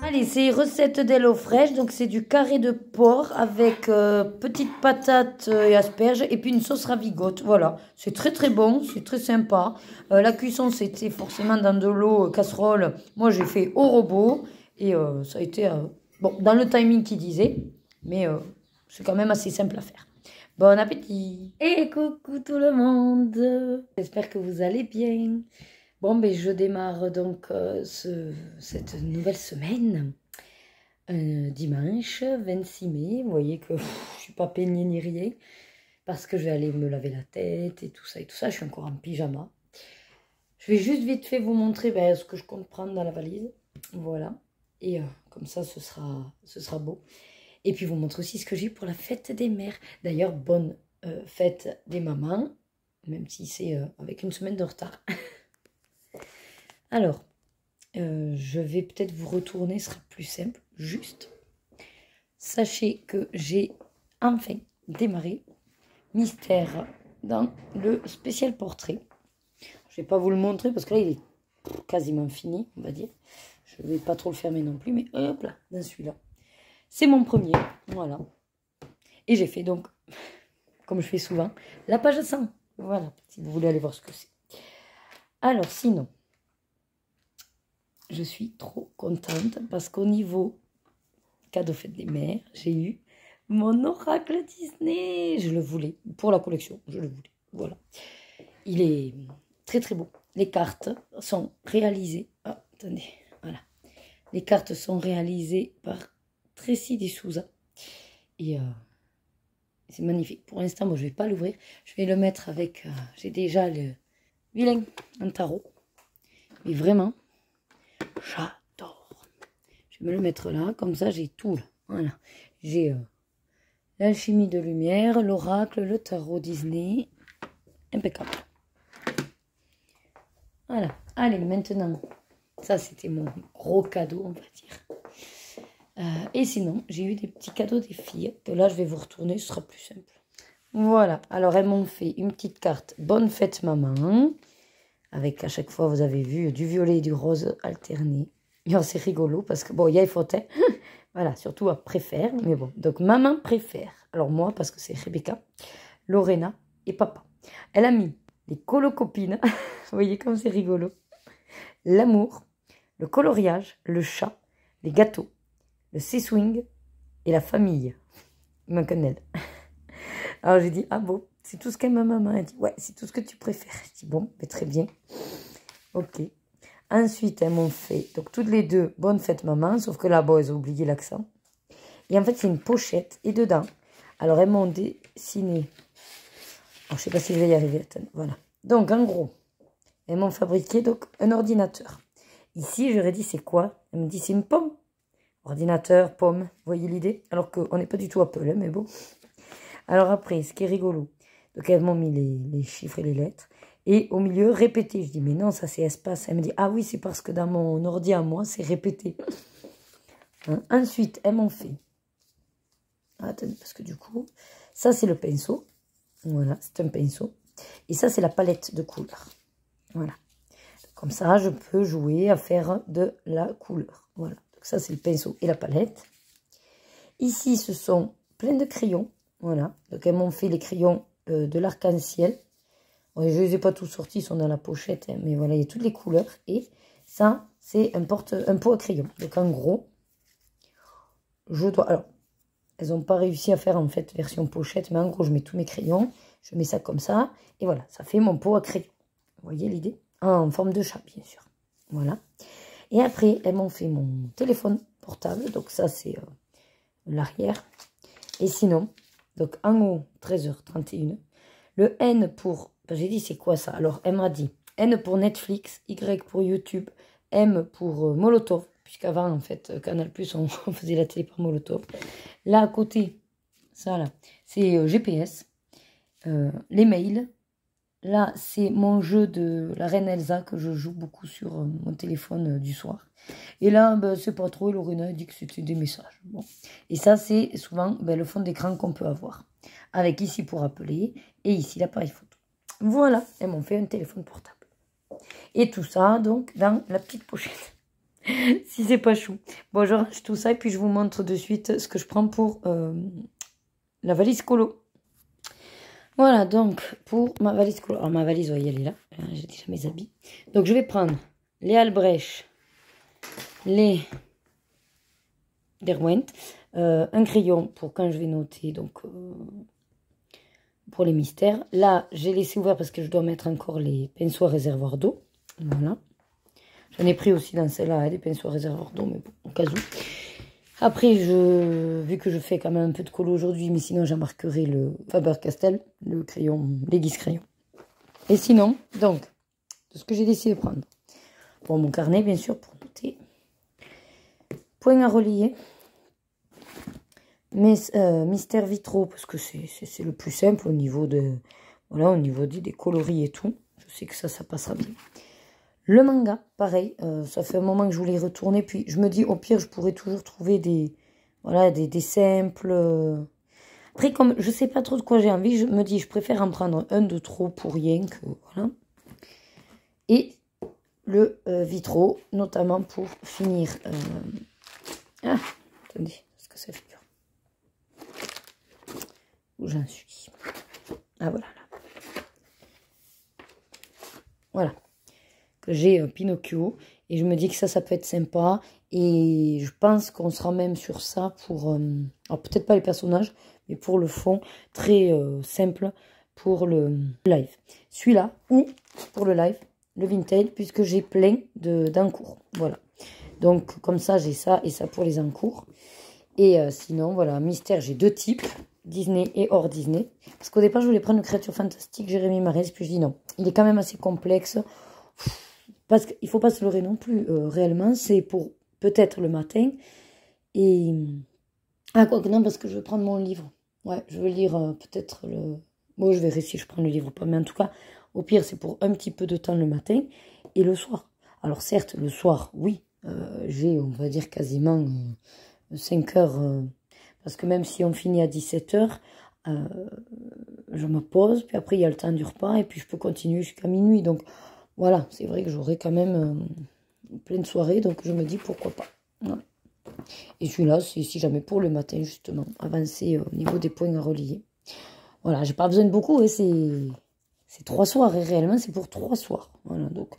Allez, c'est recette d'HelloFresh. Donc, c'est du carré de porc avec petites patates et asperges et puis une sauce ravigote. Voilà, c'est très très bon, c'est très sympa. La cuisson, c'était forcément dans de l'eau, casserole. Moi, j'ai fait au robot et ça a été bon, dans le timing qu'il disait, mais c'est quand même assez simple à faire. Bon appétit! Et coucou tout le monde! J'espère que vous allez bien. Bon, ben je démarre donc cette nouvelle semaine. Dimanche 26 mai. Vous voyez que je ne suis pas peignée ni rien. Parce que je vais aller me laver la tête et tout ça et tout ça. Je suis encore en pyjama. Je vais juste vite fait vous montrer ce que je compte prendre dans la valise. Voilà. Et comme ça, ce sera beau. Et puis vous montrer aussi ce que j'ai pour la fête des mères. D'ailleurs, bonne fête des mamans. Même si c'est avec une semaine de retard. Alors, je vais peut-être vous retourner, ce sera plus simple, juste. Sachez que j'ai enfin démarré Mystère dans le spécial portrait. Je ne vais pas vous le montrer parce que là, il est quasiment fini, on va dire. Je ne vais pas trop le fermer non plus, mais hop là, dans celui-là. C'est mon premier, voilà. Et j'ai fait donc, comme je fais souvent, la page 100. Voilà, si vous voulez aller voir ce que c'est. Alors, sinon... Je suis trop contente parce qu'au niveau cadeau fête des mères, j'ai eu mon oracle Disney. Je le voulais pour la collection, je le voulais. Voilà. Il est très très beau. Les cartes sont réalisées. Ah, attendez, voilà. Les cartes sont réalisées par Tracy D'Souza. Et c'est magnifique. Pour l'instant, moi, je ne vais pas l'ouvrir. Je vais le mettre avec... j'ai déjà le vilain en tarot. Mais vraiment... J'adore. Je vais me le mettre là, comme ça j'ai tout là. Voilà. J'ai l'alchimie de lumière, l'oracle, le tarot Disney. Impeccable. Voilà. Allez, maintenant, ça c'était mon gros cadeau, on va dire. Et sinon, j'ai eu des petits cadeaux des filles. Que là, je vais vous retourner, ce sera plus simple. Voilà. Alors, elles m'ont fait une petite carte Bonne fête maman. Avec à chaque fois, vous avez vu, du violet et du rose alterné. C'est rigolo parce que, bon, il y a les photos. Voilà, surtout à préfère. Mais bon, donc maman préfère. Alors moi, parce que c'est Rebecca, Lorena et papa. Elle a mis les colocopines. Vous voyez comme c'est rigolo. L'amour, le coloriage, le chat, les gâteaux, le C-swing et la famille. Il manque un L. Alors j'ai dit, ah bon, c'est tout ce qu'aime ma maman. Elle dit, ouais, c'est tout ce que tu préfères. Je dis, bon, mais très bien. Ok. Ensuite, elles m'ont fait, donc toutes les deux, bonne fête maman, sauf que là-bas, elles ont oublié l'accent. Et en fait, c'est une pochette. Et dedans, alors elles m'ont dessiné. Alors, je ne sais pas si je vais y arriver. Attends, voilà. Donc, en gros, elles m'ont fabriqué donc, un ordinateur. Ici, j'aurais dit, c'est quoi? Elle me dit, c'est une pomme. Ordinateur, pomme, vous voyez l'idée? Alors qu'on n'est pas du tout Apple, hein, mais bon. Alors après, ce qui est rigolo, donc elles m'ont mis les chiffres et les lettres. Et au milieu, répété. Je dis, mais non, ça c'est espace. Elle me dit, ah oui, c'est parce que dans mon ordi à moi, c'est répété. Hein? Ensuite, elles m'ont fait. Attendez, parce que du coup, ça c'est le pinceau. Voilà, c'est un pinceau. Et ça, c'est la palette de couleurs. Voilà. Comme ça, je peux jouer à faire de la couleur. Voilà. Donc ça, c'est le pinceau et la palette. Ici, ce sont plein de crayons. Voilà, donc elles m'ont fait les crayons de l'arc-en-ciel. Je ne les ai pas tous sortis, ils sont dans la pochette, hein, mais voilà, il y a toutes les couleurs. Et ça, c'est un pot à crayons. Donc en gros, je dois... Alors, elles n'ont pas réussi à faire en fait version pochette, mais en gros, je mets tous mes crayons, je mets ça comme ça, et voilà, ça fait mon pot à crayons. Vous voyez l'idée? En forme de chat, bien sûr. Voilà. Et après, elles m'ont fait mon téléphone portable, donc ça, c'est l'arrière. Et sinon... Donc, en haut, 13h31. Le N pour... J'ai dit, c'est quoi ça? Alors, elle m'a dit N pour Netflix, Y pour YouTube, M pour Molotov. Puisqu'avant, en fait, Canal+, on faisait la télé par Molotov. Là, à côté, ça, là, c'est GPS. Les mails. Là, c'est mon jeu de la Reine Elsa que je joue beaucoup sur mon téléphone du soir. Et là, ben, c'est pas trop. Lorena a dit que c'était des messages. Bon. Et ça, c'est souvent le fond d'écran qu'on peut avoir. Avec ici pour appeler et ici l'appareil photo. Voilà, elles m'ont fait un téléphone portable. Et tout ça, donc, dans la petite pochette. si c'est pas chou. Bon, je range tout ça et puis je vous montre de suite ce que je prends pour la valise colo. Voilà, donc pour ma valise colo. Alors ma valise, ouais, elle est là. J'ai déjà mes habits. Donc je vais prendre les Albrecht, les Derwent, un crayon pour quand je vais noter, donc pour les mystères. Là, j'ai laissé ouvert parce que je dois mettre encore les pinceaux à réservoir d'eau. Voilà. J'en ai pris aussi dans celle-là, hein, des pinceaux à réservoir d'eau, mais bon, au cas où. Après, vu que je fais quand même un peu de colo aujourd'hui, mais sinon j'embarquerai le Faber-Castell, le crayon, l'aiguise crayon. Et sinon, donc, de ce que j'ai décidé de prendre. Pour mon carnet, bien sûr, pour noter. Point à relier. Mystère vitraux, parce que c'est le plus simple au niveau voilà, au niveau des coloris et tout. Je sais que ça passera bien. Le manga, pareil, ça fait un moment que je voulais y retourner, puis je me dis, au pire, je pourrais toujours trouver voilà, des simples. Après, comme je sais pas trop de quoi j'ai envie, je me dis, je préfère en prendre un de trop pour rien que, voilà. Et le vitraux, notamment pour finir. Ah, attendez, est-ce que ça figure? Où j'en suis? Ah, voilà, là. Voilà. Que j'ai Pinocchio. Et je me dis que ça peut être sympa. Et je pense qu'on sera même sur ça pour... alors, peut-être pas les personnages, mais pour le fond, très simple pour le live. Celui-là, ou pour le live, le vintage, puisque j'ai plein d'encours. Voilà. Donc, comme ça, j'ai ça et ça pour les encours. Et sinon, voilà, mystère, j'ai deux types, Disney et hors Disney. Parce qu'au départ, je voulais prendre une créature fantastique, Jérémy Marès, puis je dis non. Il est quand même assez complexe. Parce qu'il ne faut pas se leurrer non plus, réellement. C'est pour peut-être le matin. Et... ah, quoi que non, parce que je vais prendre mon livre. Ouais, je vais lire peut-être le... bon, je verrai si je prends le livre ou pas. Mais en tout cas, au pire, c'est pour un petit peu de temps le matin et le soir. Alors certes, le soir, oui, j'ai, on va dire, quasiment 5 heures. Parce que même si on finit à 17 heures, je me pose. Puis après, il y a le temps du repas. Et puis, je peux continuer jusqu'à minuit. Donc, voilà, c'est vrai que j'aurai quand même pleine soirée. Donc, je me dis, pourquoi pas. Voilà. Et celui-là, c'est si jamais pour le matin, justement, avancer au niveau des points à relier. Voilà, j'ai pas besoin de beaucoup, hein, c'est 3 soirs, et réellement, c'est pour 3 soirs. Voilà, donc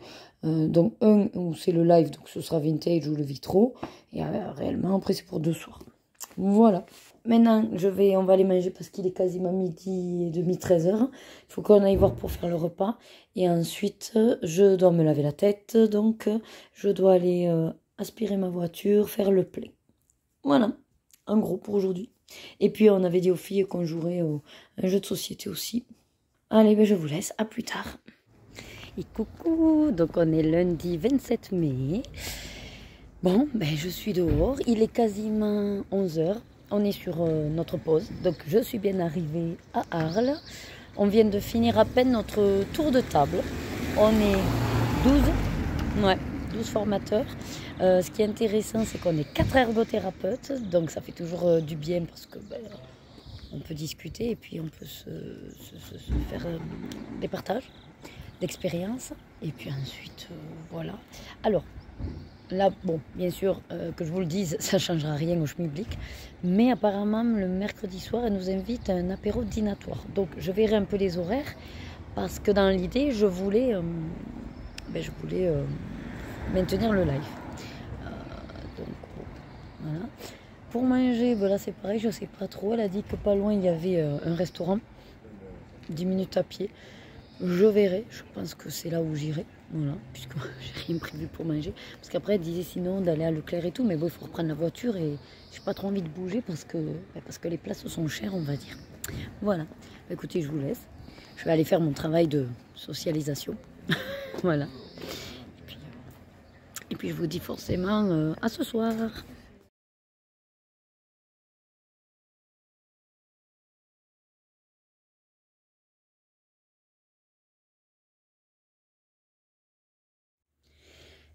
un où c'est le live, donc ce sera vintage ou le vitraux, et réellement, après, c'est pour 2 soirs. Voilà. Maintenant, on va aller manger parce qu'il est quasiment midi et demi, 13h. Il faut qu'on aille voir pour faire le repas. Et ensuite, je dois me laver la tête, donc je dois aller aspirer ma voiture, faire le plein. Voilà, en gros pour aujourd'hui. Et puis on avait dit aux filles qu'on jouerait un jeu de société aussi. Allez, ben je vous laisse, à plus tard. Et coucou, donc on est lundi 27 mai. Bon, ben je suis dehors, il est quasiment 11h. On est sur notre pause, donc je suis bien arrivée à Arles. On vient de finir à peine notre tour de table. On est 12 formateurs. Ce qui est intéressant, c'est qu'on est 4 herbothérapeutes, donc ça fait toujours du bien parce que on peut discuter et puis on peut se faire des partages d'expériences. Et puis ensuite, voilà. Alors, là, bon, bien sûr, que je vous le dise, ça ne changera rien au schmilblick, mais apparemment, le mercredi soir, elle nous invite à un apéro dînatoire. Donc, je verrai un peu les horaires, parce que dans l'idée, je voulais maintenir le live. Donc, voilà. Pour manger, là, c'est pareil, je ne sais pas trop. Elle a dit que pas loin, il y avait un restaurant, 10 minutes à pied. Je verrai, je pense que c'est là où j'irai. Voilà, puisque j'ai rien prévu pour manger. Parce qu'après, elle disait sinon d'aller à Leclerc et tout. Mais bon, il faut reprendre la voiture et j'ai pas trop envie de bouger parce que les places sont chères, on va dire. Voilà. Écoutez, je vous laisse. Je vais aller faire mon travail de socialisation. Voilà. Et puis, je vous dis forcément à ce soir.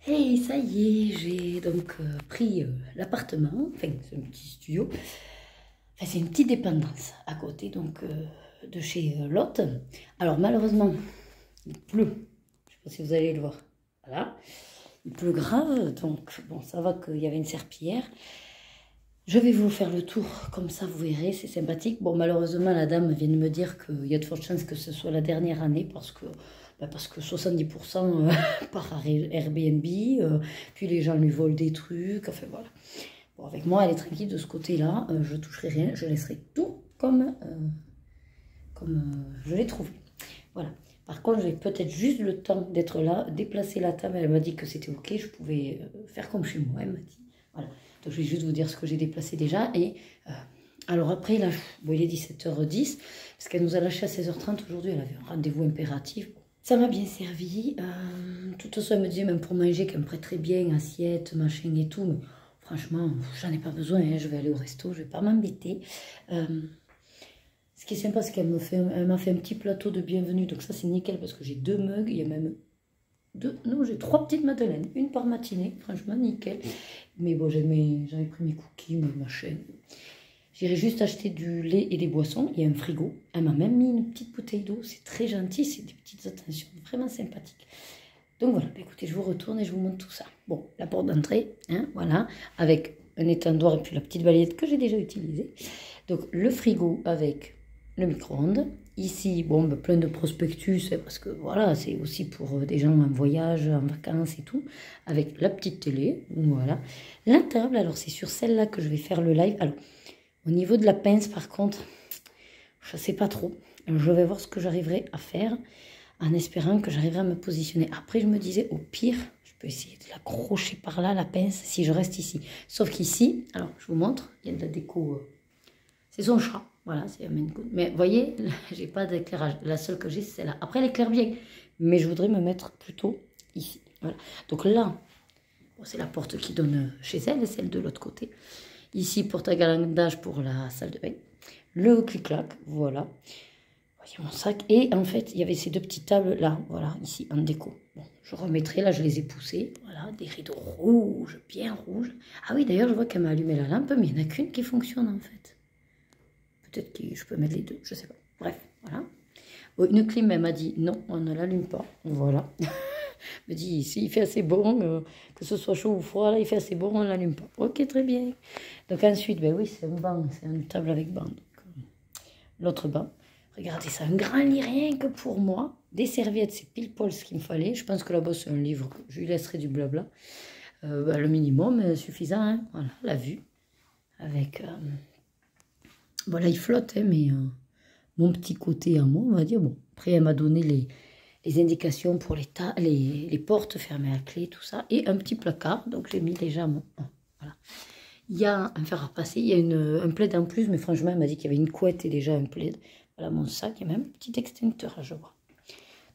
Et ça y est, j'ai donc pris l'appartement, enfin c'est un petit studio, enfin c'est une petite dépendance à côté donc de chez Lotte. Alors malheureusement, il pleut, je ne sais pas si vous allez le voir, voilà. il pleut grave, donc bon, ça va qu'il y avait une serpillière. Je vais vous faire le tour, comme ça vous verrez, c'est sympathique. Bon, malheureusement, la dame vient de me dire qu'il y a de fortes chances que ce soit la dernière année parce que 70% part à Airbnb, puis les gens lui volent des trucs, enfin voilà. Bon, avec moi, elle est tranquille de ce côté-là, je toucherai rien, je laisserai tout comme je l'ai trouvé. Voilà. Par contre, j'ai peut-être juste le temps d'être là, déplacer la table. Elle m'a dit que c'était ok, je pouvais faire comme chez moi, elle m'a dit. Voilà. Donc, je vais juste vous dire ce que j'ai déplacé déjà. Et alors après, là, bon, il est 17h10, parce qu'elle nous a lâché à 16h30 aujourd'hui. Elle avait un rendez-vous impératif. Ça m'a bien servi. De toute façon, elle me disait, même pour manger, qu'elle me prêterait bien, assiette, machin et tout. Mais franchement, j'en ai pas besoin. Hein. Je vais aller au resto, je vais pas m'embêter. Ce qui est sympa, c'est qu'elle m'a fait un petit plateau de bienvenue. Donc ça, c'est nickel parce que j'ai 2 mugs. Il y a même j'ai 3 petites madeleines. Une par matinée. Franchement, nickel. Mais bon, j'avais pris mes cookies, mes machins. J'irai juste acheter du lait et des boissons. Il y a un frigo. Elle m'a même mis une petite bouteille d'eau. C'est très gentil. C'est des petites attentions vraiment sympathiques. Donc voilà. Bah, écoutez, je vous retourne et je vous montre tout ça. Bon, la porte d'entrée. Hein, voilà. Avec un étendoir et puis la petite balayette que j'ai déjà utilisée. Donc le frigo avec le micro-ondes. Ici, bon, ben, plein de prospectus, parce que voilà, c'est aussi pour des gens en voyage, en vacances et tout, avec la petite télé, voilà. La table, alors c'est sur celle-là que je vais faire le live. Alors, au niveau de la pince, par contre, je ne sais pas trop. Je vais voir ce que j'arriverai à faire, en espérant que j'arriverai à me positionner. Après, je me disais, au pire, je peux essayer de l'accrocher par là, la pince, si je reste ici. Sauf qu'ici, alors, je vous montre, il y a de la déco, c'est son chat. Voilà, c'est Maine Coon. Mais vous voyez, j'ai pas d'éclairage. La seule que j'ai, c'est celle-là. Après, elle éclaire bien. Mais je voudrais me mettre plutôt ici. Voilà. Donc là, bon, c'est la porte qui donne chez elle et celle de l'autre côté. Ici, porte à galandage pour la salle de bain. Le clic-clac, voilà. Voyez mon sac. Et en fait, il y avait ces 2 petites tables là, voilà, ici, en déco. Bon, je remettrai, là, je les ai poussées. Voilà, des rideaux rouges, bien rouges. Ah oui, d'ailleurs, je vois qu'elle m'a allumé la lampe, mais il n'y en a qu'une qui fonctionne en fait. Peut-être que je peux mettre les 2, je sais pas. Bref, voilà. Bon, une clim, elle m'a dit non, on ne l'allume pas. Voilà. Elle me dit, s'il fait assez bon, que ce soit chaud ou froid, là, il fait assez bon, on ne l'allume pas. Ok, très bien. Donc ensuite, ben oui, c'est un banc, c'est une table avec banc. L'autre banc. Regardez ça, un grand lit rien que pour moi. Des serviettes, c'est pile poil ce qu'il me fallait. Je pense que là-bas, c'est un livre, je lui laisserai du blabla. Ben, le minimum, suffisant, hein. Voilà, la vue. Avec... Bon, là, il flotte, hein, mais mon petit côté à moi, on va dire. Bon, après, elle m'a donné les indications pour les portes fermées à clé, tout ça. Et un petit placard, donc j'ai mis déjà mon... Voilà. Il y a un fer à repasser, il y a un plaid en plus, mais franchement, elle m'a dit qu'il y avait une couette et déjà un plaid. Voilà mon sac, il y a même un petit extincteur, là, je vois.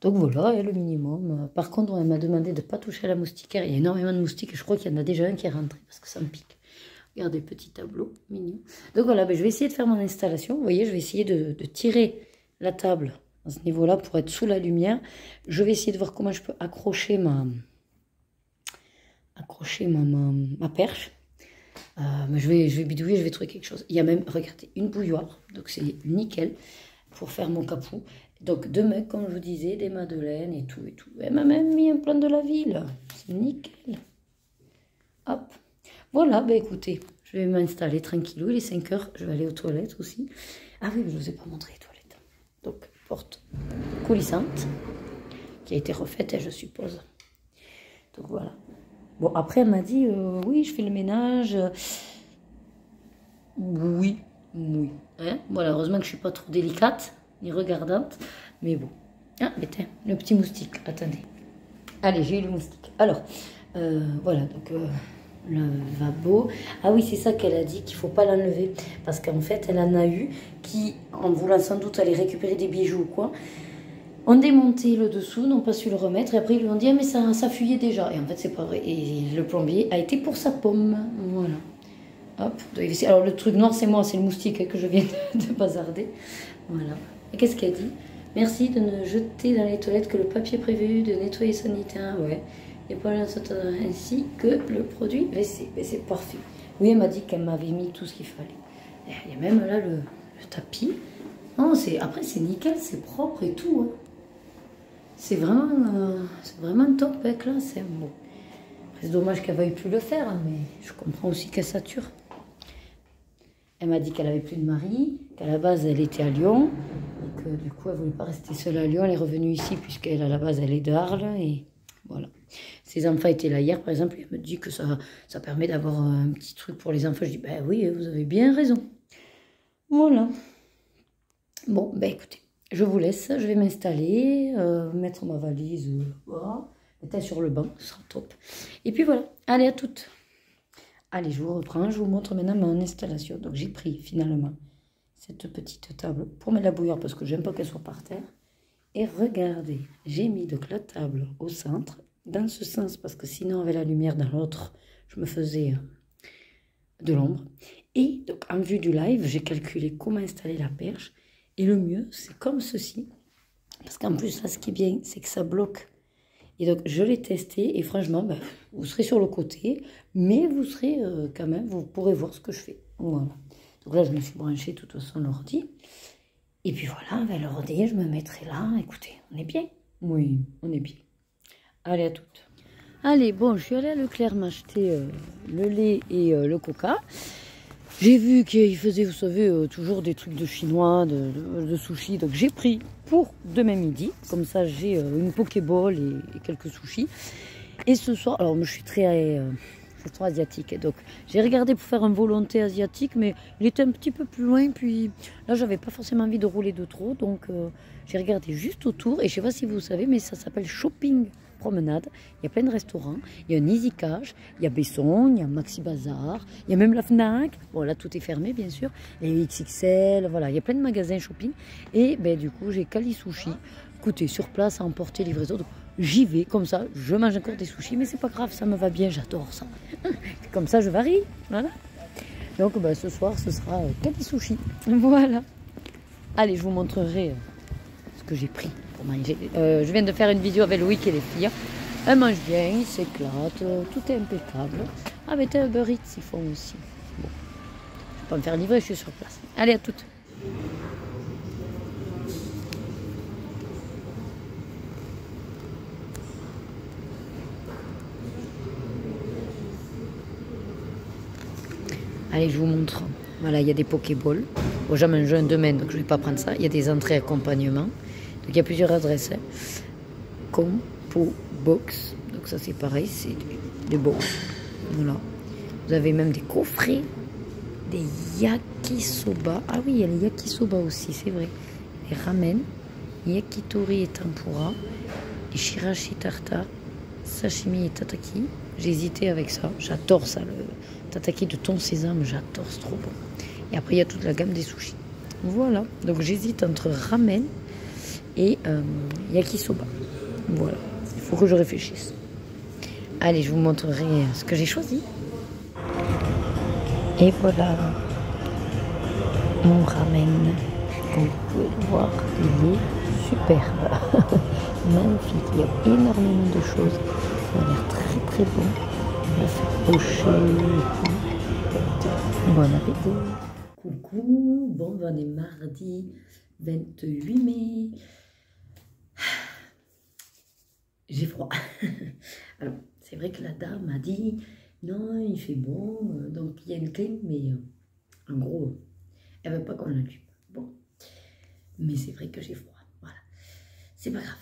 Donc voilà, et le minimum. Par contre, elle m'a demandé de ne pas toucher à la moustiquaire. Il y a énormément de moustiques, et je crois qu'il y en a déjà un qui est rentré, parce que ça me pique. Regardez, petit tableau, mignon. Donc voilà, ben, je vais essayer de faire mon installation. Vous voyez, je vais essayer de tirer la table à ce niveau-là pour être sous la lumière. Je vais essayer de voir comment je peux accrocher ma perche. Mais je vais bidouiller, je vais trouver quelque chose. Il y a même, regardez, une bouilloire. Donc c'est nickel pour faire mon capou. Donc 2 mecs, comme je vous disais, des madeleines et tout et tout. Elle m'a même mis un plan de la ville. C'est nickel. Hop. Voilà, ben écoutez, je vais m'installer tranquillou, il est 5 h, je vais aller aux toilettes aussi. Ah oui, je ne vous ai pas montré les toilettes. Donc, porte coulissante, qui a été refaite, je suppose. Donc voilà. Bon, après, elle m'a dit, oui, je fais le ménage. Oui. Hein, bon, heureusement que je ne suis pas trop délicate, ni regardante, mais bon. Ah, mais tiens, le petit moustique, attendez. Allez, j'ai eu le moustique. Alors, voilà, donc... le lavabo. Ah oui, c'est ça qu'elle a dit, qu'il ne faut pas l'enlever. Parce qu'en fait, elle en a eu qui, en voulant sans doute aller récupérer des bijoux ou quoi, ont démonté le dessous, n'ont pas su le remettre. Et après, ils lui ont dit, ah, mais ça fuyait déjà. Et en fait, c'est pas vrai. Et le plombier a été pour sa pomme. Voilà. Hop. Alors, le truc noir, c'est moi, c'est le moustique que je viens de bazarder. Voilà. Et qu'est-ce qu'elle dit? Merci de ne jeter dans les toilettes que le papier prévu de nettoyer sanitaire. Ouais. Et pas ainsi que le produit WC. C'est parfait. Oui, elle m'a dit qu'elle m'avait mis tout ce qu'il fallait. Il y a même là le tapis. Non, après, c'est nickel, c'est propre et tout. Hein. C'est vraiment top, avec là, c'est bon. C'est dommage qu'elle veuille plus le faire, hein, mais je comprends aussi qu'elle sature. Elle m'a dit qu'elle avait plus de mari, qu'à la base elle était à Lyon, et que du coup elle voulait pas rester seule à Lyon. Elle est revenue ici puisqu'elle à la base elle est d'Arles et voilà. Ses enfants étaient là hier par exemple. Elle me dit que ça permet d'avoir un petit truc pour les enfants. Je dis ben oui, vous avez bien raison. Voilà. Bon ben écoutez, je vous laisse. Je vais m'installer, mettre ma valise, voilà, mettre elle sur le banc, ce sera top. Et puis voilà. Allez à toutes. Allez, je vous reprends, je vous montre maintenant mon installation. Donc j'ai pris finalement cette petite table pour mettre la bouilloire parce que j'aime pas qu'elle soit par terre. Et regardez, j'ai mis donc la table au centre, dans ce sens parce que sinon avec la lumière dans l'autre, je me faisais de l'ombre. Et donc en vue du live, j'ai calculé comment installer la perche. Et le mieux, c'est comme ceci. Parce qu'en plus, là, ce qui est bien, c'est que ça bloque. Et donc, je l'ai testé et franchement, ben, vous serez sur le côté, mais vous serez quand même, vous pourrez voir ce que je fais. Voilà. Donc là, je me suis branché de toute façon l'ordi. Et puis voilà, avec l'ordi, je me mettrai là. Écoutez, on est bien. Oui, on est bien. Allez, à toutes. Allez, bon, je suis allée à Leclerc m'acheter le lait et le coca. J'ai vu qu'il faisait, vous savez, toujours des trucs de chinois, de sushi. Donc j'ai pris pour demain midi. Comme ça, j'ai une pokéball et quelques sushis. Et ce soir, alors moi je suis très asiatique. Donc j'ai regardé pour faire un volonté asiatique, mais il était un petit peu plus loin. Puis là, j'avais pas forcément envie de rouler de trop. Donc j'ai regardé juste autour. Et je sais pas si vous savez, mais ça s'appelle Shopping Promenade. Il y a plein de restaurants. Il y a un Easy Cash, il y a Besson, il y a Maxi Bazar, il y a même la Fnac. Bon, là, tout est fermé, bien sûr. Il y a XXL, voilà. Il y a plein de magasins shopping. Et ben, du coup, j'ai Kali Sushi. Écoutez, sur place, à emporter, livraison. Donc, j'y vais, comme ça. Je mange encore des sushis, mais c'est pas grave, ça me va bien, j'adore ça. Comme ça, je varie. Voilà. Donc, ben, ce soir, ce sera Kali Sushi. Voilà. Allez, je vous montrerai ce que j'ai pris. Je viens de faire une vidéo avec Loïc et les filles. Elles mangent bien, ils s'éclatent, tout est impeccable. Avec un Uber Eats, ils font aussi. Bon, je vais pas me faire livrer, je suis sur place. Allez, à toutes. Allez, je vous montre. Voilà, il y a des Pokéballs. Bon, j'en mange un demain, donc je ne vais pas prendre ça. Il y a des entrées accompagnement. Donc il y a plusieurs adresses. Compo Box. Donc ça c'est pareil, c'est des box. Voilà. Vous avez même des coffrets. Des yakisoba. Ah oui, il y a les yakisoba aussi, c'est vrai. Les ramen, yakitori et tempura. Les shirashi tartare, sashimi et tataki. J'ai hésité avec ça. J'adore ça, le tataki de thon sésame. J'adore, c'est trop bon. Et après, il y a toute la gamme des sushis. Voilà. Donc j'hésite entre ramen et yakisoba. Voilà. Il faut que je réfléchisse. Allez, je vous montrerai ce que j'ai choisi. Et voilà mon ramen. Comme vous pouvez le voir, il est superbe. Magnifique. Il y a énormément de choses. Ça a l'air très très bon. On va faire pocher. Bon appétit. Coucou. Bon, on est mardi 28 mai. J'ai froid. Alors, c'est vrai que la dame m'a dit, non, il fait bon, donc il y a une clim, mais en gros, elle veut pas qu'on l'allume. Bon, mais c'est vrai que j'ai froid, voilà. C'est pas grave.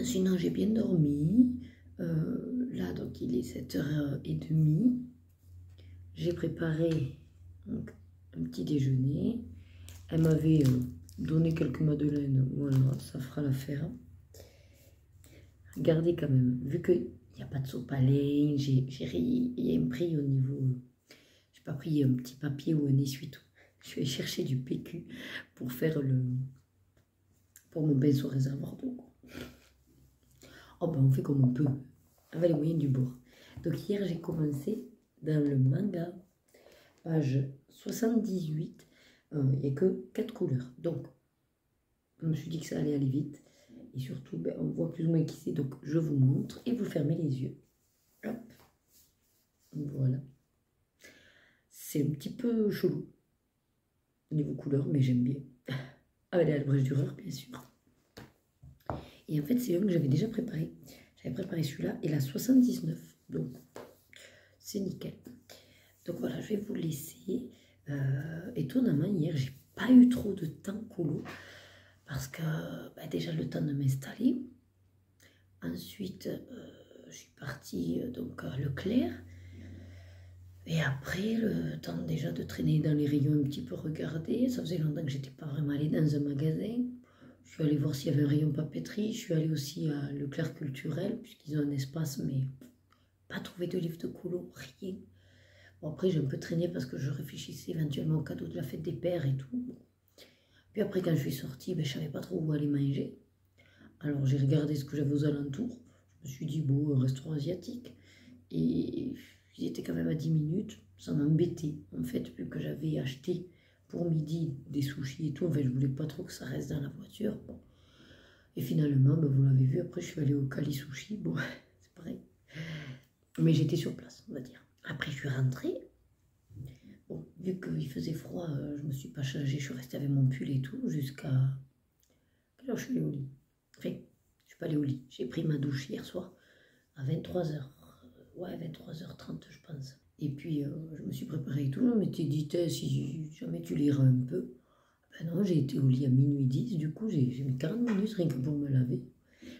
Sinon, j'ai bien dormi. Là, donc, il est 7h30. J'ai préparé donc, un petit déjeuner. Elle m'avait donné quelques madeleines. Voilà, ça fera l'affaire. Regardez quand même, vu qu'il n'y a pas de sopalin, il y a un prix au niveau... J'ai pas pris un petit papier ou un essuie-tout. Je vais chercher du PQ pour faire pour mon pinceau réservoir d'eau. Oh ben on fait comme on peut, avec les moyens du bord. Donc hier j'ai commencé dans le manga, page 78. Il n'y a que 4 couleurs. Donc je me suis dit que ça allait aller vite. Et surtout, ben, on voit plus ou moins qui c'est. Donc, je vous montre et vous fermez les yeux. Hop. Voilà. C'est un petit peu chelou au niveau couleur, mais j'aime bien. Avec la brèche d'horreur, bien sûr. Et en fait, c'est un que j'avais déjà préparé. J'avais préparé celui-là et la 79. Donc, c'est nickel. Donc voilà, je vais vous laisser. Étonnamment, hier, j'ai pas eu trop de temps colo. Parce que bah, déjà le temps de m'installer. Ensuite, je suis partie donc à Leclerc. Et après, le temps déjà de traîner dans les rayons un petit peu regarder. Ça faisait longtemps que j'étais pas vraiment allée dans un magasin. Je suis allée voir s'il y avait un rayon papeterie. Je suis allée aussi à Leclerc culturel, puisqu'ils ont un espace, mais pas trouvé de livre de colo, rien. Bon, après, j'ai un peu traîné parce que je réfléchissais éventuellement au cadeau de la fête des pères et tout. Bon. Puis après, quand je suis sortie, ben, je savais pas trop où aller manger. Alors, j'ai regardé ce que j'avais aux alentours. Je me suis dit, bon, un restaurant asiatique. Et ils étaient quand même à 10 minutes. Ça m'embêtait, en fait, vu que j'avais acheté pour midi des sushis et tout. En fait, je voulais pas trop que ça reste dans la voiture. Bon. Et finalement, ben, vous l'avez vu, après, je suis allée au Kali Sushi. Bon, c'est pareil. Mais j'étais sur place, on va dire. Après, je suis rentrée. Bon, vu qu'il faisait froid, je me suis pas changée. Je suis restée avec mon pull et tout jusqu'à... Quelle heure je suis allée au lit? Enfin, je suis pas allée au lit. J'ai pris ma douche hier soir à 23h. Ouais, 23h30, je pense. Et puis, je me suis préparée et tout. Je m'étais dit, si jamais tu liras un peu. Ben non, j'ai été au lit à minuit 10. Du coup, j'ai mis 40 minutes rien que pour me laver.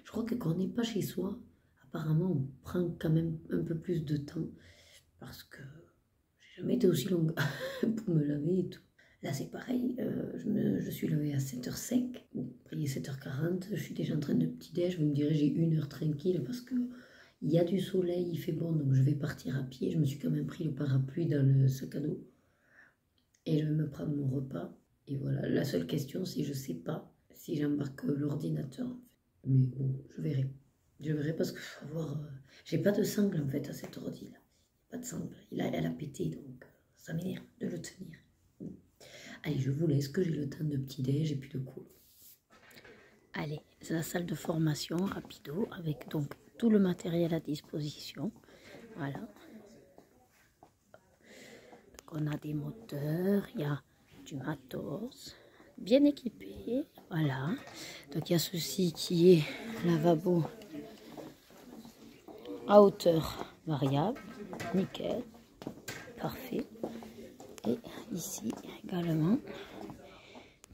Je crois que quand on n'est pas chez soi, apparemment, on prend quand même un peu plus de temps. Parce que j'ai jamais été aussi longue pour me laver et tout. Là, c'est pareil. Je suis levée à 7h05. Bon, après, il est 7h40. Je suis déjà en train de petit-déj. Vous me direz, j'ai 1 heure tranquille parce que il y a du soleil, il fait bon. Donc, je vais partir à pied. Je me suis quand même pris le parapluie dans le sac à dos. Et je vais me prendre mon repas. Et voilà. La seule question, c'est je sais pas si j'embarque l'ordinateur. En fait. Mais bon, je verrai. Je verrai parce que faut voir. J'ai pas de sangle en fait à cet ordi là. Pas de sangle. Elle a pété donc ça m'énerve de le tenir. Allez, je vous laisse que j'ai le temps de petit-déj et puis de cool. Allez, c'est la salle de formation rapido avec donc tout le matériel à disposition. Voilà. Donc on a des moteurs, il y a du matos, bien équipé. Voilà. Donc il y a ceci qui est lavabo à hauteur variable. Nickel. Parfait. Et ici également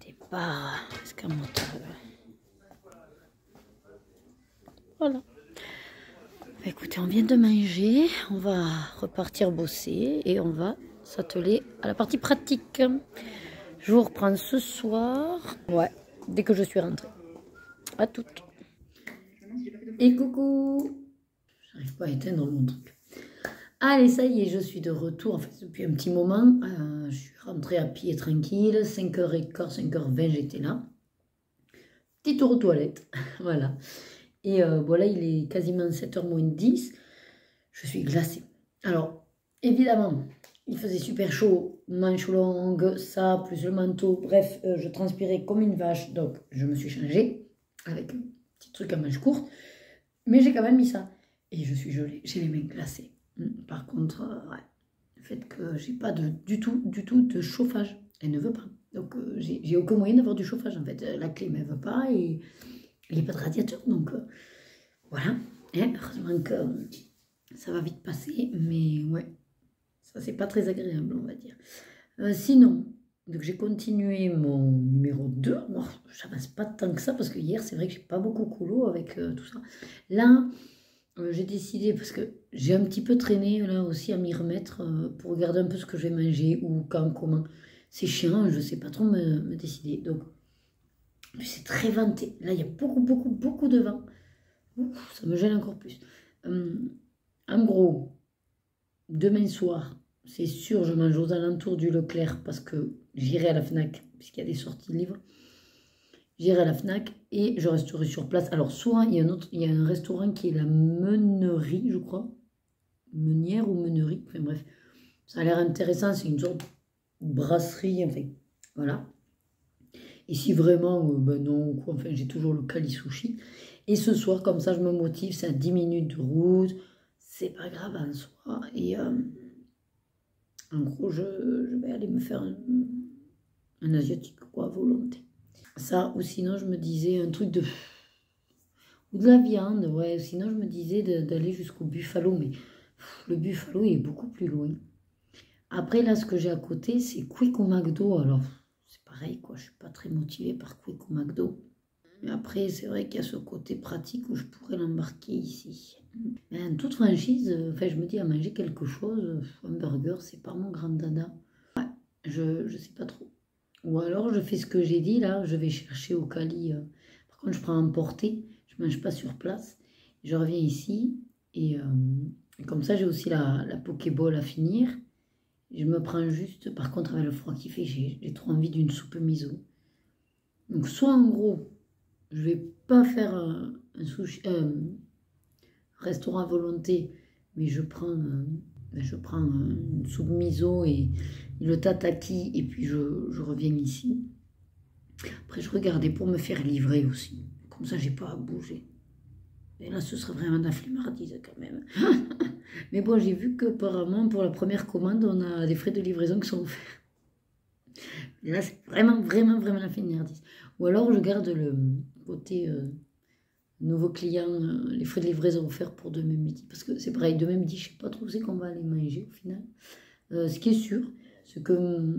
des barres escamotables. Voilà. Écoutez, on vient de manger, on va repartir bosser et on va s'atteler à la partie pratique. Je vous reprends ce soir. Ouais, dès que je suis rentrée. À toutes. Et coucou. J'arrive pas à éteindre mon truc. Allez, ça y est, je suis de retour, en fait, depuis un petit moment. Je suis rentrée à pied tranquille, 5h15, 5h20, j'étais là. Petit tour aux toilettes, voilà. Et voilà, il est quasiment 7h moins 10. Je suis glacée. Alors, évidemment, il faisait super chaud, manches longues, ça, plus le manteau. Bref, je transpirais comme une vache, donc je me suis changée avec un petit truc à manches courtes. Mais j'ai quand même mis ça. Et je suis gelée, j'ai les mains glacées. Par contre, ouais, le fait que j'ai pas du tout de chauffage, elle ne veut pas. Donc j'ai aucun moyen d'avoir du chauffage en fait. La clim elle veut pas et il n'y a pas de radiateur. Donc voilà. Et heureusement que ça va vite passer. Mais ouais, ça c'est pas très agréable on va dire. Sinon, donc j'ai continué mon numéro 2. Bon, j'avance pas tant que ça parce que hier c'est vrai que j'ai pas beaucoup colo avec tout ça. Là... j'ai décidé, parce que j'ai un petit peu traîné là aussi à m'y remettre pour regarder un peu ce que je vais manger, ou quand, comment. C'est chiant, je ne sais pas trop me décider. Donc, c'est très venté. Là, il y a beaucoup de vent. Ouf, ça me gêne encore plus. En gros, demain soir, c'est sûr, je mange aux alentours du Leclerc parce que j'irai à la Fnac, puisqu'il y a des sorties de livres. J'irai à la Fnac et je resterai sur place. Alors, soit il y a un restaurant qui est la Meunerie, je crois. Meunière ou Meunerie, enfin bref. Ça a l'air intéressant, c'est une sorte de brasserie, enfin, voilà. Et si vraiment, ben non, quoi, enfin, j'ai toujours le Kali Sushi. Et ce soir, comme ça, je me motive, c'est à 10 minutes de route. C'est pas grave en soi. Et en gros, je vais aller me faire un asiatique, quoi, à volonté. Ça, ou sinon, je me disais un truc de... Ou de la viande, ouais. Sinon, je me disais d'aller jusqu'au Buffalo, mais Le Buffalo il est beaucoup plus loin. Après, là, ce que j'ai à côté, c'est Quick ou McDo. Alors, c'est pareil, quoi. Je suis pas très motivée par Quick ou McDo. Mais après, c'est vrai qu'il y a ce côté pratique où je pourrais l'embarquer ici. Mais en toute franchise, enfin, je me dis à manger quelque chose, un burger, c'est pas mon grand dada. Ouais, je sais pas trop. Ou alors, je fais ce que j'ai dit, là, je vais chercher au Cali. Par contre, je prends un portée, je mange pas sur place. Je reviens ici, et comme ça, j'ai aussi la Pokéball à finir. Je me prends juste, par contre, avec le froid qui fait, j'ai trop envie d'une soupe miso. Donc, soit en gros, je vais pas faire un sushi, restaurant à volonté, mais je prends une soupe miso et le tataki, et puis je reviens ici. Après, je regardais pour me faire livrer aussi. Comme ça, j'ai pas à bouger. Et là, ce serait vraiment de la flemmardise quand même. Mais bon, j'ai vu qu'apparemment, pour la première commande, on a des frais de livraison qui sont offerts. Et là, c'est vraiment, vraiment, vraiment la flemmardise. Ou alors, je garde le côté nouveau client, les frais de livraison offerts pour demain midi. Parce que c'est pareil, demain midi, je sais pas trop où c'est qu'on va aller manger au final. Ce qui est sûr, c'est que...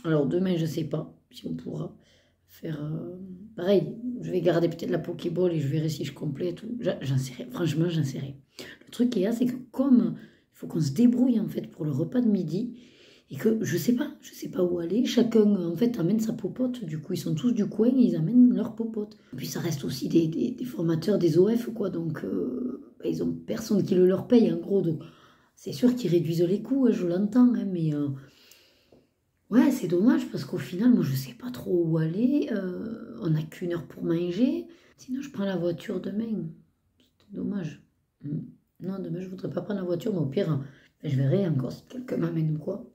Alors, demain, je sais pas si on pourra faire... pareil, je vais garder peut-être la Pokéball et je verrai si je complète. J'en sais rien. Franchement, j'en sais rien. Le truc qu'il y a, c'est que comme il faut qu'on se débrouille en fait pour le repas de midi, et que je sais pas où aller. Chacun en fait amène sa popote. Du coup, ils sont tous du coin et ils amènent leur popote. Et puis ça reste aussi des formateurs des OF quoi. Donc ils ont personne qui le leur paye en gros. Donc c'est sûr qu'ils réduisent les coûts, hein, je l'entends, hein, mais ouais, c'est dommage parce qu'au final, moi je sais pas trop où aller. On n'a qu'une heure pour manger. Sinon, je prends la voiture demain. C'est dommage. Non, demain je voudrais pas prendre la voiture, mais au pire, je verrai encore si quelqu'un m'amène ou quoi.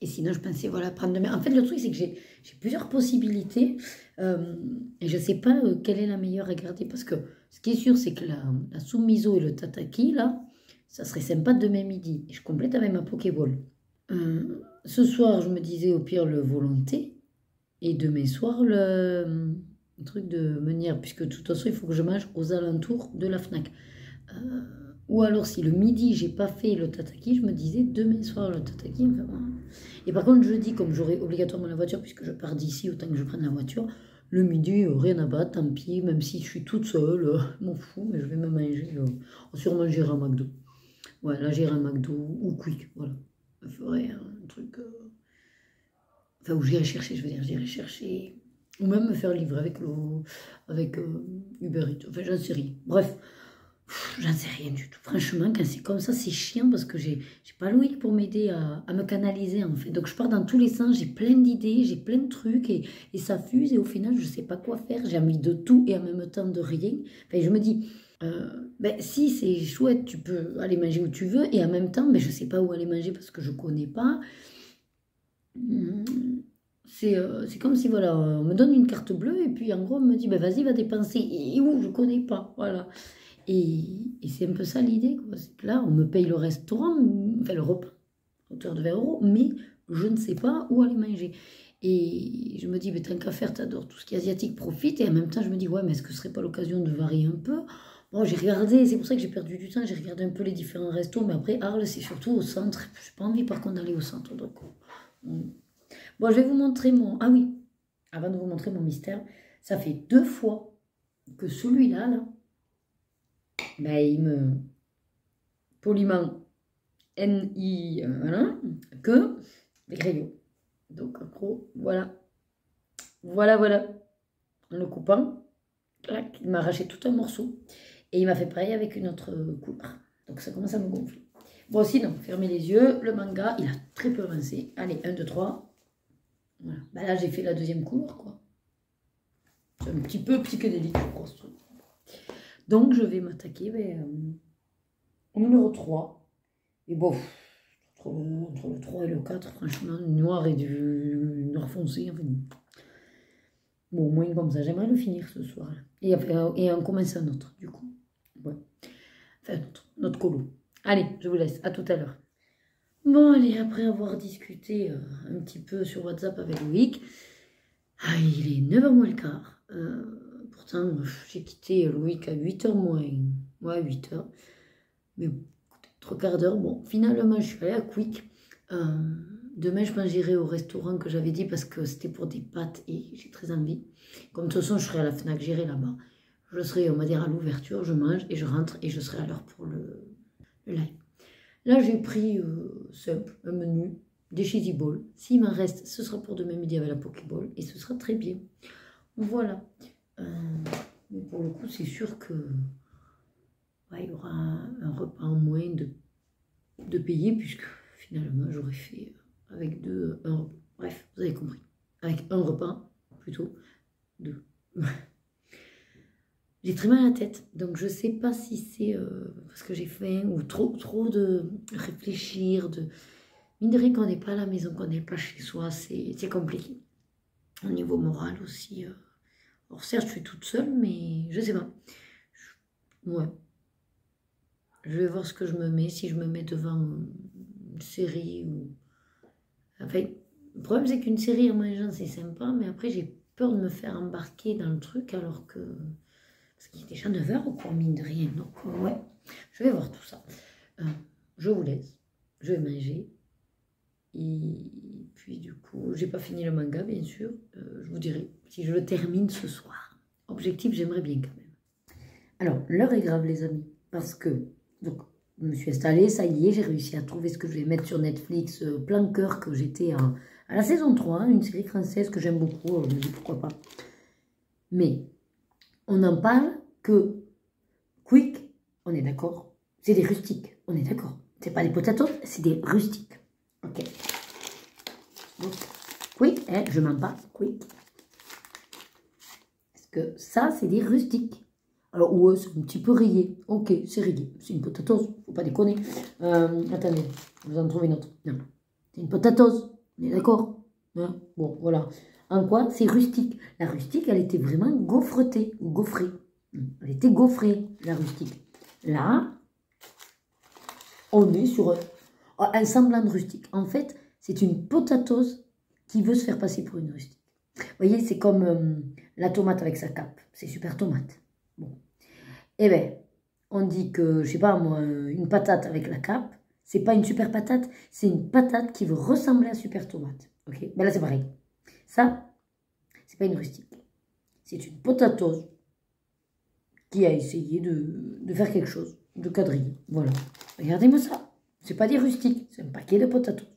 Et sinon, je pensais, voilà, prendre demain. En fait, le truc, c'est que j'ai plusieurs possibilités. Et je ne sais pas quelle est la meilleure à garder. Parce que ce qui est sûr, c'est que la soupe miso et le tataki, là, ça serait sympa demain midi. Et je complète avec ma Pokéball. Ce soir, je me disais au pire le volonté. Et demain soir, le truc de meunière. Puisque de toute façon, il faut que je mange aux alentours de la Fnac. Ou alors, si le midi, j'ai pas fait le tataki, je me disais demain soir le tataki. Enfin, voilà. Et par contre, jeudi, comme j'aurai obligatoirement la voiture, puisque je pars d'ici, autant que je prenne la voiture, le midi, rien à battre, tant pis, même si je suis toute seule, m'en fous, mais je vais me manger. Sûrement, j'irai à McDo. Ouais, là, j'irai à McDo ou Quick, voilà. Je ferai un truc. Enfin, où j'irai chercher, je veux dire, j'irai chercher. Ou même me faire livrer avec Uber Eats. Enfin, j'en sais rien. Bref. J'en sais rien du tout. Franchement, quand c'est comme ça, c'est chiant parce que j'ai pas Loïc pour m'aider à me canaliser en fait. Donc je pars dans tous les sens, j'ai plein d'idées, j'ai plein de trucs et ça fuse et au final, je sais pas quoi faire. J'ai envie de tout et en même temps de rien. Enfin, je me dis, ben, si c'est chouette, tu peux aller manger où tu veux et en même temps, ben, je sais pas où aller manger parce que je connais pas. C'est comme si voilà, on me donne une carte bleue et puis en gros on me dit ben vas-y va dépenser et où je connais pas voilà. Et c'est un peu ça l'idée, quoi. C'est que là, on me paye le restaurant, enfin le repas, à hauteur de 20 euros, mais je ne sais pas où aller manger. Et je me dis, mais tant qu'à faire, t'adores tout ce qui est asiatique, profite. Et en même temps, je me dis, ouais, mais est-ce que ce serait pas l'occasion de varier un peu? Bon, j'ai regardé, c'est pour ça que j'ai perdu du temps, j'ai regardé un peu les différents restos, mais après, Arles, c'est surtout au centre. Je n'ai pas envie, par contre, d'aller au centre. Donc, bon, je vais vous montrer mon... Ah oui, avant de vous montrer mon mystère, ça fait 2 fois que celui-là, là, ben, il me poliment N-I, voilà, que les crayons. Donc, en gros, voilà. Voilà, voilà. En le coupant, clac, il m'a arraché tout un morceau. Et il m'a fait pareil avec une autre couleur. Donc, ça commence à me gonfler. Bon, sinon, fermez les yeux. Le manga, il a très peu avancé. Allez, 1, 2, 3. Voilà. Ben là, j'ai fait la deuxième couleur, quoi. C'est un petit peu psychédélique, je crois, ce truc. Donc, je vais m'attaquer au numéro 3. Et bon, entre le 3 et le 4, franchement, noir et du noir foncé. Enfin, bon, au moins comme ça, j'aimerais le finir ce soir. Et en commencer un autre, du coup. Ouais. Enfin, notre colo. Allez, je vous laisse. À tout à l'heure. Bon, allez, après avoir discuté un petit peu sur WhatsApp avec Loïc, il est 9h moins le quart. Pourtant, j'ai quitté Loïc à 8h moins. Ouais, 8h. Mais 3/4 d'heure. Bon, finalement, je suis allée à Quick. Demain, je mangerai au restaurant que j'avais dit parce que c'était pour des pâtes et j'ai très envie. Comme de toute façon, je serai à la Fnac, j'irai là-bas. Je serai, on va dire, à l'ouverture, je mange et je rentre et je serai à l'heure pour le live. Là, j'ai pris simple, un menu, des cheesy balls. S'il m'en reste, ce sera pour demain midi avec la Pokéball et ce sera très bien. Voilà. Mais pour le coup, c'est sûr que il y aura un repas en moins de payer puisque finalement, j'aurais fait avec un repas. Bref, vous avez compris. Avec un repas, plutôt, 2. J'ai très mal à la tête, donc je sais pas si c'est parce que j'ai faim ou trop de réfléchir, mine de rien qu'on n'est pas à la maison, qu'on n'est pas chez soi, c'est compliqué. Au niveau moral aussi. Alors certes, je suis toute seule, mais je sais pas. Ouais. Je vais voir ce que je me mets, si je me mets devant une série ou... Enfin, le problème c'est qu'une série en mangeant c'est sympa, mais après j'ai peur de me faire embarquer dans le truc alors que... Parce qu'il est déjà 9 h quoi, mine de rien. Donc ouais, je vais voir tout ça. Je vous laisse, je vais manger. Et puis du coup, j'ai pas fini le manga bien sûr. Je vous dirai si je le termine ce soir. Objectif, j'aimerais bien quand même. Alors, l'heure est grave les amis, parce que... Donc, je me suis installée, ça y est, j'ai réussi à trouver ce que je vais mettre sur Netflix, Plan Cœur, que j'étais à la saison 3, une série française que j'aime beaucoup, alors je me dis pourquoi pas. Mais, on n'en parle que Quick, on est d'accord, c'est des rustiques, on est d'accord. C'est pas des potatoes, c'est des rustiques. Ok. Donc, Quick, hein, je mens pas, Quick. Parce que ça, c'est des rustiques. Alors, ouais, c'est un petit peu rayé. Ok, c'est rayé. C'est une potatoes, faut pas déconner. Attendez, je vous en trouve une autre. Non, c'est une potatoes, on est d'accord, hein? Bon, voilà. En quoi? C'est rustique. La rustique, elle était vraiment gaufretée, ou gaufrée. Elle était gaufrée, la rustique. Là, on est sur un semblant de rustique. En fait, c'est une potatoes qui veut se faire passer pour une rustique. Vous voyez, c'est comme la tomate avec sa cape. C'est super tomate. Bon. Eh bien, on dit que, je sais pas moi, une patate avec la cape, c'est pas une super patate, c'est une patate qui veut ressembler à super tomate. Ok? Ben là, c'est pareil. Ça, c'est pas une rustique. C'est une potatoes qui a essayé de faire quelque chose, de quadriller. Voilà. Regardez-moi ça. C'est pas des rustiques, c'est un paquet de potatoes.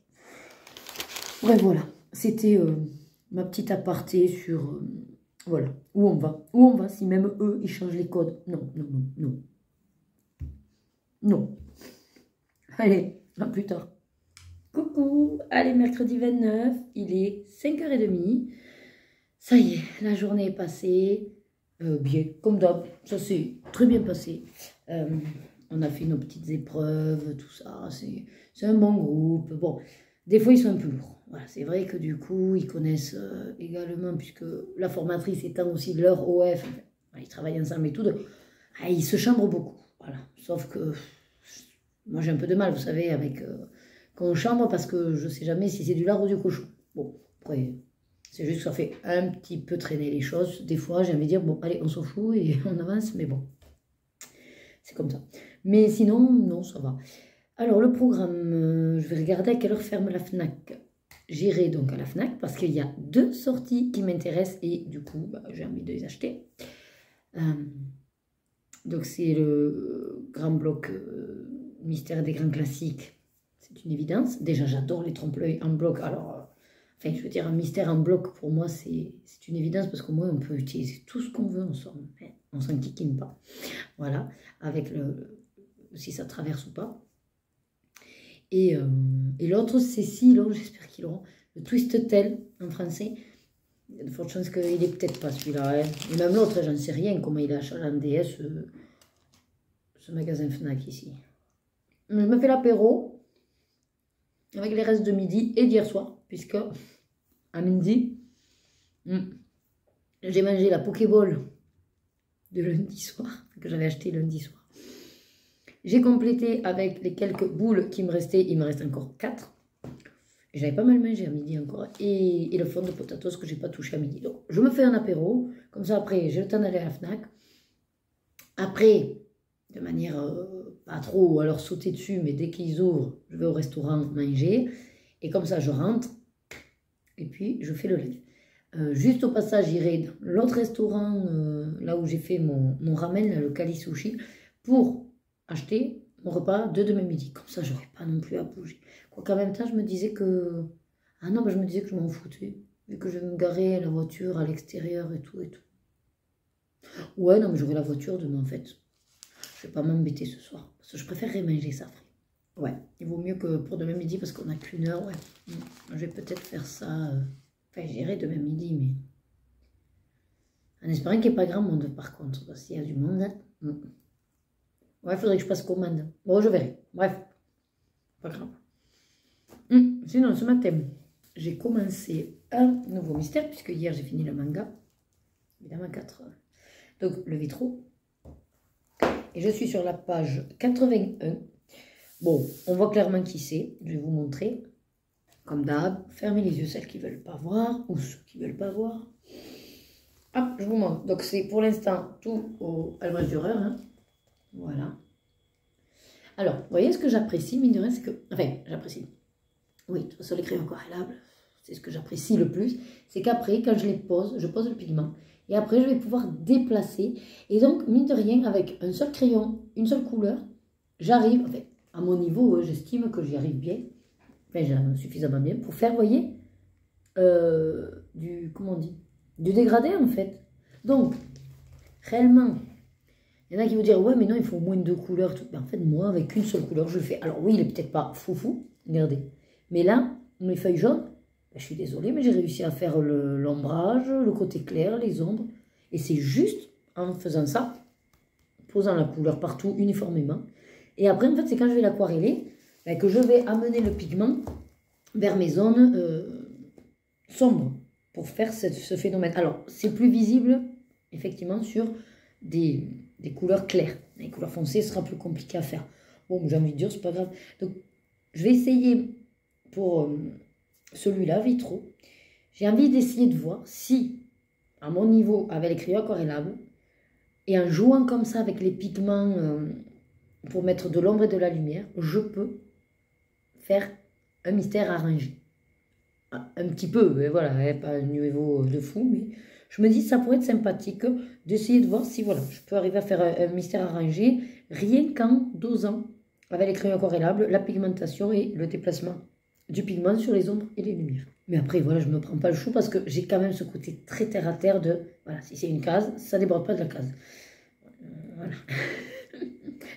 Bref, voilà. C'était ma petite aparté sur... voilà. Où on va. Où on va si même eux, ils changent les codes. Non, non, non, non. Non. Allez, à plus tard. Coucou. Allez, mercredi 29, il est 5h30. Ça y est, la journée est passée. Bien, comme d'hab. Ça s'est très bien passé. On a fait nos petites épreuves, tout ça. C'est un bon groupe. Bon, des fois, ils sont un peu lourds. Voilà, c'est vrai que du coup, ils connaissent également, puisque la formatrice étant aussi de leur OF, ils travaillent ensemble et tout. Ils se chambrent beaucoup. Voilà. Sauf que moi, j'ai un peu de mal, vous savez, avec quand on chambre, parce que je ne sais jamais si c'est du lard ou du cochon. Bon, après, c'est juste que ça fait un petit peu traîner les choses. Des fois, j'ai envie de dire, bon, allez, on s'en fout et on avance, mais bon, c'est comme ça. Mais sinon, non, ça va. Alors, le programme, je vais regarder à quelle heure ferme la Fnac. J'irai donc à la Fnac parce qu'il y a 2 sorties qui m'intéressent et du coup, bah, j'ai envie de les acheter. Donc, c'est le grand bloc Mystère des grands classiques. C'est une évidence. Déjà, j'adore les trompe-l'œil en bloc. Alors, enfin, je veux dire, un mystère en bloc, pour moi, c'est une évidence parce qu'au moins, on peut utiliser tout ce qu'on veut. On s'en kikine pas. Voilà. Avec si ça traverse ou pas. Et l'autre, c'est j'espère qu'ils l'auront, le Twist Tel en français. Il y a de fortes chances qu'il n'est peut-être pas celui-là. Hein. Et même l'autre, j'en sais rien comment il a achalandé ce magasin Fnac ici. Je me fais l'apéro avec les restes de midi et d'hier soir, puisque à midi, j'ai mangé la Pokéball de lundi soir, que j'avais acheté lundi soir. J'ai complété avec les quelques boules qui me restaient, il me reste encore 4. J'avais pas mal mangé à midi encore. Et le fond de potatoes que j'ai pas touché à midi. Donc, je me fais un apéro. Comme ça, après, j'ai le temps d'aller à la Fnac. Après, de manière pas trop à leur sauter dessus, mais dès qu'ils ouvrent, je vais au restaurant manger. Et comme ça, je rentre. Et puis, je fais le live. Juste au passage, j'irai dans l'autre restaurant, là où j'ai fait mon ramen, là, le Kali Sushi, pour acheter mon repas de demain midi. Comme ça, j'aurais pas non plus à bouger. Quoiqu'en même temps, je me disais que... Ah non, bah, je me disais que je m'en foutais. Vu que je vais me garer la voiture à l'extérieur et tout et tout. Ouais, non, mais j'aurai la voiture demain, en fait. Je vais pas m'embêter ce soir. Parce que je préférerais manger ça frais. Ouais, il vaut mieux que pour demain midi, parce qu'on n'a qu'une heure, ouais. Je vais peut-être faire ça... Enfin, j'irai demain midi, mais... En espérant qu'il n'y ait pas grand monde, par contre. Parce qu'il y a du monde. Ouais, il faudrait que je passe commande. Bon, je verrai. Bref. Pas grave. Sinon, ce matin, j'ai commencé un nouveau mystère, puisque hier, j'ai fini le manga. Évidemment, 4 heures. Donc, le Vitro. Et je suis sur la page 81. Bon, on voit clairement qui c'est. Je vais vous montrer. Comme d'hab, fermez les yeux, celles qui ne veulent pas voir, ou ceux qui ne veulent pas voir. Hop, je vous montre. Donc, c'est pour l'instant tout au Almas Dürer. Hein. Voilà. Alors, vous voyez ce que j'apprécie, mine de rien, c'est que... Enfin, j'apprécie. Oui, de toute façon, les crayons aquarellables, c'est ce que j'apprécie le plus. C'est qu'après, quand je les pose, je pose le pigment. Et après, je vais pouvoir déplacer. Et donc, mine de rien, avec un seul crayon, une seule couleur, j'arrive... Enfin, à mon niveau, j'estime que j'y arrive bien. Enfin, suffisamment bien pour faire, vous voyez, comment on dit, du dégradé, en fait. Donc, réellement... Il y en a qui vont dire, ouais, mais non, il faut au moins 2 couleurs. Tout. Ben, en fait, moi, avec une seule couleur, je le fais. Alors oui, il est peut-être pas foufou, regardez. Mais là, mes feuilles jaunes, ben, je suis désolée, mais j'ai réussi à faire l'ombrage, le côté clair, les ombres. Et c'est juste en faisant ça, posant la couleur partout uniformément. Et après, en fait, c'est quand je vais l'aquareller, ben, que je vais amener le pigment vers mes zones sombres pour faire ce phénomène. Alors, c'est plus visible, effectivement, sur des couleurs claires. Les couleurs foncées, ce sera plus compliqué à faire. Bon, j'ai envie de dire, c'est pas grave. Donc, je vais essayer pour celui-là, Vitro. J'ai envie d'essayer de voir si, à mon niveau, avec les crayons aquarellables, et en jouant comme ça avec les pigments pour mettre de l'ombre et de la lumière, je peux faire un mystère arrangé. Un petit peu, mais voilà, pas un niveau de fou, mais... Je me dis, ça pourrait être sympathique d'essayer de voir si voilà, je peux arriver à faire un mystère arrangé, rien qu'en dosant avec les crayons aquarellables, la pigmentation et le déplacement du pigment sur les ombres et les lumières. Mais après, voilà, je ne me prends pas le chou parce que j'ai quand même ce côté très terre à terre de, voilà, si c'est une case, ça ne déborde pas de la case. Voilà.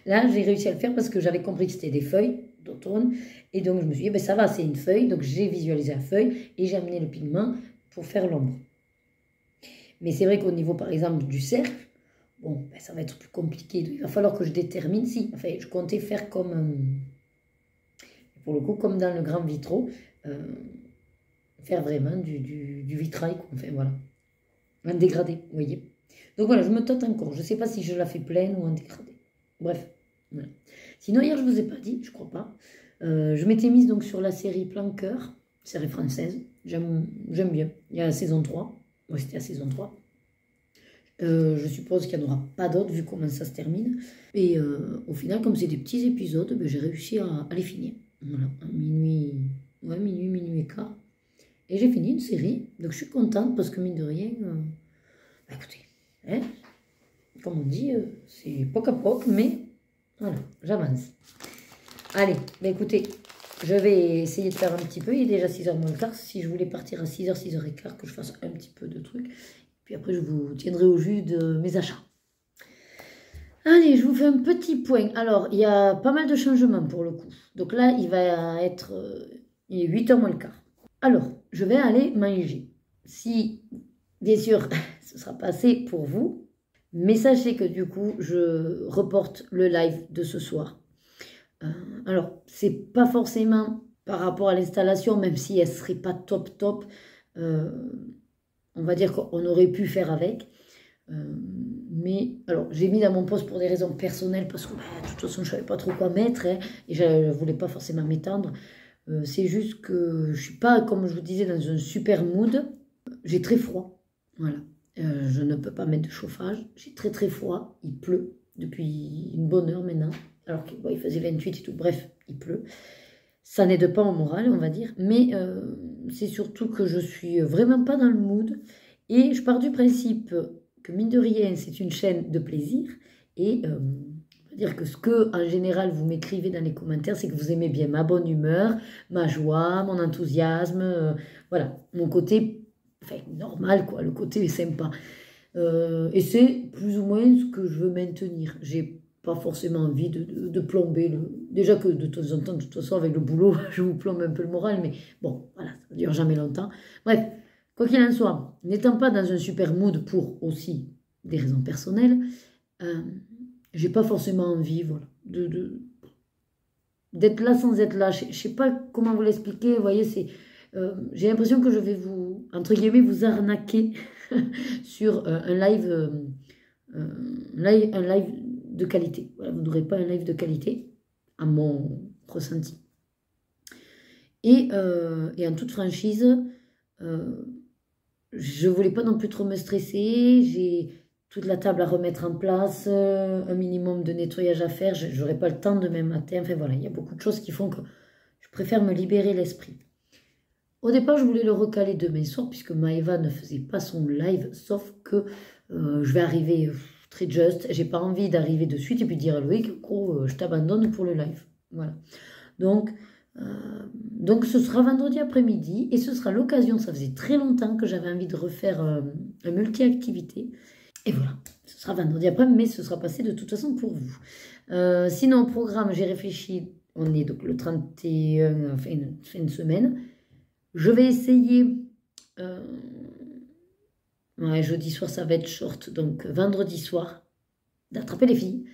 Là, j'ai réussi à le faire parce que j'avais compris que c'était des feuilles d'automne. Et donc, je me suis dit, ben, ça va, c'est une feuille. Donc, j'ai visualisé la feuille et j'ai amené le pigment pour faire l'ombre. Mais c'est vrai qu'au niveau, par exemple, du cercle, bon, ben, ça va être plus compliqué. Il va falloir que je détermine si... Enfin, je comptais faire comme... pour le coup, comme dans le grand vitro, faire vraiment du vitrail. Enfin, voilà. Un dégradé, vous voyez. Donc voilà, je me tâte encore. Je ne sais pas si je la fais pleine ou en dégradé. Bref, voilà. Sinon, hier, je ne vous ai pas dit, je crois pas. Je m'étais mise donc sur la série Plan Cœur, série française. J'aime bien. Il y a la saison 3. Moi, c'était la saison 3. Je suppose qu'il n'y en aura pas d'autres vu comment ça se termine. Et au final, comme c'est des petits épisodes, ben, j'ai réussi à les finir. Voilà, à minuit, ouais, minuit et quart. Et j'ai fini une série. Donc je suis contente parce que mine de rien, bah, écoutez, hein, comme on dit, c'est poc à poc, mais voilà, j'avance. Allez, bah, écoutez, je vais essayer de faire un petit peu. Il est déjà 6h moins le quart. Si je voulais partir à 6h, 6h15, que je fasse un petit peu de trucs. Puis après, je vous tiendrai au jus de mes achats. Allez, je vous fais un petit point. Alors, il y a pas mal de changements pour le coup. Donc là, il va être... il est 8h moins le quart. Alors, je vais aller manger. Si, bien sûr, ce sera pas assez pour vous. Mais sachez que du coup, je reporte le live de ce soir. Alors, c'est pas forcément par rapport à l'installation, même si elle serait pas top. On va dire qu'on aurait pu faire avec. Mais, alors, j'ai mis dans mon poste pour des raisons personnelles, parce que, bah, de toute façon, je savais pas trop quoi mettre, hein, et je ne voulais pas forcément m'étendre. C'est juste que je suis pas, comme je vous disais, dans un super mood. J'ai très froid, voilà. Je ne peux pas mettre de chauffage. J'ai très froid. Il pleut depuis une bonne heure maintenant. alors qu'il bon, il faisait 28 et tout, bref, il pleut. Ça n'aide pas au moral, on va dire, mais c'est surtout que je suis vraiment pas dans le mood. Et je pars du principe que, mine de rien, c'est une chaîne de plaisir. Et on va dire que ce que, en général, vous m'écrivez dans les commentaires, c'est que vous aimez bien ma bonne humeur, ma joie, mon enthousiasme, voilà, mon côté, enfin, normal, quoi, le côté sympa. Et c'est plus ou moins ce que je veux maintenir. J'ai pas forcément envie de plomber le... Déjà que de temps en temps, de toute façon, avec le boulot, je vous plombe un peu le moral, mais bon, voilà, ça ne dure jamais longtemps. Bref, quoi qu'il en soit, n'étant pas dans un super mood pour aussi des raisons personnelles, j'ai pas forcément envie, voilà, d'être là sans être là. Je sais pas comment vous l'expliquer, vous voyez, c'est... j'ai l'impression que je vais vous, entre guillemets, vous arnaquer sur un live de qualité. Voilà, vous n'aurez pas un live de qualité, à mon ressenti. Et en toute franchise, je ne voulais pas non plus trop me stresser. J'ai toute la table à remettre en place, un minimum de nettoyage à faire. Je n'aurai pas le temps demain matin. Enfin voilà, il y a beaucoup de choses qui font que je préfère me libérer l'esprit. Au départ, je voulais le recaler demain soir, puisque Maëva ne faisait pas son live, sauf que je vais arriver très juste. J'ai pas envie d'arriver de suite et puis dire à Loïc, gros, je t'abandonne pour le live. Voilà. Donc, ce sera vendredi après-midi et ce sera l'occasion, ça faisait très longtemps que j'avais envie de refaire un multi-activité. Et voilà, ce sera vendredi après, mais ce sera passé de toute façon pour vous. Sinon, au programme, j'ai réfléchi, on est donc le 31, fin de semaine. Je vais essayer, ouais, jeudi soir ça va être short, donc vendredi soir, d'attraper les filles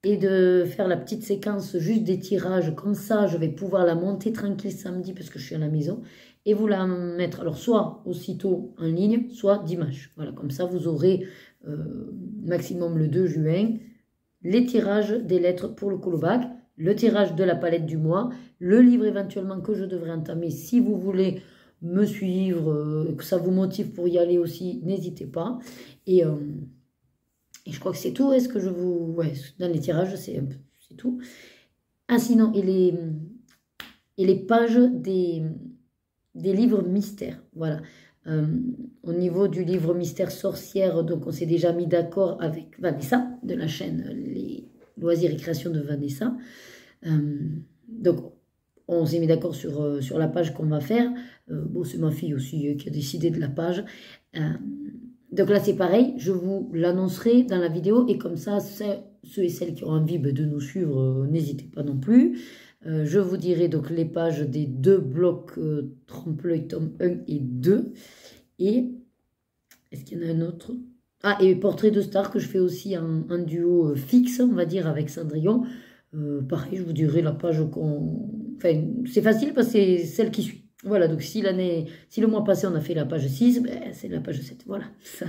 et de faire la petite séquence juste des tirages, comme ça je vais pouvoir la monter tranquille samedi parce que je suis à la maison et vous la mettre, alors soit aussitôt en ligne, soit dimanche. Voilà, comme ça vous aurez maximum le 2 juin, les tirages des lettres pour le colobac, le tirage de la palette du mois, le livre éventuellement que je devrais entamer si vous voulez me suivre, que ça vous motive pour y aller aussi, n'hésitez pas. Et je crois que c'est tout. Est-ce que je vous... Ouais, dans les tirages, c'est tout. Ah, sinon, et les pages des livres mystères. Voilà. Au niveau du livre Mystère Sorcière, donc on s'est déjà mis d'accord avec Vanessa, de la chaîne Les Loisirs et Créations de Vanessa. Donc, on s'est mis d'accord sur la page qu'on va faire. Bon, c'est ma fille aussi qui a décidé de la page. Donc là, c'est pareil. Je vous l'annoncerai dans la vidéo. Et comme ça, ceux et celles qui ont envie de nous suivre, n'hésitez pas non plus. Je vous dirai donc les pages des 2 blocs trompe-l'œil tome 1 et 2. Et est-ce qu'il y en a un autre? Ah, et Portrait de star que je fais aussi en duo fixe, on va dire, avec Cendrillon. Pareil, je vous dirai la page qu'on... Enfin, c'est facile parce que c'est celle qui suit. Voilà, donc si le mois passé on a fait la page 6, ben, c'est la page 7. Voilà, ça.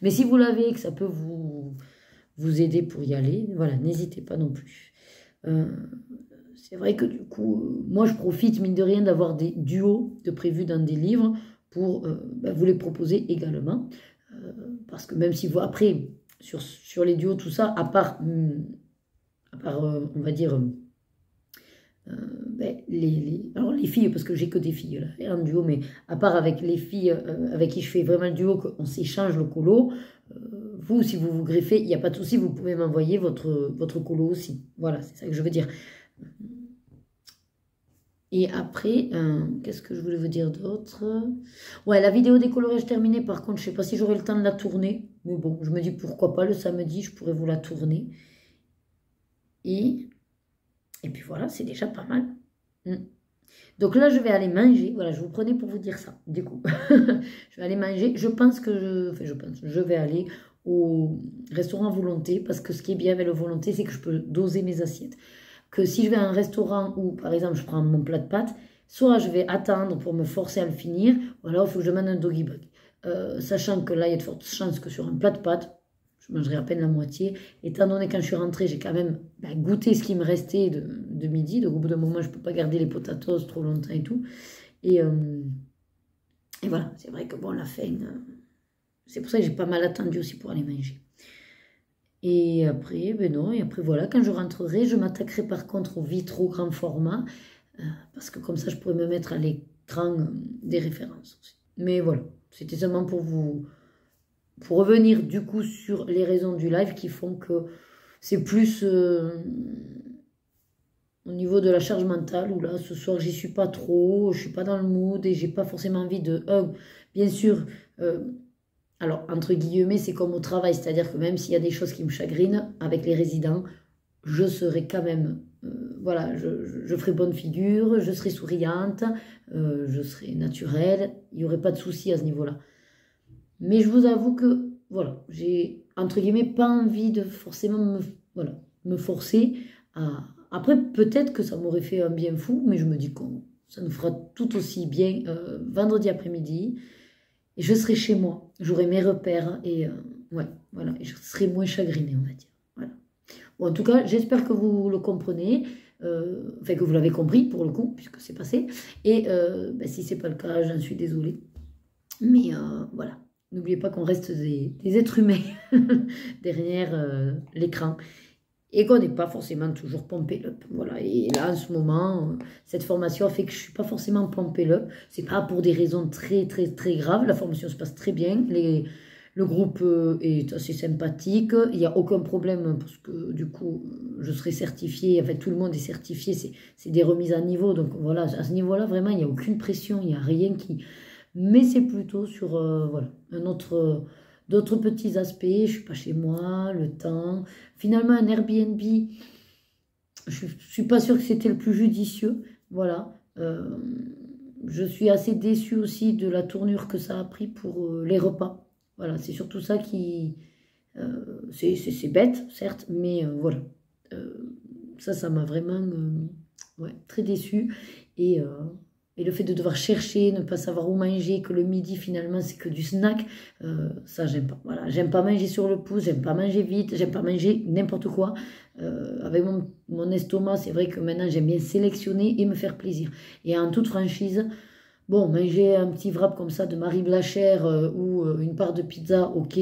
Mais si vous l'avez et que ça peut vous aider pour y aller, voilà, n'hésitez pas non plus. C'est vrai que du coup, moi je profite mine de rien d'avoir des duos de prévus dans des livres pour vous les proposer également. Parce que même si vous, après, sur les duos, tout ça, à part on va dire, alors les filles, parce que j'ai que des filles là, en duo, mais à part avec les filles avec qui je fais vraiment le duo, qu'on s'échange le colo, vous, si vous vous greffez, il n'y a pas de souci, vous pouvez m'envoyer votre colo aussi. Voilà, c'est ça que je veux dire. Et après, qu'est-ce que je voulais vous dire d'autre? Ouais, la vidéo décolorage terminée, par contre, je ne sais pas si j'aurai le temps de la tourner. Mais bon, je me dis pourquoi pas, le samedi, je pourrais vous la tourner. Et puis voilà, c'est déjà pas mal. Donc là, je vais aller manger. Voilà, je vous prenais pour vous dire ça, du coup. Je vais aller manger. Je pense que je vais aller au restaurant volonté. Parce que ce qui est bien avec le volonté, c'est que je peux doser mes assiettes. Que si je vais à un restaurant où, par exemple, je prends mon plat de pâtes, soit je vais attendre pour me forcer à le finir, ou alors il faut que je demande un doggy bag. Sachant que là, il y a de fortes chances que sur un plat de pâtes, je mangerai à peine la moitié. Étant donné quand je suis rentrée, j'ai quand même goûté ce qui me restait de midi. Donc au bout d'un moment, je ne peux pas garder les potatoes trop longtemps et tout. Et voilà, c'est vrai que bon, la faim, c'est pour ça que j'ai pas mal attendu aussi pour aller manger. Et après, ben non, et après voilà, quand je rentrerai, je m'attaquerai par contre aux vitraux grand format, parce que comme ça, je pourrais me mettre à l'écran des références aussi. Mais voilà, c'était seulement pour revenir du coup sur les raisons du live qui font que c'est plus au niveau de la charge mentale, où là, ce soir, j'y suis pas trop, je suis pas dans le mood et j'ai pas forcément envie de... bien sûr, alors, entre guillemets, c'est comme au travail, c'est-à-dire que même s'il y a des choses qui me chagrinent avec les résidents, je serai quand même... voilà, je ferai bonne figure, je serai souriante, je serai naturelle, il n'y aurait pas de souci à ce niveau-là. Mais je vous avoue que, voilà, j'ai, entre guillemets, pas envie de forcément voilà, me forcer à... Après, peut-être que ça m'aurait fait un bien fou, mais je me dis que ça nous fera tout aussi bien vendredi après-midi. Et je serai chez moi, j'aurai mes repères et ouais, voilà, et je serai moins chagrinée, on va dire. Voilà. Bon, en tout cas, j'espère que vous le comprenez, enfin que vous l'avez compris pour le coup, puisque c'est passé. Et ben, si c'est pas le cas, j'en suis désolée. Mais voilà, n'oubliez pas qu'on reste des êtres humains derrière l'écran et qu'on n'est pas forcément toujours pompé up. Voilà, et là, en ce moment, cette formation a fait que je ne suis pas forcément pompé up. C'est pas pour des raisons très, très, très graves. La formation se passe très bien. Le groupe est assez sympathique. Il n'y a aucun problème parce que, du coup, je serai certifiée. En fait, tout le monde est certifié. C'est des remises à niveau. Donc, voilà, à ce niveau-là, vraiment, il n'y a aucune pression. Il n'y a rien qui... Mais c'est plutôt sur, voilà, d'autres petits aspects. Je ne suis pas chez moi, le temps... Finalement, un Airbnb, je ne suis pas sûre que c'était le plus judicieux. Voilà. Je suis assez déçue aussi de la tournure que ça a pris pour les repas. Voilà, c'est surtout ça qui... c'est bête, certes, mais voilà. Ça m'a vraiment ouais, très déçue. Et le fait de devoir chercher, ne pas savoir où manger, que le midi finalement c'est que du snack, ça j'aime pas. Voilà, j'aime pas manger sur le pouce, j'aime pas manger vite, j'aime pas manger n'importe quoi. Avec mon estomac, c'est vrai que maintenant j'aime bien sélectionner et me faire plaisir. Et en toute franchise, bon, manger un petit wrap comme ça de Marie Blachère ou une part de pizza, ok.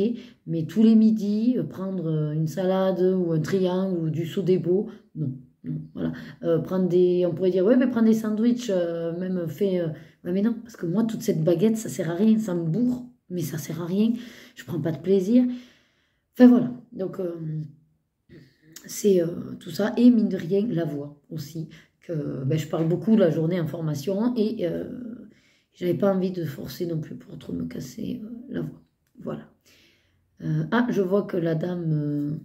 Mais tous les midis, prendre une salade ou un triangle ou du sodebo, non. Non, voilà. Prendre des, on pourrait dire, ouais, mais prendre des sandwichs, même fait. Ouais, mais non, parce que moi, toute cette baguette, ça sert à rien. Ça me bourre, mais ça sert à rien. Je prends pas de plaisir. Enfin, voilà. Donc, c'est tout ça. Et mine de rien, la voix aussi. Que ben, je parle beaucoup la journée en formation et j'avais pas envie de forcer non plus pour trop me casser la voix. Voilà. Ah, je vois que la dame.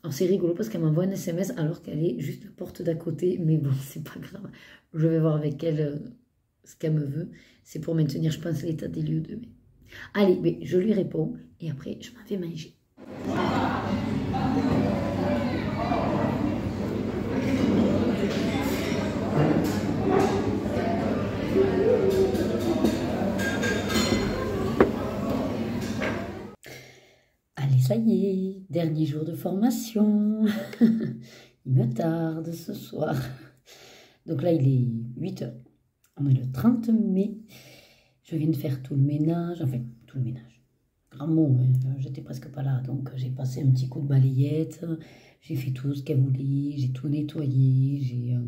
Alors c'est rigolo parce qu'elle m'envoie un SMS alors qu'elle est juste à la porte d'à côté. Mais bon, c'est pas grave. Je vais voir avec elle ce qu'elle me veut. C'est pour maintenir, je pense, l'état des lieux demain. Allez, mais je lui réponds et après, je m'en vais manger. Allez, ça y est, dernier jour de formation. Il me tarde ce soir. Donc là, il est 8 h. On est le 30 mai. Je viens de faire tout le ménage. Enfin, tout le ménage. Grand mot, hein. J'étais presque pas là. Donc, j'ai passé un petit coup de balayette. J'ai fait tout ce qu'elle voulait. J'ai tout nettoyé.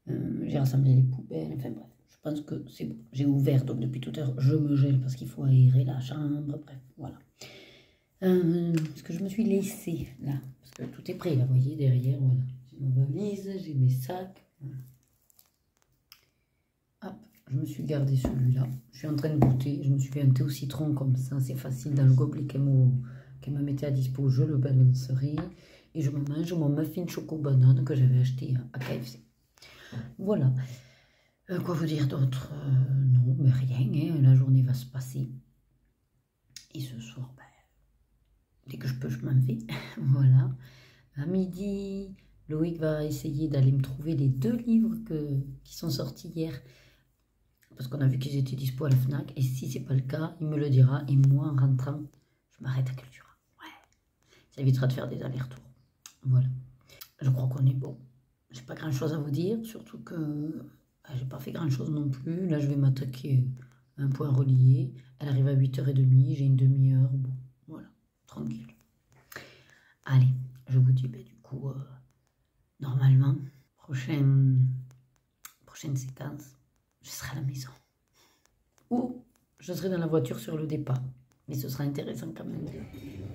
J'ai rassemblé les poubelles. Enfin, bref. Je pense que c'est bon. J'ai ouvert. Donc, depuis tout à l'heure, je me gèle parce qu'il faut aérer la chambre. Bref, voilà. Parce que je me suis laissée là, parce que tout est prêt là, vous voyez, derrière, voilà. J'ai ma valise, j'ai mes sacs. Voilà. Hop, je me suis gardé celui-là. Je suis en train de goûter. Je me suis fait un thé au citron comme ça, c'est facile dans le gobelet qu'elle me mettait à dispo. Je le balancerai et je me mange mon muffin choco banane que j'avais acheté à KFC. Voilà. Quoi vous dire d'autre? Non, mais rien, hein. La journée va se passer. Et ce soir, ben, dès que je peux, je m'en vais. Voilà. À midi, Loïc va essayer d'aller me trouver les 2 livres qui sont sortis hier. Parce qu'on a vu qu'ils étaient dispo à la FNAC. Et si c'est pas le cas, il me le dira. Et moi, en rentrant, je m'arrête à Cultura. Ouais. Ça évitera de faire des allers-retours. Voilà. Je crois qu'on est bon. J'ai pas grand-chose à vous dire. Surtout que j'ai pas fait grand-chose non plus. Là, je vais m'attaquer à un point relié. Elle arrive à 8 h 30. J'ai une demi-heure. Bon, voilà. Tranquille. Allez, je vous dis, ben, du coup, normalement, prochaine séquence, je serai à la maison. Ou je serai dans la voiture sur le départ. Mais ce sera intéressant quand même.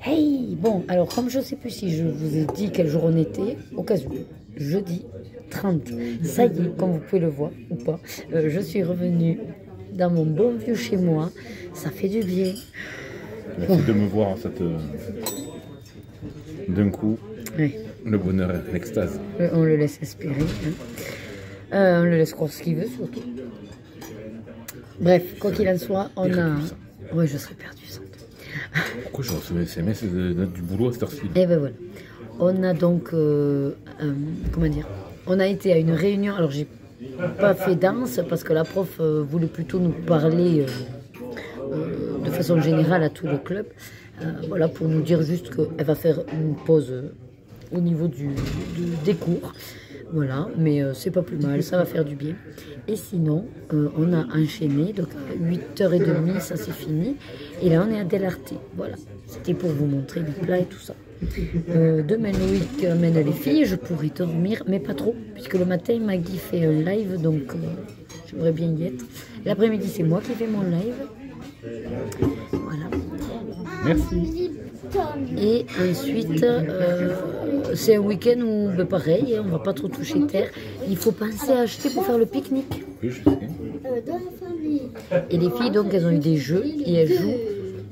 Hey, bon, alors comme je ne sais plus si je vous ai dit quel jour on était, au cas où, jeudi 30. Ça y est, comme vous pouvez le voir ou pas, je suis revenue dans mon bon vieux chez moi. Ça fait du bien. Merci de me voir d'un coup. Oui. Le bonheur, l'extase. On le laisse respirer. Hein. On le laisse croire ce qu'il veut surtout. Bref, quoi qu'il en soit, on a... Oui, je serais perdue sans toi. Pourquoi je reçois des SMS du boulot à cette heure-ci? Et ben voilà. On a donc... comment dire? On a été à une réunion. Alors, j'ai pas fait danse parce que la prof voulait plutôt nous parler de façon générale à tout le club. Voilà, pour nous dire juste qu'elle va faire une pause au niveau des cours. Voilà, mais c'est pas plus mal, ça va faire du bien. Et sinon, on a enchaîné, donc à 8h30, ça c'est fini. Et là, on est à Delarte. Voilà, c'était pour vous montrer les plats et tout ça. Demain, Loïc amène les filles, je pourrais dormir, mais pas trop, puisque le matin, Maggie fait un live, donc j'aimerais bien y être. L'après-midi, c'est moi qui fais mon live. Voilà. Merci. Et ensuite, c'est un week-end où, ben pareil, on va pas trop toucher terre. Il faut penser à acheter pour faire le pique-nique. Oui, je sais. Et les filles, donc, elles ont eu des jeux et elles jouent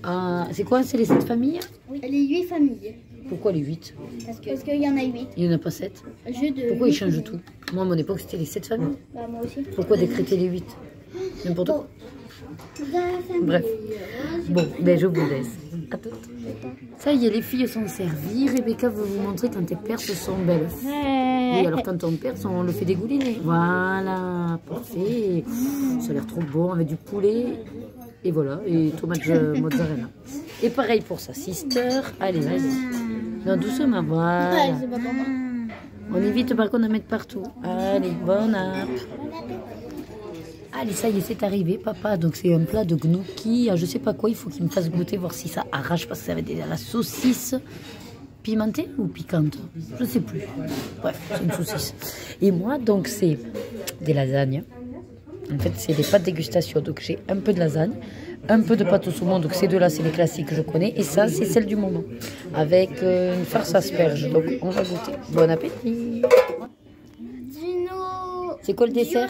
à... C'est quoi? C'est les 7 familles? Oui. Les 8 familles. Pourquoi les 8? Parce qu'il y en a 8. Il n'y en a pas 7. Pourquoi ils changent tout? Moi, à mon époque, c'était les 7 familles. Bah, moi aussi. Pourquoi décréter les 8? N'importe quoi. Bref. Bon, ben je vous laisse. À toutes. Ça y est, les filles sont servies. Rebecca veut vous montrer quand tes perces sont belles. Oui, alors quand on perce, on le fait dégouliner. Voilà, parfait. Ça a l'air trop bon avec du poulet. Et voilà, et tomate mozzarella. Et pareil pour sa sister. Allez, vas-y. Non, doucement, voilà. On évite par contre de mettre partout. Allez, bon app. Allez, ça y est, c'est arrivé, papa. Donc, c'est un plat de gnocchi. Je sais pas quoi, il faut qu'il me fasse goûter, voir si ça arrache, parce que ça va être la saucisse pimentée ou piquante. Je sais plus. Bref, c'est une saucisse. Et moi, donc, c'est des lasagnes. En fait, c'est des pâtes dégustation. Donc, j'ai un peu de lasagne, un peu de pâte au saumon. Donc, ces deux-là, c'est les classiques que je connais. Et ça, c'est celle du moment. Avec une farce asperge. Donc, on va goûter. Bon appétit. C'est quoi le dessert?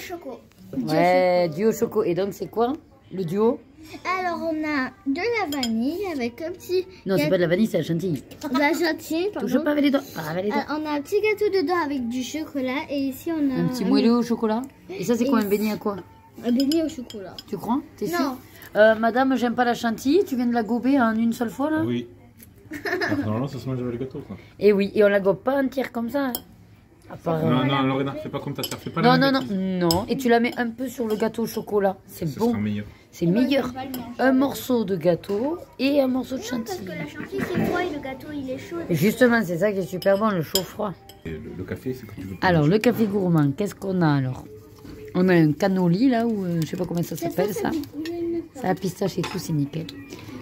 Ouais, duo choco. Et donc, c'est quoi le duo? Alors, on a de la vanille avec un petit... Non, c'est pas de la vanille, c'est la chantilly. De la chantilly, pardon. Touche pas avec les doigts. Pas avec les doigts. On a un petit gâteau dedans avec du chocolat. Et ici, on a... Un petit moelleux au chocolat. Et ça, c'est quoi? Un beignet à quoi? Un beignet au chocolat. Tu crois? T'es sûr? Non. Madame, j'aime pas la chantilly. Tu viens de la gober en une seule fois, là? Oui. Normalement, ça se mange avec le gâteau, quoi. Et oui, et on la gobe pas entière comme ça. Non, non, Lorena, fais pas comme ta soeur. Fais pas Non, la non, même non, non. Et tu la mets un peu sur le gâteau au chocolat. C'est bêtise. Ce bon. sera meilleur. C'est meilleur. Un morceau de gâteau et un morceau de chantilly. Parce que la chantilly, c'est froid et le gâteau, il est chaud. Et justement, c'est ça qui est super bon, le chaud-froid. Et le café, c'est que tu veux. Alors, le café gourmand, qu'est-ce qu'on a alors? On a un cannoli là, ou je sais pas comment ça s'appelle ça. Ça a pistache et tout, c'est nickel.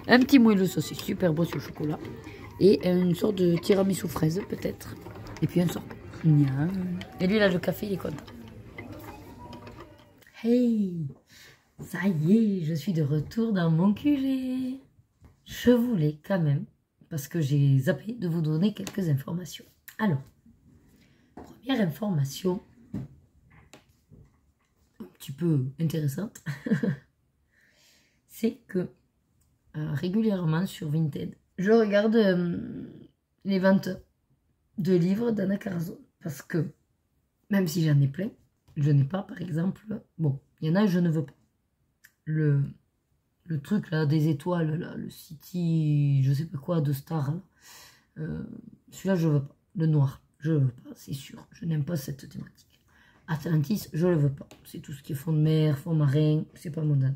Un petit moelleux, ça c'est super beau sur le chocolat. Et une sorte de tiramisu fraise peut-être. Et puis un sorbet. Miam. Et lui là, le café, il est content. Hey, ça y est, je suis de retour dans mon QG. Je voulais quand même, parce que j'ai zappé, de vous donner quelques informations. Alors, première information, un petit peu intéressante, c'est que régulièrement sur Vinted, je regarde les ventes de livres d'Anna Carzone. Parce que, même si j'en ai plein, je n'ai pas, par exemple... Bon, il y en a, je ne veux pas. Le truc, là, des étoiles, là, le City, je sais pas quoi, de Star, celui-là, je veux pas. Le noir, je veux pas, c'est sûr. Je n'aime pas cette thématique. Atlantis, je le veux pas. C'est tout ce qui est fond de mer, fond marin, c'est pas mon dada.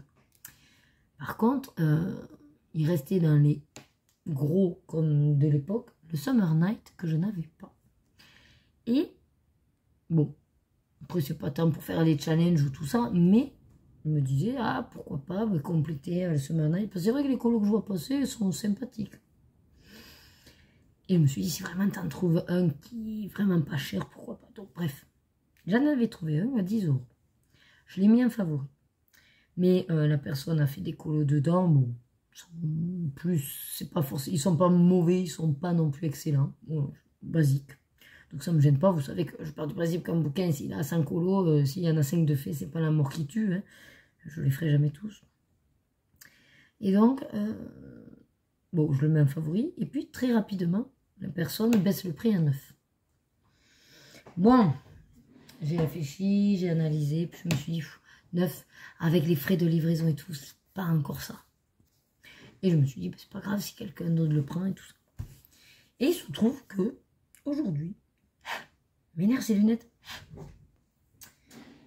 Par contre, il restait dans les gros, comme de l'époque, le Summer Night, que je n'avais pas. Et, bon, après c'est pas tant pour faire les challenges ou tout ça, mais je me disais, ah, pourquoi pas compléter le Summer Night. Parce que c'est vrai que les colos que je vois passer sont sympathiques. Et je me suis dit, si vraiment tu en trouves un qui est vraiment pas cher, pourquoi pas. Donc bref, j'en avais trouvé un à 10 €. Je l'ai mis en favori. Mais la personne a fait des colos dedans, bon, c'est pas forcément, ils sont pas mauvais, ils sont pas non plus excellents, bon, basiques. Donc ça me gêne pas, vous savez que je pars du principe qu'un bouquin, s'il a 5 colos, s'il y en a 5 de fait, c'est pas la mort qui tue, hein. Je les ferai jamais tous. Et donc, bon, je le mets en favori, et puis très rapidement, la personne baisse le prix à 9. Bon, j'ai réfléchi, j'ai analysé, puis je me suis dit, 9, avec les frais de livraison et tout, c'est pas encore ça. Et je me suis dit, bah, c'est pas grave si quelqu'un d'autre le prend et tout ça. Et il se trouve que, aujourd'hui, m'énerve ces lunettes.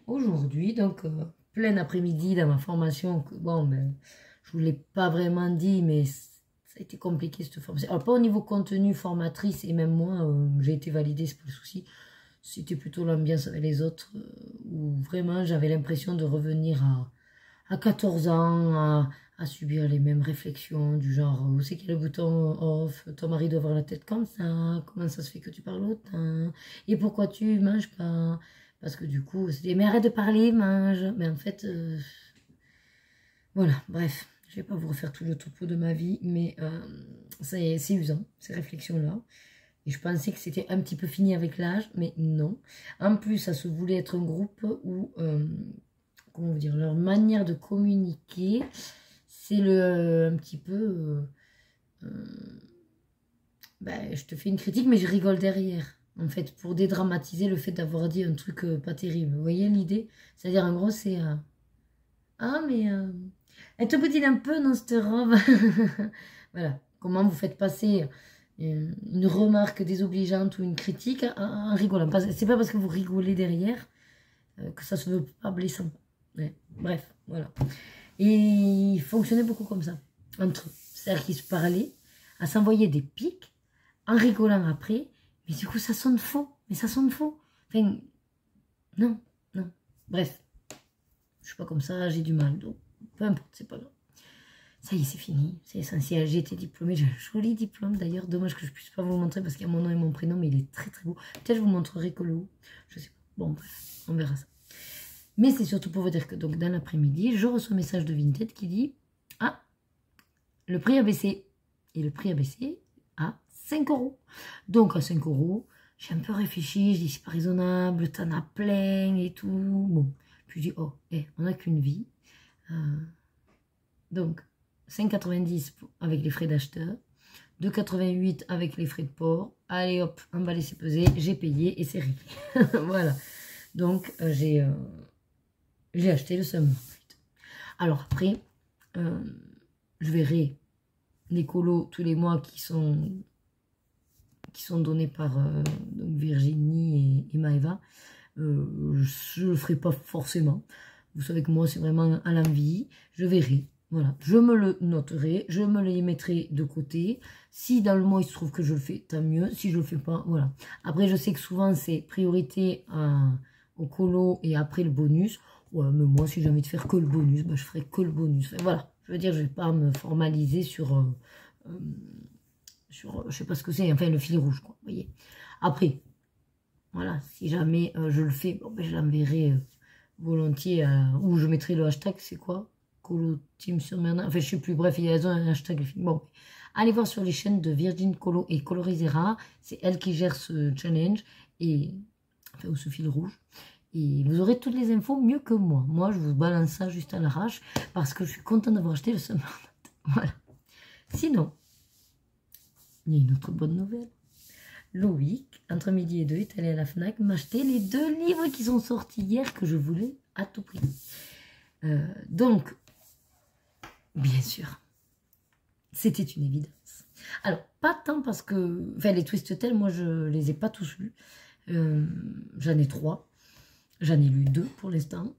Aujourd'hui, donc, plein après-midi dans ma formation, que bon, ben, je vous l'ai pas vraiment dit, mais ça a été compliqué cette formation. Alors, pas au niveau contenu, formatrice, et même moi, j'ai été validée, c'est pas le souci. C'était plutôt l'ambiance avec les autres, où vraiment j'avais l'impression de revenir à 14 ans, à subir les mêmes réflexions, du genre, où c'est qu'il y a le bouton off, ton mari doit avoir la tête comme ça, comment ça se fait que tu parles autant, et pourquoi tu manges pas, parce que du coup, c'est mais arrête de parler, mange, mais en fait, voilà, bref, je vais pas vous refaire tout le topo de ma vie, mais c'est usant, ces réflexions-là. Et je pensais que c'était un petit peu fini avec l'âge, mais non. En plus, ça se voulait être un groupe où, comment vous dire, leur manière de communiquer, c'est un petit peu, ben, je te fais une critique, mais je rigole derrière. En fait, pour dédramatiser le fait d'avoir dit un truc pas terrible. Vous voyez l'idée? C'est-à-dire, en gros, c'est, ah, mais, elle te boutine un peu dans cette robe. Voilà. Comment vous faites passer une remarque désobligeante ou une critique en rigolant. C'est pas parce que vous rigolez derrière que ça se veut pas blessant. Ouais. Bref, voilà. Et il fonctionnait beaucoup comme ça, entre eux. C'est-à-dire qu'ils se parlaient, à s'envoyer des pics, en rigolant après, mais du coup ça sonne faux. Mais ça sonne faux. Enfin, non, non. Bref, je suis pas comme ça, j'ai du mal, donc peu importe, c'est pas grave. Ça y est, c'est fini, c'est essentiel. J'ai été diplômée, j'ai un joli diplôme d'ailleurs. Dommage que je puisse pas vous le montrer parce qu'il y a mon nom et mon prénom, mais il est très très beau. Peut-être je vous montrerai que le haut, je sais pas. Bon, bref, on verra ça. Mais c'est surtout pour vous dire que donc dans l'après-midi, je reçois un message de Vinted qui dit « Ah, le prix a baissé. » Et le prix a baissé à 5 €. Donc à 5 €, j'ai un peu réfléchi, je dis « C'est pas raisonnable, t'en as plein et tout. » Bon, puis je dis « Oh, on n'a qu'une vie. Donc, 5,90 avec les frais d'acheteur, 2,88 avec les frais de port. Allez hop, emballé, c'est pesé, j'ai payé et c'est réglé. Voilà. Donc, j'ai acheté le Summer Street. Alors après, je verrai les colos tous les mois qui sont donnés par donc Virginie et Maëva. Je ne le ferai pas forcément. Vous savez que moi, c'est vraiment à l'envie. Je verrai. Voilà, je me le noterai, je me les mettrai de côté. Si dans le mois il se trouve que je le fais, tant mieux. Si je le fais pas, voilà. Après, je sais que souvent c'est priorité au colo et après le bonus. Ouais, mais moi, si j'ai envie de faire que le bonus, bah, je ferai que le bonus. Enfin, voilà, je veux dire, je vais pas me formaliser sur je sais pas ce que c'est, enfin le fil rouge, quoi. Vous voyez. Après, voilà, si jamais je le fais, bon, ben, je l'enverrai volontiers ou je mettrai le hashtag, c'est quoi? Colo Team sur Merna, enfin je sais plus, bref, il y a un hashtag. Bon, allez voir sur les chaînes de Virgin Colo et Colorisera, c'est elle qui gère ce challenge, et enfin, ou ce fil rouge, et vous aurez toutes les infos mieux que moi. Moi, je vous balance ça juste à l'arrache, parce que je suis contente d'avoir acheté le Summer. Voilà. Sinon, il y a une autre bonne nouvelle. Loïc, entre midi et 2, est allé à la FNAC m'acheter les 2 livres qui sont sortis hier, que je voulais à tout prix. Donc, bien sûr, c'était une évidence. Alors, pas tant parce que... Enfin, les Twist Tales, moi, je les ai pas tous lus. J'en ai 3. J'en ai lu 2 pour l'instant.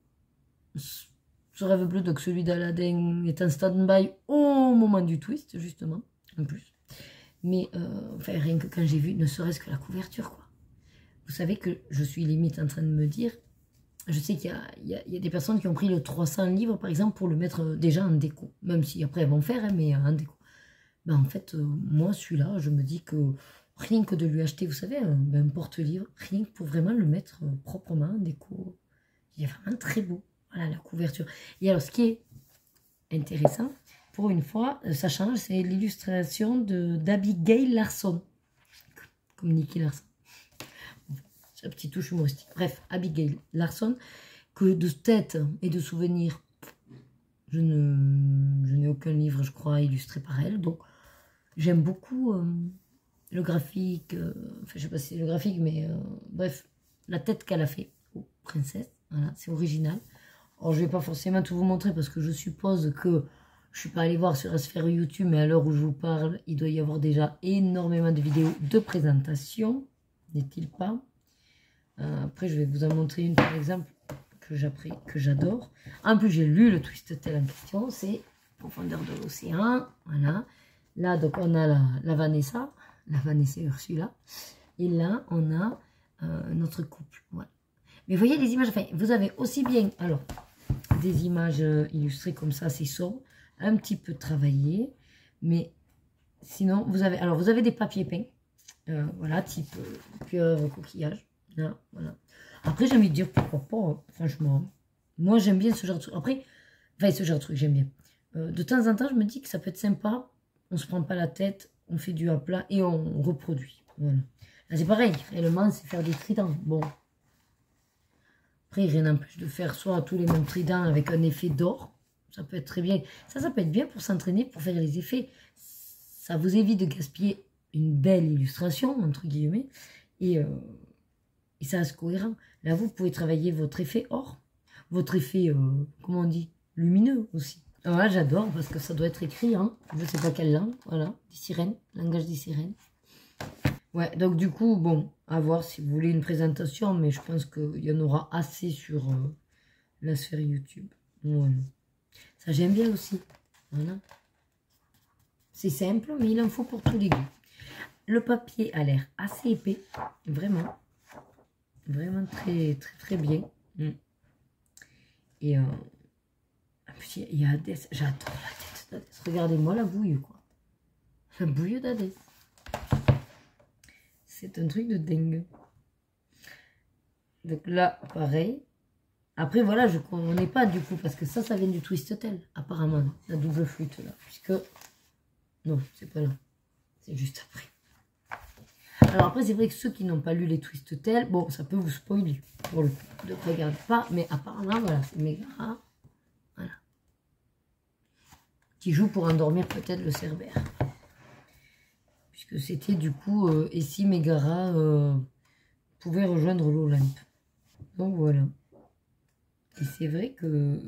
Ce rêve bleu, donc celui d'Aladin, est en stand-by au moment du twist, justement, en plus. Mais, enfin, rien que quand j'ai vu, ne serait-ce que la couverture, quoi. Vous savez que je suis limite en train de me dire... Je sais qu'il y a des personnes qui ont pris le 300 livres, par exemple, pour le mettre déjà en déco. Même si après, elles vont faire, hein, mais en déco. Ben, en fait, moi, celui-là, je me dis que rien que de lui acheter, vous savez, un porte-livre, rien que pour vraiment le mettre proprement en déco. Il est vraiment très beau. Voilà la couverture. Et alors, ce qui est intéressant, pour une fois, ça change, c'est l'illustration d'Abigail Larson. Comme Nicky Larson. Sa petite touche humoristique. Bref, Abigail Larson, que de tête et de souvenirs, je n'ai aucun livre, je crois, illustré par elle. Donc, j'aime beaucoup le graphique, enfin, je sais pas si c'est le graphique, mais bref, la tête qu'elle a fait aux princesses. Voilà, c'est original. Alors, je vais pas forcément tout vous montrer parce que je suppose que je suis pas allée voir sur la sphère YouTube, mais à l'heure où je vous parle, il doit y avoir déjà énormément de vidéos de présentation, n'est-il pas? Après, je vais vous en montrer une par exemple que j'adore. En plus, j'ai lu le Twisted en question, c'est Profondeur de l'océan. Voilà. Là, donc, on a la Vanessa et Ursula. Et là, on a notre couple. Voilà. Mais vous voyez les images, enfin, vous avez aussi bien, alors, des images illustrées comme ça, c'est sobre, un petit peu travaillées, mais sinon, vous avez des papiers peints, voilà, type pieuvre, coquillage, là, voilà. Après, j'ai envie de dire, pourquoi pas, hein, franchement, moi, j'aime bien ce genre de truc, après, enfin, ce genre de truc, j'aime bien. De temps en temps, je me dis que ça peut être sympa, on se prend pas la tête, on fait du à plat et on reproduit, voilà. Là, c'est pareil, réellement, c'est faire des tridents, bon. Après, rien n'empêche de faire soit tous les mêmes tridents avec un effet d'or. Ça peut être très bien. Ça peut être bien pour s'entraîner, pour faire les effets. Ça vous évite de gaspiller une belle illustration, entre guillemets. Et ça reste cohérent. Là, vous pouvez travailler votre effet or. Votre effet, comment on dit, lumineux aussi. Alors là, j'adore parce que ça doit être écrit, hein. Je ne sais pas quelle langue. Voilà, des sirènes, langage des sirènes. Ouais, donc du coup, bon, à voir si vous voulez une présentation, mais je pense qu'il y en aura assez sur la sphère YouTube. Voilà. Ça, j'aime bien aussi. Voilà. C'est simple, mais il en faut pour tous les goûts. Le papier a l'air assez épais, vraiment. Vraiment très, très, très bien. Et en plus, il y a Hadès. J'adore la tête d'Hadès. Regardez-moi la bouille, quoi. La bouille d'Hadès. C'est un truc de dingue. Donc là, pareil. Après, voilà, je ne connais pas du coup, parce que ça vient du Twisted, apparemment, la double flûte, là. Puisque, non, c'est pas là. C'est juste après. Alors après, c'est vrai que ceux qui n'ont pas lu les Twisted, bon, ça peut vous spoiler, pour le coup. Donc, regardez pas, mais apparemment, voilà, c'est Megara. Voilà. Qui joue pour endormir peut-être le Cerbère. Puisque c'était du coup, et si Megara pouvait rejoindre l'Olympe. Donc voilà. Et c'est vrai que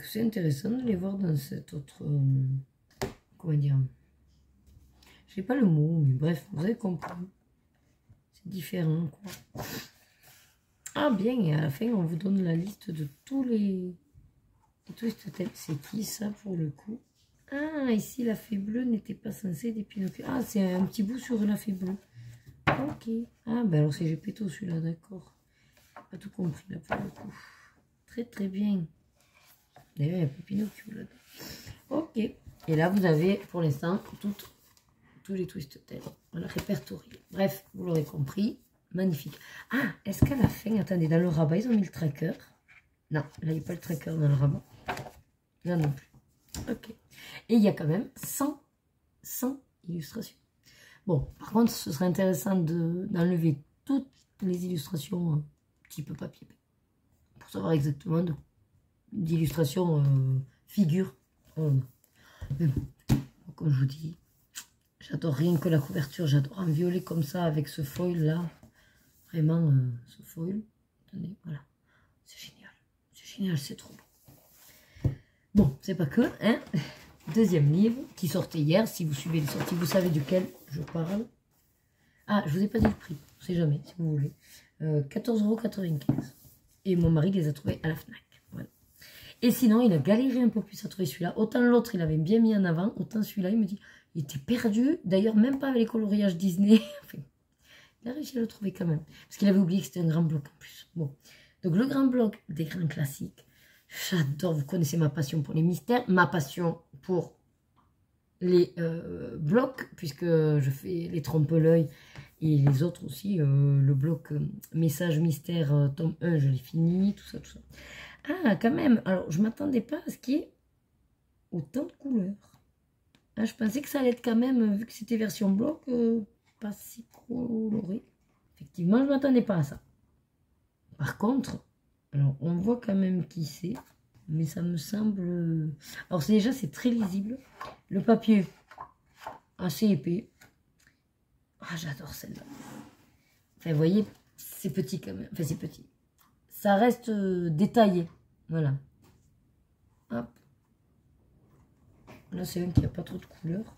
c'est intéressant de les voir dans cette autre... comment dire? Je n'ai pas le mot, mais bref, vous avez compris. C'est différent, quoi. Ah bien, et à la fin, on vous donne la liste de tous les Twisted. C'est qui ça pour le coup? Ah, ici, la fée bleue n'était pas censée des Pinocchio. Ah, c'est un petit bout sur la fée bleue. Ok. Ah, ben alors c'est Gepetto celui-là, d'accord. Pas tout compris là pour le coup. Très très bien. D'ailleurs, il y a pas Pinocchio là-dedans. Ok. Et là, vous avez pour l'instant tous les Twisted. Voilà, répertoriés. Bref, vous l'aurez compris. Magnifique. Ah, est-ce qu'à la fin, attendez, dans le rabat, ils ont mis le tracker? Non, là, il n'y a pas le tracker dans le rabat. Là non plus. Ok. Et il y a quand même 100 illustrations. Bon, par contre, ce serait intéressant d'enlever toutes les illustrations type papier pour savoir exactement d'illustrations figure. Mais bon, comme je vous dis, j'adore rien que la couverture. J'adore un violet comme ça avec ce foil là. Vraiment, ce foil. Attendez, voilà. C'est génial. C'est génial, c'est trop beau. Bon, c'est pas que, hein. Deuxième livre qui sortait hier. Si vous suivez les sorties, vous savez duquel je parle. Ah, je vous ai pas dit le prix. On sait jamais, si vous voulez. 14,95 €. Et mon mari les a trouvés à la Fnac. Voilà. Et sinon, il a galéré un peu plus à trouver celui-là. Autant l'autre, il avait bien mis en avant. Autant celui-là, il me dit, il était perdu. D'ailleurs, même pas avec les coloriages Disney. Enfin, il a réussi à le trouver quand même. Parce qu'il avait oublié que c'était un grand bloc en plus. Bon. Donc, le grand bloc des grands classiques. J'adore, vous connaissez ma passion pour les mystères, ma passion pour les blocs, puisque je fais les trompe-l'œil et les autres aussi. Le bloc message mystère tome 1, je l'ai fini, tout ça, tout ça. Ah, quand même, alors je m'attendais pas à ce qu'il y ait autant de couleurs. Ah, je pensais que ça allait être quand même, vu que c'était version bloc, pas si coloré. Effectivement, je m'attendais pas à ça. Par contre, alors on voit quand même qui c'est, mais ça me semble... Alors déjà, c'est très lisible. Le papier, assez épais. Ah, j'adore celle-là. Enfin, vous voyez, c'est petit quand même. Enfin, c'est petit. Ça reste détaillé. Voilà. Hop. Là, c'est un qui n'a pas trop de couleurs.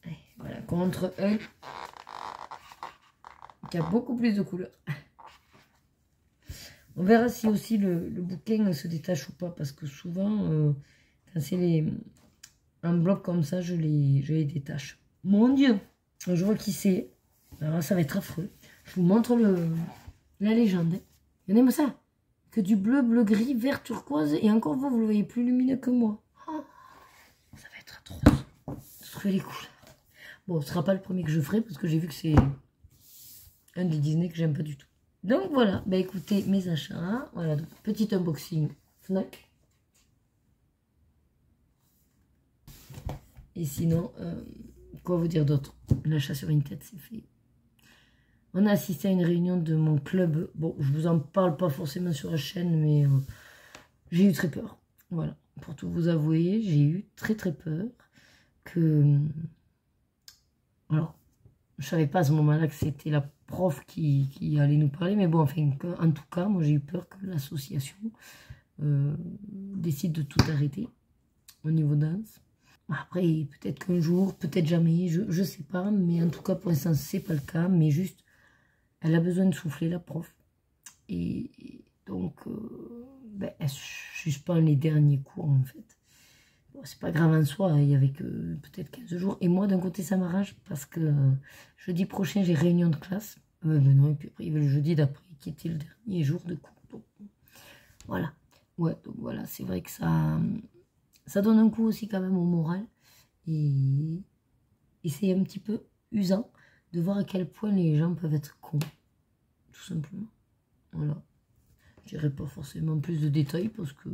Et voilà, contre un qui a beaucoup plus de couleurs. On verra si aussi le bouquin se détache ou pas, parce que souvent, quand c'est un bloc comme ça, je les détache. Mon Dieu, je vois qui c'est. Alors ça va être affreux. Je vous montre la légende. Regardez-moi ça. Que du bleu, bleu, gris, vert, turquoise. Et encore vous, le voyez plus lumineux que moi. Oh, ça va être atroce. Trouver les couleurs. Bon, ce sera pas le premier que je ferai, parce que j'ai vu que c'est un des Disney que j'aime pas du tout. Donc voilà, bah écoutez, mes achats. Voilà, donc, petit unboxing Fnac. Et sinon, quoi vous dire d'autre? L'achat sur une tête, c'est fait. On a assisté à une réunion de mon club. Bon, je vous en parle pas forcément sur la chaîne, mais j'ai eu très peur. Voilà, pour tout vous avouer, j'ai eu très peur que... Alors, je savais pas à ce moment-là que c'était la prof qui allait nous parler, mais bon, enfin, en tout cas, moi j'ai eu peur que l'association décide de tout arrêter au niveau danse. Après, peut-être qu'un jour, peut-être jamais, je sais pas, mais en tout cas, pour l'instant, c'est pas le cas, mais juste, elle a besoin de souffler, la prof. Et donc, ben, elle suspend les derniers cours, en fait. Bon, c'est pas grave en soi, il y avait que peut-être 15 jours. Et moi, d'un côté, ça m'arrange, parce que jeudi prochain, j'ai réunion de classe. Non, et puis après, il y avait le jeudi d'après, qui était le dernier jour de cours. Donc, voilà. Ouais, donc voilà, c'est vrai que ça donne un coup aussi quand même au moral. Et c'est un petit peu usant de voir à quel point les gens peuvent être cons. Tout simplement. Voilà. Je dirais pas forcément plus de détails parce que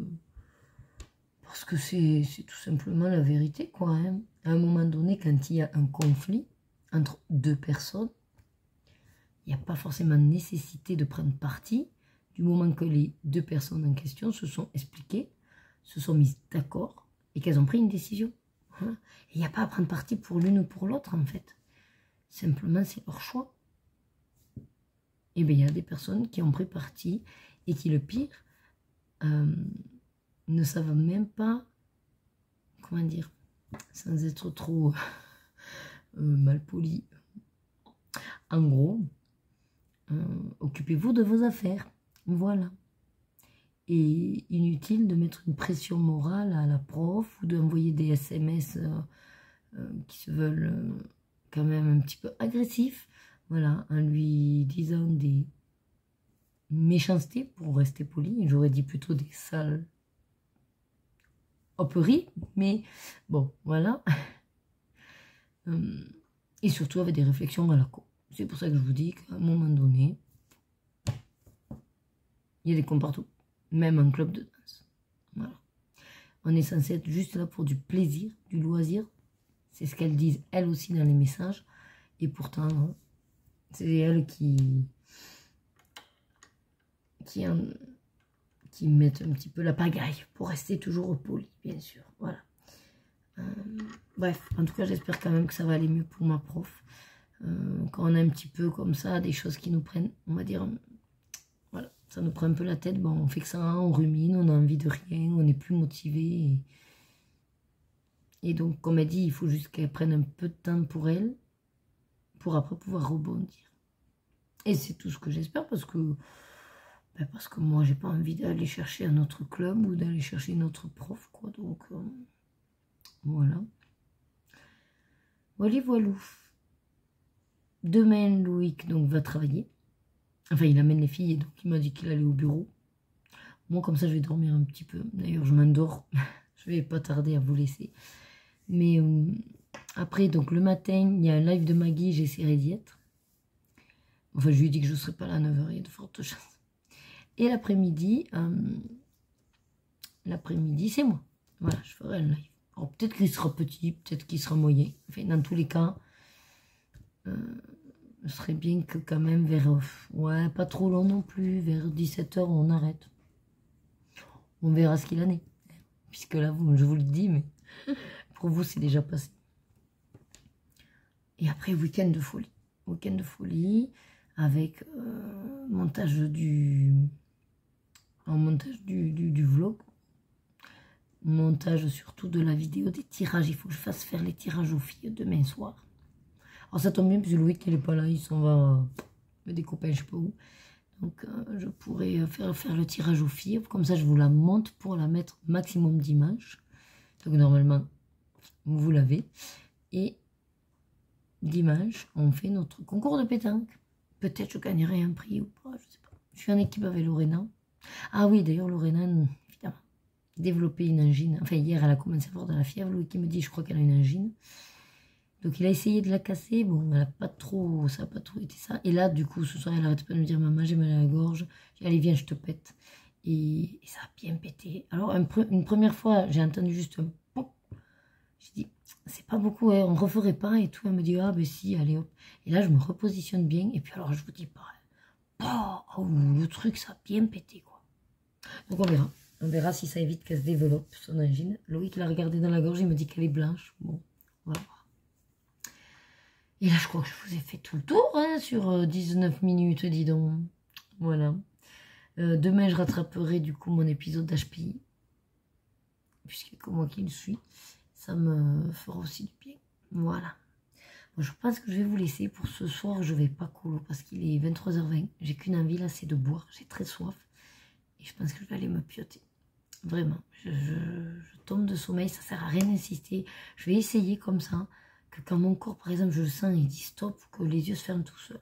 c'est tout simplement la vérité, quoi. Hein. À un moment donné, quand il y a un conflit entre deux personnes, il n'y a pas forcément nécessité de prendre parti du moment que les deux personnes en question se sont expliquées, se sont mises d'accord et qu'elles ont pris une décision. Hein. Il n'y a pas à prendre parti pour l'une ou pour l'autre, en fait. Simplement, c'est leur choix. Et bien, il y a des personnes qui ont pris parti et qui, le pire, ne savent même pas, comment dire, sans être trop malpoli. En gros, occupez-vous de vos affaires. Voilà. Et inutile de mettre une pression morale à la prof ou d'envoyer des SMS qui se veulent quand même un petit peu agressifs. Voilà, en lui disant des méchancetés, pour rester poli. J'aurais dit plutôt des sales hoperies, mais bon, voilà. Et surtout avec des réflexions à la con. C'est pour ça que je vous dis qu'à un moment donné, il y a des cons partout, même en club de danse. Voilà. On est censé être juste là pour du plaisir, du loisir. C'est ce qu'elles disent, elles aussi, dans les messages. Et pourtant, c'est elles qui mettent un petit peu la pagaille pour rester toujours poli, bien sûr. Voilà. Bref, en tout cas, j'espère quand même que ça va aller mieux pour ma prof. Quand on a un petit peu comme ça, des choses qui nous prennent, on va dire, voilà, ça nous prend un peu la tête. Bon, on fait que ça, on rumine, on a envie de rien, on n'est plus motivé. Et donc, comme elle dit, il faut juste qu'elle prenne un peu de temps pour elle, pour après pouvoir rebondir. Et c'est tout ce que j'espère, parce que moi, j'ai pas envie d'aller chercher un autre club ou d'aller chercher une autre prof, quoi. Donc, voilà. Voilà, voilà. Demain, Loïc donc, va travailler. Enfin, il amène les filles, et donc il m'a dit qu'il allait au bureau. Moi, comme ça, je vais dormir un petit peu. D'ailleurs, je m'endors. Je vais pas tarder à vous laisser. Mais après, donc le matin, il y a un live de Maggie, j'essaierai d'y être. Enfin, je lui ai dit que je ne serai pas là à 9 h, il y a de fortes chances. Et l'après-midi, c'est moi. Voilà, je ferai un live. Alors peut-être qu'il sera petit, peut-être qu'il sera moyen. Enfin, dans tous les cas, ce serait bien que quand même vers... ouais, pas trop long non plus, vers 17 h, on arrête. On verra ce qu'il en est. Puisque là, je vous le dis, mais pour vous, c'est déjà passé. Et après, week-end de folie. Week-end de folie avec montage du vlog. Montage surtout de la vidéo des tirages. Il faut que je fasse faire les tirages aux filles demain soir. Alors ça tombe bien, parce que Loïc, il n'est pas là. Il s'en va avec des copains, je sais pas où. Donc je pourrais faire le tirage aux filles. Comme ça, je vous la monte pour la mettre maximum dimanche. Donc normalement, vous l'avez. Et dimanche, on fait notre concours de pétanque. Peut-être je gagnerai un prix ou pas, je sais pas. Je suis en équipe avec Lorena. Ah oui, d'ailleurs, Lorena, évidemment, développé une angine. Enfin, hier, elle a commencé à avoir de la fièvre. Louis qui me dit, je crois qu'elle a une angine. Donc, il a essayé de la casser. Bon, elle a pas trop, ça n'a pas trop été ça. Et là, du coup, ce soir, elle n'arrête pas de me dire, maman, j'ai mal à la gorge. J'ai dit, allez, viens, je te pète. Et ça a bien pété. Alors, une première fois, j'ai entendu juste un pop. J'ai dit, c'est pas beaucoup, hein, on referait pas et tout. Elle me dit, ah ben si, allez hop. Et là, je me repositionne bien. Et puis alors, je vous dis pas, oh, le truc, ça a bien pété, quoi. Donc on verra. On verra si ça évite qu'elle se développe, son angine. Loïc l'a regardé dans la gorge, il me dit qu'elle est blanche. Bon, on va voir. Et là, je crois que je vous ai fait tout le tour, hein, sur 19 minutes, dis donc. Voilà. Demain, je rattraperai du coup mon épisode d'HPI. Puisqu'il y a que moi qui le suis. Ça me fera aussi du bien. Voilà. Bon, je pense que je vais vous laisser. Pour ce soir, je vais pas colo parce qu'il est 23 h 20. J'ai qu'une envie là, c'est de boire. J'ai très soif. Et je pense que je vais aller me pioter. Vraiment. Je tombe de sommeil. Ça sert à rien d'insister. Je vais essayer comme ça. Que quand mon corps, par exemple, je le sens, il dit stop, que les yeux se ferment tout seuls.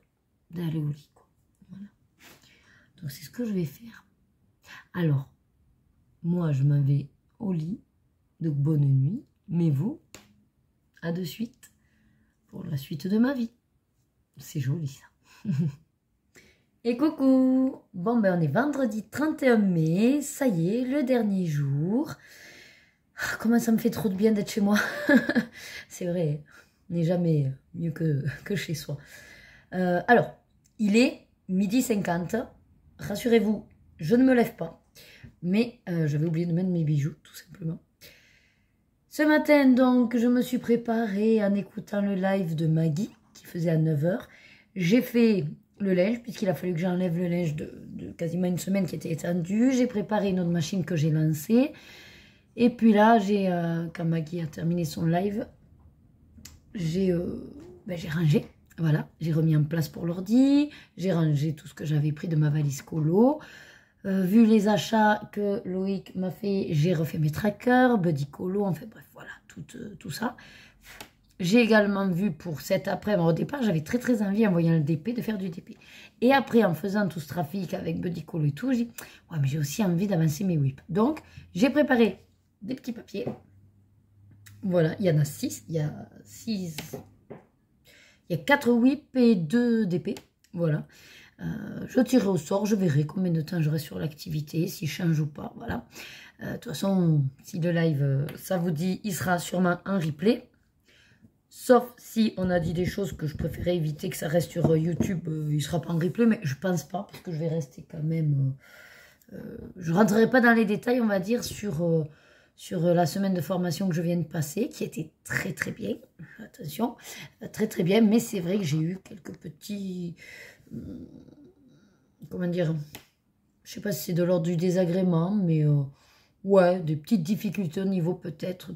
D'aller au lit, quoi. Voilà. Donc, c'est ce que je vais faire. Alors, moi, je m'en vais au lit. Donc, bonne nuit. Mais vous, à de suite pour la suite de ma vie. C'est joli ça. Et coucou. Bon ben on est vendredi 31 mai. Ça y est, le dernier jour. Ah, comment ça me fait trop de bien d'être chez moi. C'est vrai, on n'est jamais mieux que chez soi. Alors, il est 12h50. Rassurez-vous, je ne me lève pas. Mais je vais oublier de mettre mes bijoux, tout simplement. Ce matin, donc, je me suis préparée en écoutant le live de Maggie, qui faisait à 9 h. J'ai fait le linge, puisqu'il a fallu que j'enlève le linge de quasiment une semaine qui était étendu. J'ai préparé une autre machine que j'ai lancée. Et puis là, quand Maggie a terminé son live, j'ai rangé. Voilà, j'ai remis en place pour l'ordi. J'ai rangé tout ce que j'avais pris de ma valise colo. Vu les achats que Loïc m'a fait, j'ai refait mes trackers, Buddy Colo, enfin bref, voilà, tout ça. J'ai également vu pour cet après-midi, au départ, j'avais très envie en voyant le DP de faire du DP. Et après, en faisant tout ce trafic avec Buddy Colo et tout, j'ai dit, ouais, mais j'ai aussi envie d'avancer mes whips. Donc, j'ai préparé des petits papiers. Voilà, il y en a 6, il y a 4 whips et 2 DP, voilà. Je tirerai au sort, je verrai combien de temps je reste sur l'activité, si je change ou pas, voilà. De toute façon, si le live, ça vous dit, il sera sûrement en replay. Sauf si on a dit des choses que je préférais éviter que ça reste sur YouTube, il ne sera pas en replay, mais je pense pas, parce que je vais rester quand même... je ne rentrerai pas dans les détails, on va dire, sur la semaine de formation que je viens de passer, qui était très bien, attention, très bien, mais c'est vrai que j'ai eu quelques petits... comment dire, je sais pas si c'est de l'ordre du désagrément, mais ouais, des petites difficultés au niveau peut-être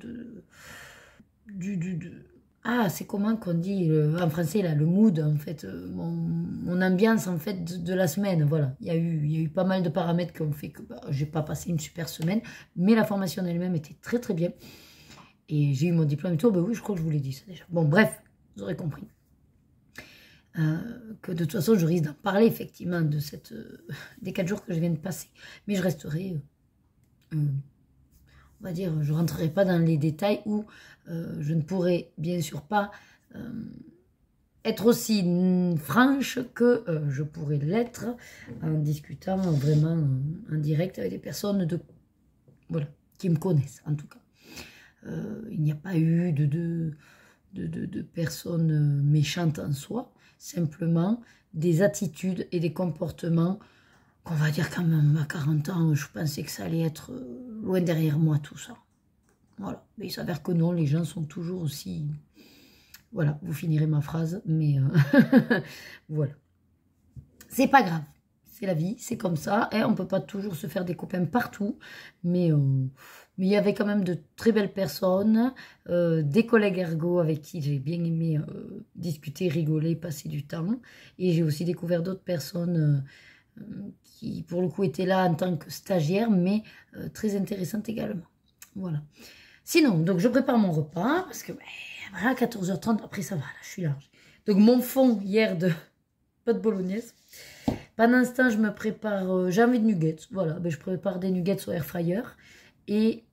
ah, c'est comment qu'on dit en français là, le mood en fait, mon ambiance en fait de la semaine, voilà. Il y a eu pas mal de paramètres qui ont fait que j'ai pas passé une super semaine, mais la formation elle-même était très bien. Et j'ai eu mon diplôme et tout, ben oui, je crois que je vous l'ai dit ça déjà. Bon, bref, vous aurez compris. Que de toute façon, je risque d'en parler effectivement de des 4 jours que je viens de passer. Mais je resterai, on va dire, je ne rentrerai pas dans les détails où je ne pourrai bien sûr pas être aussi franche que je pourrais l'être en discutant vraiment en direct avec des personnes voilà, qui me connaissent en tout cas. Il n'y a pas eu de personnes méchantes en soi, simplement des attitudes et des comportements qu'on va dire quand même à 40 ans, je pensais que ça allait être loin derrière moi tout ça. Voilà, mais il s'avère que non, les gens sont toujours aussi... Voilà, vous finirez ma phrase, mais voilà. C'est pas grave, c'est la vie, c'est comme ça, et on peut pas toujours se faire des copains partout, mais il y avait quand même de très belles personnes, des collègues ergo avec qui j'ai bien aimé discuter, rigoler, passer du temps, et j'ai aussi découvert d'autres personnes qui pour le coup étaient là en tant que stagiaires, mais très intéressantes également. Voilà. Sinon, donc je prépare mon repas, parce que à 14h30, après ça va, là, je suis large. Donc mon fond hier de pâte bolognaise. Pendant ce temps, je me prépare, j'ai envie de nuggets, voilà, ben, je prépare des nuggets au air fryer. Et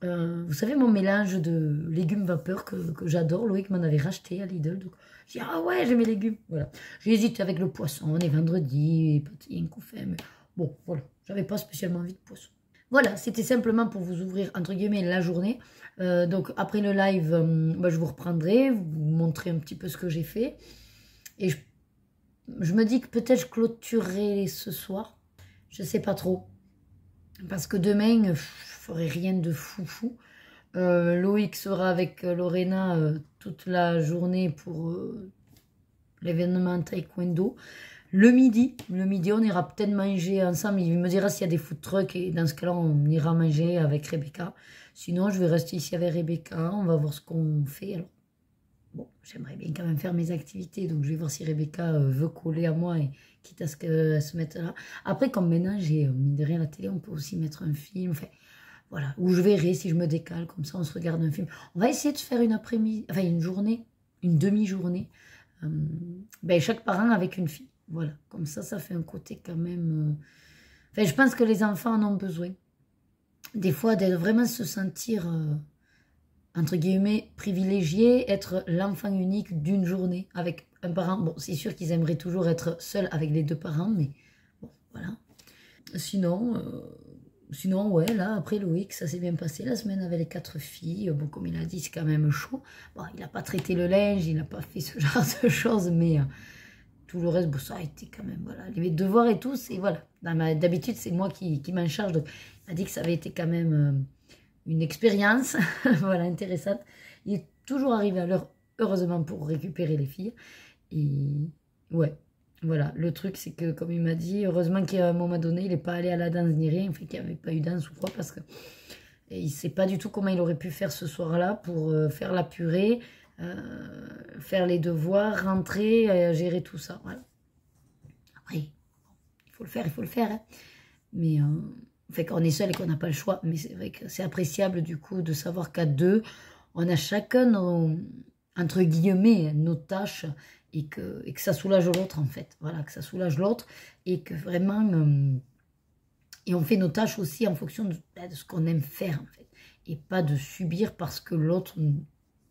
vous savez mon mélange de légumes vapeur que j'adore, Loïc m'en avait racheté à Lidl, donc je dis ah ouais j'aime mes légumes, voilà. J'hésite avec le poisson, on est vendredi, petit un coup fait, mais bon voilà, j'avais pas spécialement envie de poisson. Voilà, c'était simplement pour vous ouvrir entre guillemets la journée. Donc après le live, ben, je vous reprendrai, vous montrer un petit peu ce que j'ai fait. Et je me dis que peut-être je clôturerai ce soir, je sais pas trop. Parce que demain, je ferai rien de foufou. Loïc sera avec Lorena toute la journée pour l'événement taekwondo. Le midi, on ira peut-être manger ensemble. Il me dira s'il y a des food trucks et dans ce cas-là, on ira manger avec Rebecca. Sinon, je vais rester ici avec Rebecca. On va voir ce qu'on fait. Alors, bon, j'aimerais bien quand même faire mes activités. Donc, je vais voir si Rebecca veut coller à moi et quitte à ce qu'elle se mette là. Après, comme maintenant, j'ai mine de rien la télé, on peut aussi mettre un film. Enfin, voilà, où je verrai si je me décale. Comme ça, on se regarde un film. On va essayer de faire une après-midi, enfin une journée, une demi-journée. Ben, chaque parent avec une fille. Voilà, comme ça fait un côté quand même... Enfin, je pense que les enfants en ont besoin. Des fois, de vraiment se sentir, entre guillemets, privilégié, être l'enfant unique d'une journée avec un parent. Bon, c'est sûr qu'ils aimeraient toujours être seuls avec les deux parents, mais bon, voilà. Sinon, ouais, là, après Loïc, ça s'est bien passé la semaine avec les 4 filles. Bon, comme il a dit, c'est quand même chaud. Bon, il n'a pas traité le linge, il n'a pas fait ce genre de choses, mais... tout le reste, bon, ça a été quand même, voilà, les devoirs et tout, c'est, voilà, d'habitude, c'est moi qui m'en charge, donc il m'a dit que ça avait été quand même une expérience, voilà, intéressante. Il est toujours arrivé à l'heure, heureusement, pour récupérer les filles, et ouais, voilà, le truc, c'est que, comme il m'a dit, heureusement qu'à un moment donné, il n'est pas allé à la danse ni rien, enfin, qu'il n'y avait pas eu danse ou quoi, parce que il ne sait pas du tout comment il aurait pu faire ce soir-là pour faire la purée, faire les devoirs, rentrer, gérer tout ça. Voilà. Après, il faut le faire. Hein. Mais fait qu'on est seul et qu'on n'a pas le choix. Mais c'est vrai que c'est appréciable du coup de savoir qu'à deux, on a chacun nos, entre guillemets, nos tâches et que ça soulage l'autre en fait. Voilà, que ça soulage l'autre et que vraiment... et on fait nos tâches aussi en fonction de ce qu'on aime faire en fait. Et pas de subir parce que l'autre...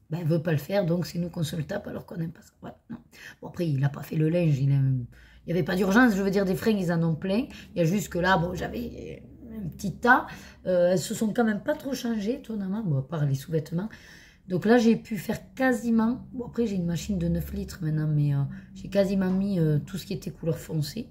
ben, veut pas le faire, donc c'est nous qu'on se le tape alors qu'on n'aime pas ça. Voilà, non. Bon, après, il n'a pas fait le linge, il n'y avait pas d'urgence, je veux dire, des fringues, ils en ont plein. Il y a juste que là, bon, j'avais un petit tas. Elles se sont quand même pas trop changées, étonnamment, bon, à part les sous-vêtements. Donc là, j'ai pu faire quasiment... Bon, après, j'ai une machine de 9 litres maintenant, mais j'ai quasiment mis tout ce qui était couleur foncée.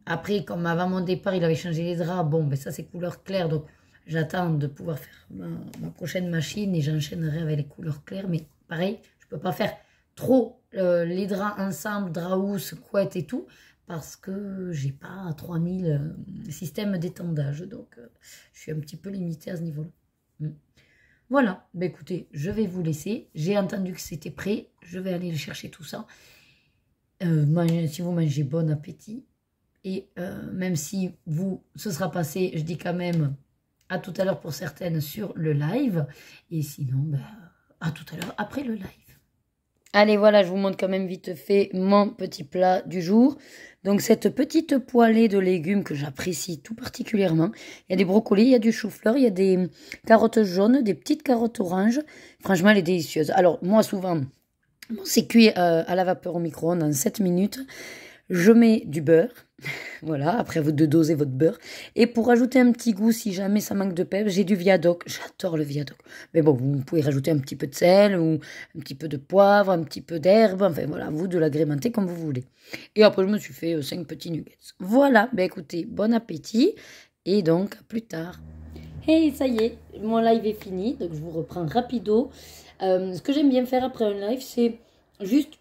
Après, comme avant mon départ, il avait changé les draps, bon, ben ça, c'est couleur claire, donc... J'attends de pouvoir faire ma prochaine machine et j'enchaînerai avec les couleurs claires. Mais pareil, je ne peux pas faire trop les draps ensemble, draps housse, couette et tout. Parce que j'ai pas 3000 systèmes d'étendage. Donc, je suis un petit peu limitée à ce niveau-là. Voilà. Ben, écoutez, je vais vous laisser. J'ai entendu que c'était prêt. Je vais aller chercher tout ça. Si vous mangez, bon appétit. Et même si ce sera passé, je dis quand même... À tout à l'heure pour certaines sur le live. Et sinon, bah, à tout à l'heure après le live. Allez, voilà, je vous montre quand même vite fait mon petit plat du jour. Donc, cette petite poêlée de légumes que j'apprécie tout particulièrement. Il y a des brocolis, il y a du chou-fleur, il y a des carottes jaunes, des petites carottes oranges. Franchement, elle est délicieuse. Alors, moi, souvent, c'est cuit à la vapeur au micro-ondes en 7 minutes. Je mets du beurre. Voilà, après vous de doser votre beurre. Et pour rajouter un petit goût, si jamais ça manque de pep, j'ai du viadoc. J'adore le viadoc. Mais bon, vous pouvez rajouter un petit peu de sel ou un petit peu de poivre, un petit peu d'herbe. Enfin voilà, vous de l'agrémenter comme vous voulez. Et après, je me suis fait 5 petits nuggets. Voilà, ben écoutez, bon appétit. Et donc, à plus tard. Hey, ça y est, mon live est fini. Donc, je vous reprends rapido. Ce que j'aime bien faire après un live, c'est juste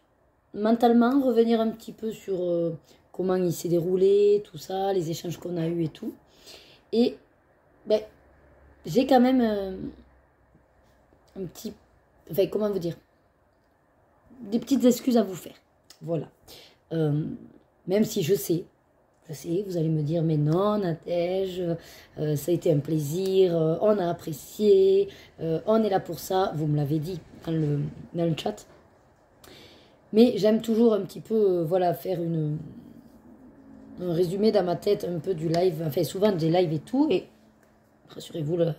mentalement revenir un petit peu sur comment il s'est déroulé, tout ça, les échanges qu'on a eus et tout. Et ben, j'ai quand même un petit... Enfin, comment vous dire, des petites excuses à vous faire. Voilà. Même si je sais, vous allez me dire, mais non, Nadège, ça a été un plaisir, on a apprécié, on est là pour ça. Vous me l'avez dit dans le chat. Mais j'aime toujours un petit peu, voilà, faire un résumé dans ma tête un peu du live, enfin souvent des lives et tout, et rassurez-vous, à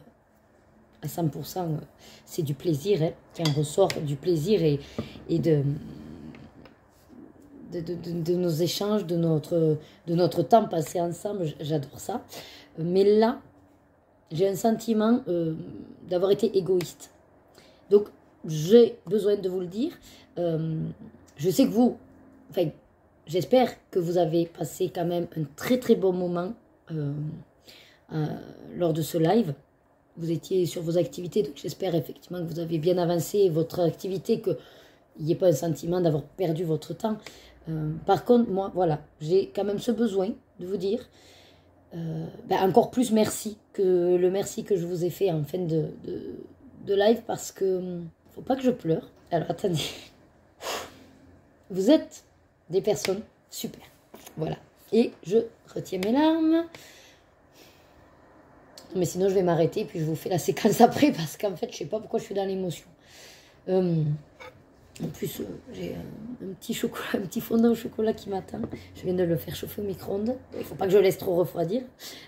100%, c'est du plaisir, hein, qui en ressort du plaisir et de nos échanges, de notre temps passé ensemble, j'adore ça. Mais là, j'ai un sentiment d'avoir été égoïste. Donc, j'ai besoin de vous le dire. Je sais que vous, enfin, j'espère que vous avez passé quand même un très très bon moment lors de ce live. Vous étiez sur vos activités, donc j'espère effectivement que vous avez bien avancé votre activité, qu'il n'y ait pas un sentiment d'avoir perdu votre temps. Par contre, moi, voilà, j'ai quand même ce besoin de vous dire encore plus merci que le merci que je vous ai fait en fin de live, parce que faut pas que je pleure. Alors, attendez. Vous êtes des personnes super. Voilà. Et je retiens mes larmes. Mais sinon, je vais m'arrêter et puis je vous fais la séquence après, parce qu'en fait, je sais pas pourquoi je suis dans l'émotion. En plus, j'ai un petit chocolat, un petit fondant au chocolat qui m'attend. Je viens de le faire chauffer au micro-ondes. Il faut pas que je laisse trop refroidir.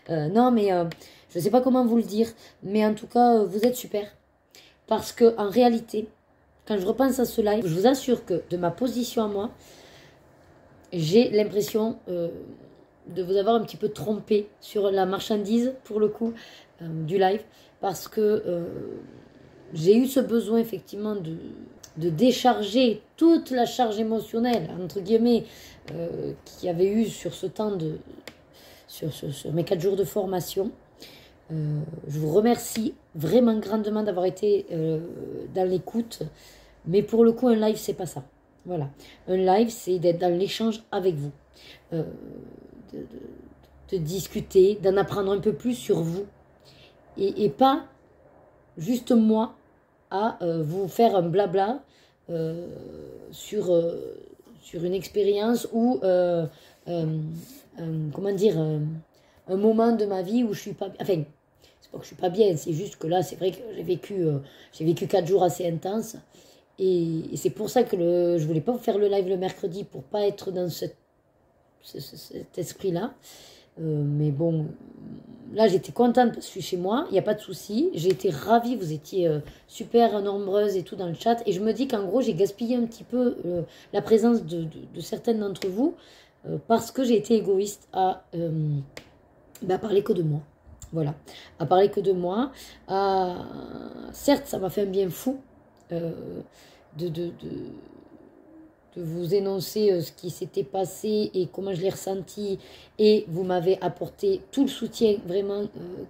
Non, mais je sais pas comment vous le dire. Mais en tout cas, vous êtes super. Parce que en réalité, quand je repense à ce live, je vous assure que de ma position à moi, j'ai l'impression de vous avoir un petit peu trompé sur la marchandise, pour le coup, du live. Parce que j'ai eu ce besoin, effectivement, de décharger toute la charge émotionnelle, entre guillemets, qu'il y avait eu sur ce temps sur mes 4 jours de formation. Je vous remercie vraiment grandement d'avoir été dans l'écoute. Mais pour le coup, un live, c'est pas ça. Voilà. Un live, c'est d'être dans l'échange avec vous. De discuter, d'en apprendre un peu plus sur vous. Et pas juste moi à vous faire un blabla sur une expérience ou comment dire, un moment de ma vie où je suis pas... Enfin, c'est pas que je suis pas bien, c'est juste que là, c'est vrai que j'ai vécu 4 jours assez intenses. Et c'est pour ça que je voulais pas vous faire le live le mercredi, pour pas être dans cet esprit-là. Mais bon, là j'étais contente parce que je suis chez moi, il n'y a pas de souci. J'ai été ravie, vous étiez super nombreuses et tout dans le chat. Et je me dis qu'en gros, j'ai gaspillé un petit peu la présence de certaines d'entre vous parce que j'ai été égoïste à parler que de moi. Voilà, à parler que de moi. Certes, ça m'a fait un bien fou de vous énoncer ce qui s'était passé et comment je l'ai ressenti, et vous m'avez apporté tout le soutien vraiment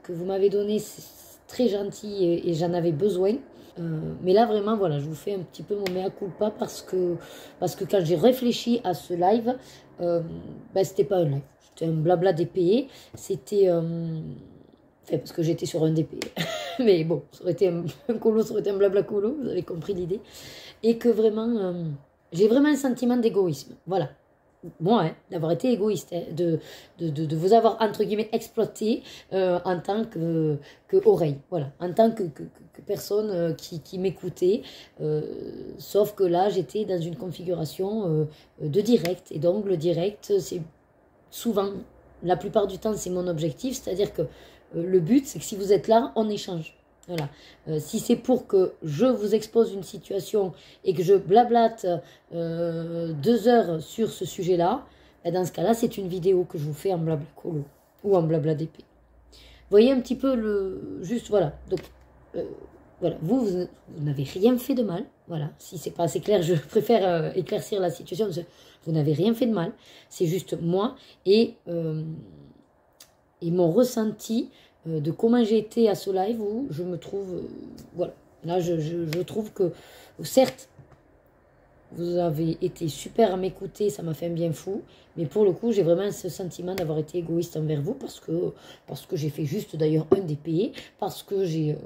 que vous m'avez donné. C'est très gentil et j'en avais besoin. Mais là vraiment, voilà, je vous fais un petit peu mon mea culpa, parce que quand j'ai réfléchi à ce live, c'était pas un live, c'était un blabla DPE. C'était parce que j'étais sur un DP. Mais bon, ça aurait été un colo, ça aurait été un blabla colo, vous avez compris l'idée. Et que vraiment, j'ai vraiment un sentiment d'égoïsme. Voilà. moi, hein, d'avoir été égoïste, hein, de vous avoir, entre guillemets, exploité en tant que oreille, voilà, en tant que personne qui m'écoutait, sauf que là, j'étais dans une configuration de direct, et donc le direct, c'est souvent, la plupart du temps, c'est mon objectif, c'est-à-dire que le but, c'est que si vous êtes là, on échange. Voilà. Si c'est pour que je vous expose une situation et que je blablate 2 heures sur ce sujet-là, dans ce cas-là, c'est une vidéo que je vous fais en blabla colo ou en blabla d'épée. Vous voyez un petit peu le... Juste, voilà. Donc, voilà. Vous n'avez rien fait de mal. Voilà. Si c'est pas assez clair, je préfère éclaircir la situation. Vous n'avez rien fait de mal. C'est juste moi et mon ressenti de comment j'ai été à ce live où je me trouve... voilà. Là, je trouve que, certes, vous avez été super à m'écouter, ça m'a fait un bien fou. Mais pour le coup, j'ai vraiment ce sentiment d'avoir été égoïste envers vous parce que j'ai fait juste d'ailleurs un DP, parce que j'ai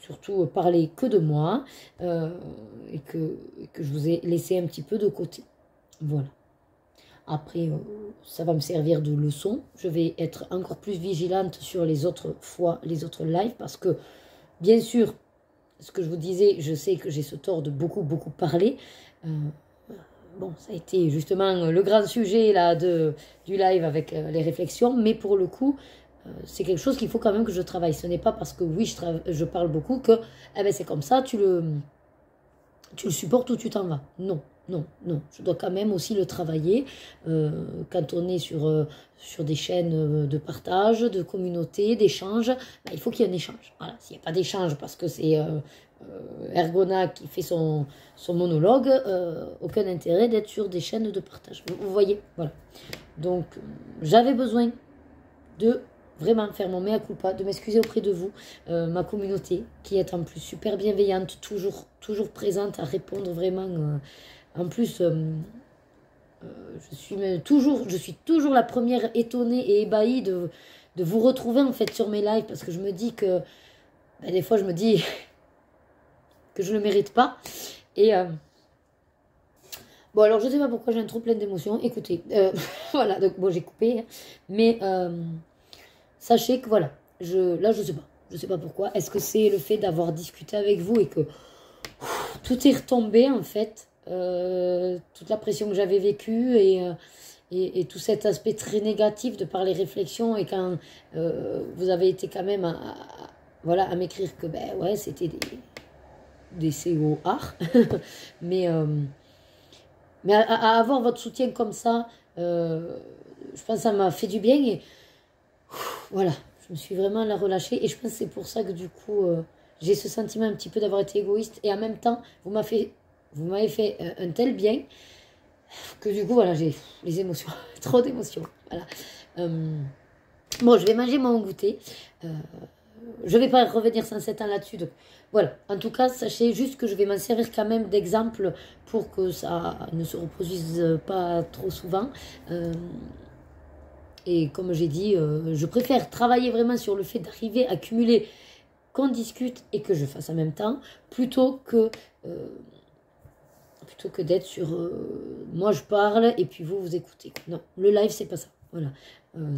surtout parlé que de moi et que je vous ai laissé un petit peu de côté. Voilà. Après, ça va me servir de leçon. Je vais être encore plus vigilante sur les autres fois, les autres lives parce que, bien sûr, ce que je vous disais, je sais que j'ai ce tort de beaucoup parler. Bon, ça a été justement le grand sujet là, du live avec les réflexions, mais pour le coup, c'est quelque chose qu'il faut quand même que je travaille. Ce n'est pas parce que oui, je parle beaucoup que eh ben, c'est comme ça, tu le supportes ou tu t'en vas. Non. Non, je dois quand même aussi le travailler quand on est sur des chaînes de partage, de communauté, d'échange. Ben, il faut qu'il y ait un échange. Voilà. S'il n'y a pas d'échange parce que c'est Ergona qui fait son monologue, aucun intérêt d'être sur des chaînes de partage. Vous voyez, voilà. Donc, j'avais besoin de vraiment faire mon mea culpa, de m'excuser auprès de vous, ma communauté, qui est en plus super bienveillante, toujours présente à répondre vraiment... En plus, je suis toujours la première étonnée et ébahie de vous retrouver en fait sur mes lives parce que je me dis que ben, des fois je me dis que je ne le mérite pas. Et bon alors je ne sais pas pourquoi j'ai un trop plein d'émotions. Écoutez, voilà, donc bon j'ai coupé, hein, mais sachez que voilà, là je sais pas pourquoi. Est-ce que c'est le fait d'avoir discuté avec vous et que tout est retombé en fait? Toute la pression que j'avais vécue et tout cet aspect très négatif de par les réflexions et quand vous avez été quand même à m'écrire que ben ouais c'était des CO art mais à avoir votre soutien comme ça je pense que ça m'a fait du bien et voilà, je me suis vraiment la relâchée et je pense que c'est pour ça que du coup j'ai ce sentiment un petit peu d'avoir été égoïste et en même temps vous m'avez fait un tel bien que du coup, voilà, j'ai les émotions, trop d'émotions. Voilà. Bon, je vais manger mon goûter. Je ne vais pas revenir sans 7 ans là-dessus. Donc, voilà. En tout cas, sachez juste que je vais m'en servir quand même d'exemple pour que ça ne se reproduise pas trop souvent. Et comme j'ai dit, je préfère travailler vraiment sur le fait d'arriver à cumuler qu'on discute et que je fasse en même temps, plutôt que d'être sur moi je parle et puis vous écoutez. Non, le live c'est pas ça. Voilà.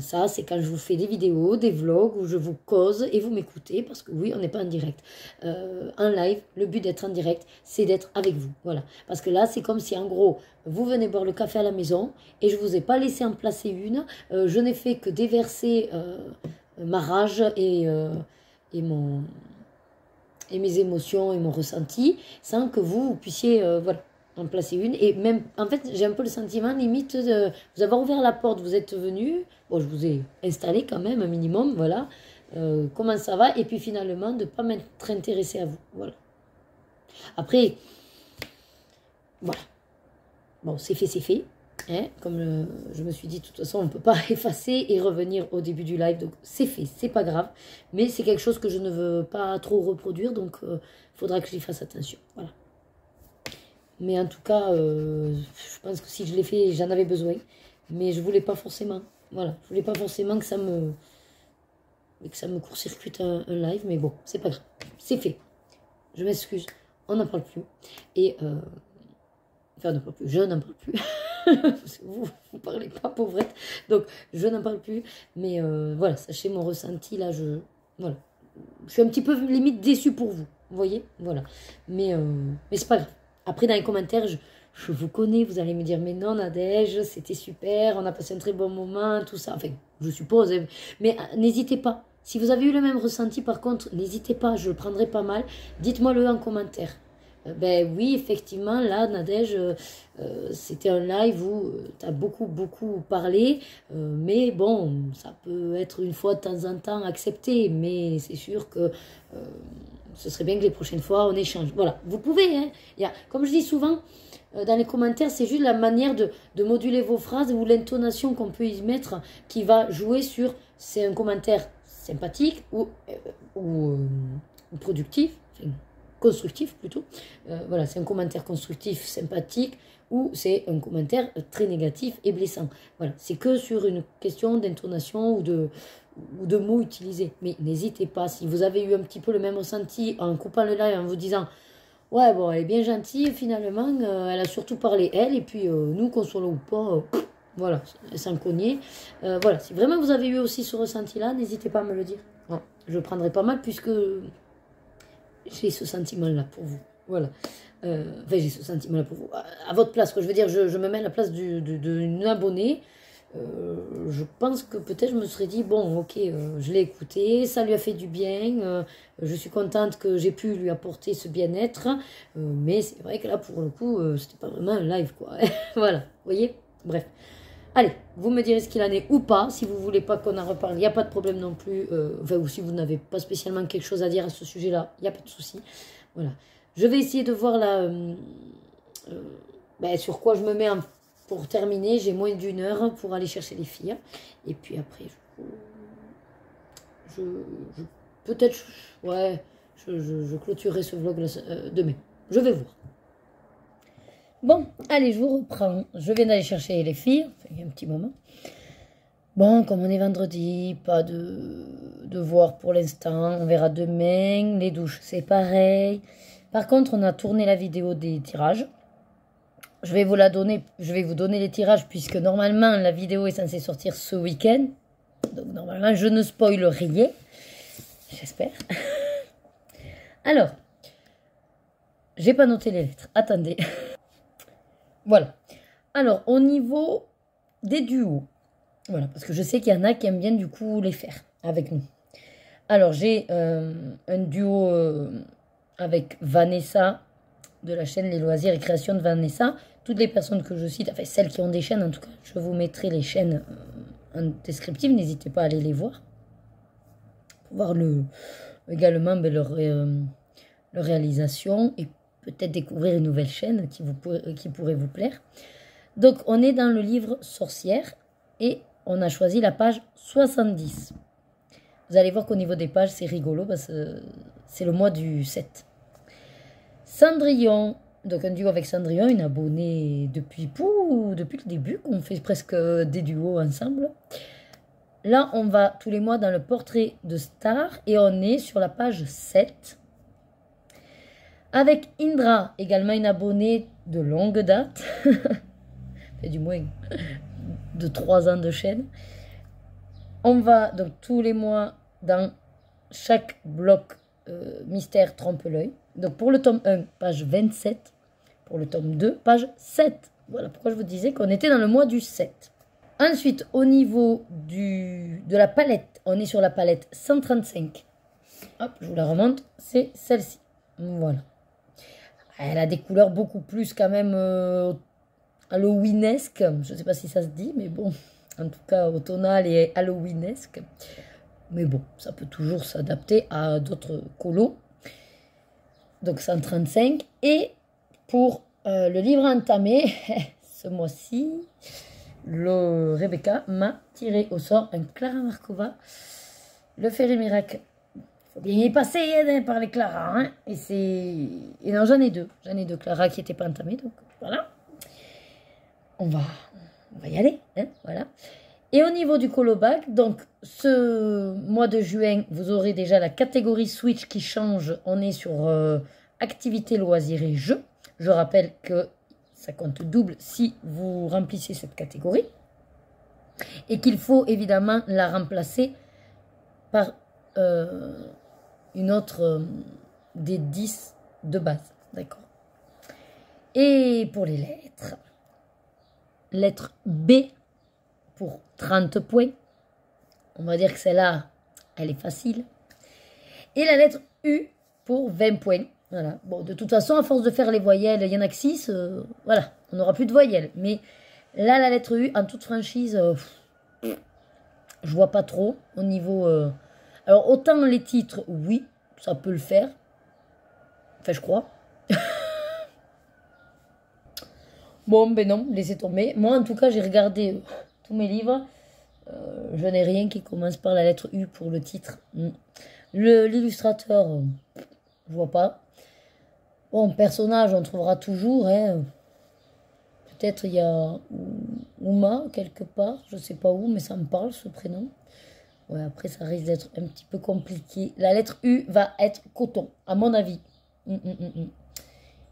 Ça c'est quand je vous fais des vidéos, des vlogs où je vous cause et vous m'écoutez parce que oui on n'est pas en direct. En live, le but d'être en direct c'est d'être avec vous. Voilà. Parce que là c'est comme si en gros vous venez boire le café à la maison et je vous ai pas laissé en placer une. Je n'ai fait que déverser ma rage et mes émotions et mon ressenti sans que vous puissiez voilà, en placer une. Et même, en fait, j'ai un peu le sentiment limite de vous avoir ouvert la porte, vous êtes venu, bon, je vous ai installé quand même un minimum, voilà, comment ça va, et puis finalement de ne pas m'être intéressé à vous, voilà. Après, voilà, bon, c'est fait. Hein, comme je me suis dit, de toute façon, on ne peut pas effacer et revenir au début du live. Donc, c'est fait, c'est pas grave. Mais c'est quelque chose que je ne veux pas trop reproduire. Donc, il faudra que j'y fasse attention. Voilà. Mais en tout cas, je pense que si je l'ai fait, j'en avais besoin. Mais je voulais pas forcément. Voilà. Je voulais pas forcément que ça me court-circuite un live. Mais bon, c'est pas grave. C'est fait. Je m'excuse. On n'en parle plus. Et... enfin, on n'en parle plus. Je n'en parle plus. Vous parlez pas, pauvrette. Donc, je n'en parle plus. Mais voilà, sachez mon ressenti, là, voilà. Je suis un petit peu limite déçue pour vous. Vous voyez? Voilà. Mais c'est pas grave. Après, dans les commentaires, je vous connais, vous allez me dire, mais non, Nadège, c'était super, on a passé un très bon moment, tout ça. Enfin, je suppose. Mais n'hésitez pas. Si vous avez eu le même ressenti, par contre, n'hésitez pas, je le prendrai pas mal. Dites-moi-le en commentaire. Ben oui, effectivement, là, Nadège, c'était un live où tu as beaucoup parlé. Mais bon, ça peut être une fois de temps en temps accepté. Mais c'est sûr que ce serait bien que les prochaines fois, on échange. Voilà, vous pouvez. Hein. Comme je dis souvent, dans les commentaires, c'est juste la manière de moduler vos phrases ou l'intonation qu'on peut y mettre qui va jouer sur c'est un commentaire sympathique ou productif, enfin, constructif plutôt. Voilà, c'est un commentaire constructif, sympathique ou c'est un commentaire très négatif et blessant. Voilà, c'est que sur une question d'intonation ou de mots utilisés. Mais n'hésitez pas, si vous avez eu un petit peu le même ressenti en coupant le live, en vous disant ouais, bon, elle est bien gentille, finalement, elle a surtout parlé elle, et puis nous, qu'on soit là ou pas, voilà, sans cogner. Voilà, si vraiment vous avez eu aussi ce ressenti-là, n'hésitez pas à me le dire. Ouais, je le prendrai pas mal, puisque j'ai ce sentiment-là pour vous. Voilà. Enfin, j'ai ce sentiment-là pour vous. À votre place, quoi. Je veux dire, je me mets à la place d'une abonnée. Je pense que peut-être je me serais dit, bon, ok, je l'ai écouté, ça lui a fait du bien, je suis contente que j'ai pu lui apporter ce bien-être, mais c'est vrai que là, pour le coup, c'était pas vraiment un live, quoi. Voilà, vous voyez? Bref. Allez, vous me direz ce qu'il en est ou pas, si vous voulez pas qu'on en reparle, il n'y a pas de problème non plus, enfin, ou si vous n'avez pas spécialement quelque chose à dire à ce sujet-là, il n'y a pas de souci. Voilà. Je vais essayer de voir là, sur quoi je me mets pour terminer. J'ai moins d'1 heure pour aller chercher les filles. Et puis après, peut-être, ouais, je clôturerai ce vlog demain. Je vais voir. Bon, allez, je vous reprends. Je viens d'aller chercher les filles. Enfin, il y a un petit moment. Bon, comme on est vendredi, pas de devoir pour l'instant. On verra demain. Les douches, c'est pareil. Par contre, on a tourné la vidéo des tirages. Je vais vous donner les tirages puisque normalement la vidéo est censée sortir ce week-end. Donc normalement je ne spoil rien. J'espère. Alors, j'ai pas noté les lettres. Attendez. Voilà. Alors, au niveau des duos. Voilà, parce que je sais qu'il y en a qui aiment bien du coup les faire avec nous. Alors, j'ai un duo avec Vanessa de la chaîne Les Loisirs et Créations de Vanessa. Toutes les personnes que je cite, enfin celles qui ont des chaînes en tout cas, je vous mettrai les chaînes en descriptif, n'hésitez pas à aller les voir. Pour voir également leur réalisation et peut-être découvrir une nouvelle chaîne qui pourrait vous plaire. Donc on est dans le livre Sorcière et on a choisi la page 70. Vous allez voir qu'au niveau des pages c'est rigolo parce que c'est le mois du 7. Cendrillon, donc un duo avec Cendrillon, une abonnée depuis le début, on fait presque des duos ensemble. Là, on va tous les mois dans le portrait de star et on est sur la page 7. Avec Indra, également une abonnée de longue date, et du moins de 3 ans de chaîne. On va donc tous les mois dans chaque bloc mystère trompe-l'œil. Donc pour le tome 1, page 27. Pour le tome 2, page 7. Voilà pourquoi je vous disais qu'on était dans le mois du 7. Ensuite, au niveau de la palette, on est sur la palette 135. Hop, je vous la remonte, c'est celle-ci. Voilà. Elle a des couleurs beaucoup plus quand même halloweenesque. Je ne sais pas si ça se dit, mais bon. En tout cas, automnal et halloweenesque. Mais bon, ça peut toujours s'adapter à d'autres colos. Donc 135. Et pour le livre entamé, ce mois-ci, Rebecca m'a tiré au sort un Clara Markova, le Fairy Miracle. Il faut bien y passer hein, par les Clara. Hein. Et non, j'en ai deux. J'en ai 2 Clara qui n'étaient pas entamées. Donc voilà. On va y aller. Hein, voilà. Et au niveau du colo-bag, donc ce mois de juin, vous aurez déjà la catégorie Switch qui change. On est sur activité, loisirs et jeux. Je rappelle que ça compte double si vous remplissez cette catégorie. Et qu'il faut évidemment la remplacer par une autre des 10 de base. D'accord. Et pour les lettres, lettre B pour 30 points. On va dire que celle-là, elle est facile. Et la lettre U pour 20 points. Voilà. Bon, de toute façon, à force de faire les voyelles, il y en a que 6. Voilà, on n'aura plus de voyelles. Mais là, la lettre U, en toute franchise, je vois pas trop au niveau... Alors, autant les titres, oui, ça peut le faire. Enfin, je crois. Bon, ben non, laissez tomber. Moi, en tout cas, j'ai regardé tous mes livres. Je n'ai rien qui commence par la lettre U pour le titre. L'illustrateur, je vois pas. Bon, personnage, on trouvera toujours. Hein. Peut-être il y a Uma, quelque part. Je sais pas où, mais ça me parle, ce prénom. Ouais, après, ça risque d'être un petit peu compliqué. La lettre U va être coton, à mon avis.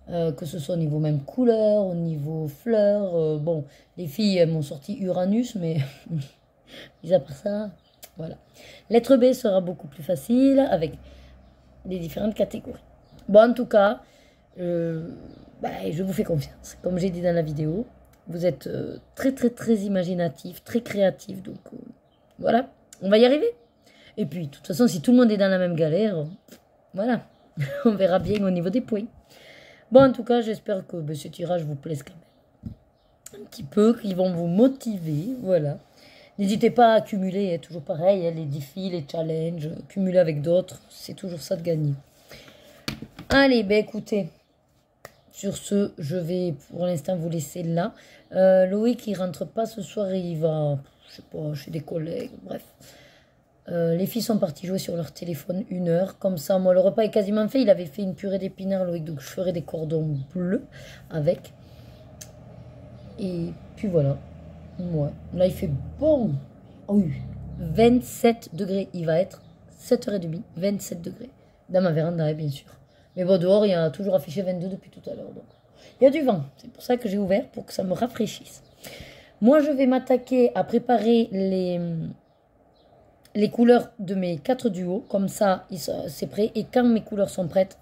Que ce soit au niveau même couleur, au niveau fleurs. Bon, les filles, elles m'ont sorti Uranus, mais mis à part ça, voilà. Lettre B sera beaucoup plus facile avec les différentes catégories. Bon, en tout cas, je vous fais confiance. Comme j'ai dit dans la vidéo, vous êtes très, très, très imaginatif, très créatif. Donc, voilà, on va y arriver. Et puis, de toute façon, si tout le monde est dans la même galère, voilà, on verra bien au niveau des points. Bon, en tout cas, j'espère que ce tirage vous plaise quand même. Un petit peu, qu'ils vont vous motiver, voilà. N'hésitez pas à accumuler, toujours pareil, les défis, les challenges, cumuler avec d'autres, c'est toujours ça de gagner. Allez, ben écoutez, sur ce, je vais pour l'instant vous laisser là. Loïc, il rentre pas ce soir, il va, je sais pas, chez des collègues, bref. Les filles sont parties jouer sur leur téléphone 1 heure. Comme ça, moi, le repas est quasiment fait. Il avait fait une purée d'épinards, Loïc, donc je ferai des cordons bleus avec. Et puis voilà. Ouais. Là, il fait bon. Oh, oui. 27 degrés. Il va être 7h30. 27 degrés. Dans ma véranda, bien sûr. Mais bon, dehors, il y a toujours affiché 22 depuis tout à l'heure. Donc, il y a du vent. C'est pour ça que j'ai ouvert, pour que ça me rafraîchisse. Moi, je vais m'attaquer à préparer les couleurs de mes 4 duos. Comme ça, c'est prêt. Et quand mes couleurs sont prêtes,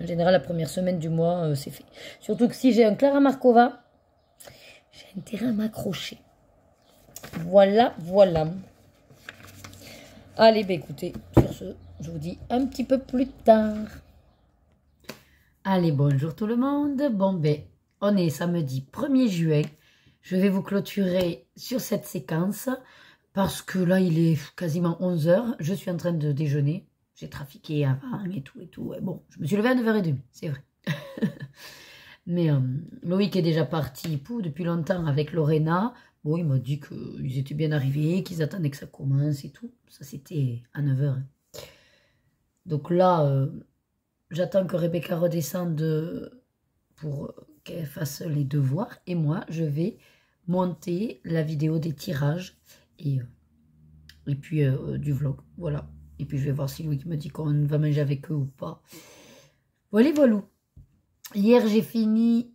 en général, la première semaine du mois, c'est fait. Surtout que si j'ai un Clara Markova, j'ai intérêt à m'accrocher. Voilà, voilà. Allez, ben écoutez, sur ce, je vous dis un petit peu plus tard. Allez, bonjour tout le monde. Bon, ben, on est samedi 1er juin. Je vais vous clôturer sur cette séquence parce que là, il est quasiment 11 h. Je suis en train de déjeuner. J'ai trafiqué avant et tout et tout. Bon, je me suis levée à 9h30, c'est vrai. Mais Loïc est déjà parti depuis longtemps avec Lorena. Bon, il m'a dit qu'ils étaient bien arrivés, qu'ils attendaient que ça commence et tout. Ça, c'était à 9 h. Donc là, j'attends que Rebecca redescende pour qu'elle fasse les devoirs. Et moi, je vais monter la vidéo des tirages et puis du vlog. Voilà. Et puis, je vais voir si Loïc me dit qu'on va manger avec eux ou pas. Voilà, voilà. Hier, j'ai fini.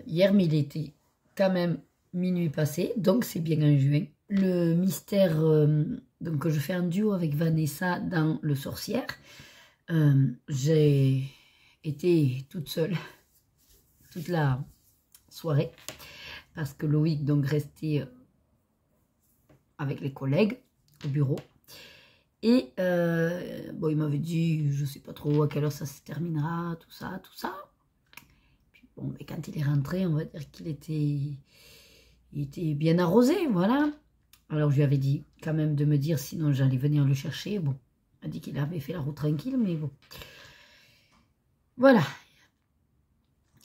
Hier, mais il était quand même minuit passé. Donc, c'est bien en juin. Le mystère donc, que je fais en duo avec Vanessa dans Le Sorcière. J'ai été toute seule toute la soirée. Parce que Loïc donc restait avec les collègues au bureau. Et bon, il m'avait dit, je sais pas trop à quelle heure ça se terminera, tout ça, tout ça. Puis bon, mais quand il est rentré, on va dire qu'il était bien arrosé, voilà. Alors je lui avais dit quand même de me dire, sinon j'allais venir le chercher. Bon, il m'a dit qu'il avait fait la route tranquille, mais bon. Voilà.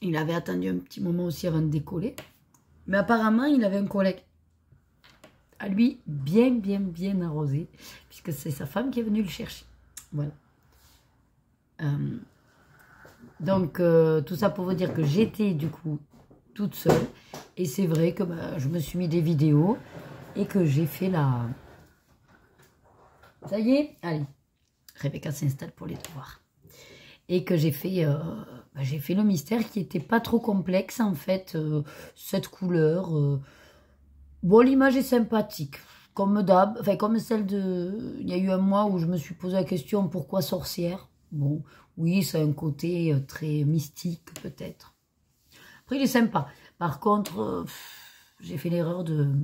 Il avait attendu un petit moment aussi avant de décoller. Mais apparemment, il avait un collègue à lui bien arrosé, puisque c'est sa femme qui est venue le chercher. Voilà. Donc, tout ça pour vous dire que j'étais du coup toute seule. Et c'est vrai que je me suis mis des vidéos et que j'ai fait la... Ça y est, allez. Rebecca s'installe pour les devoirs. et que j'ai fait le mystère qui n'était pas trop complexe en fait. Cette couleur, bon, l'image est sympathique, comme d'hab, enfin comme celle de... Il y a eu un mois où je me suis posé la question pourquoi sorcière. Bon, oui, ça a un côté très mystique peut-être. Après, il est sympa. Par contre, j'ai fait l'erreur de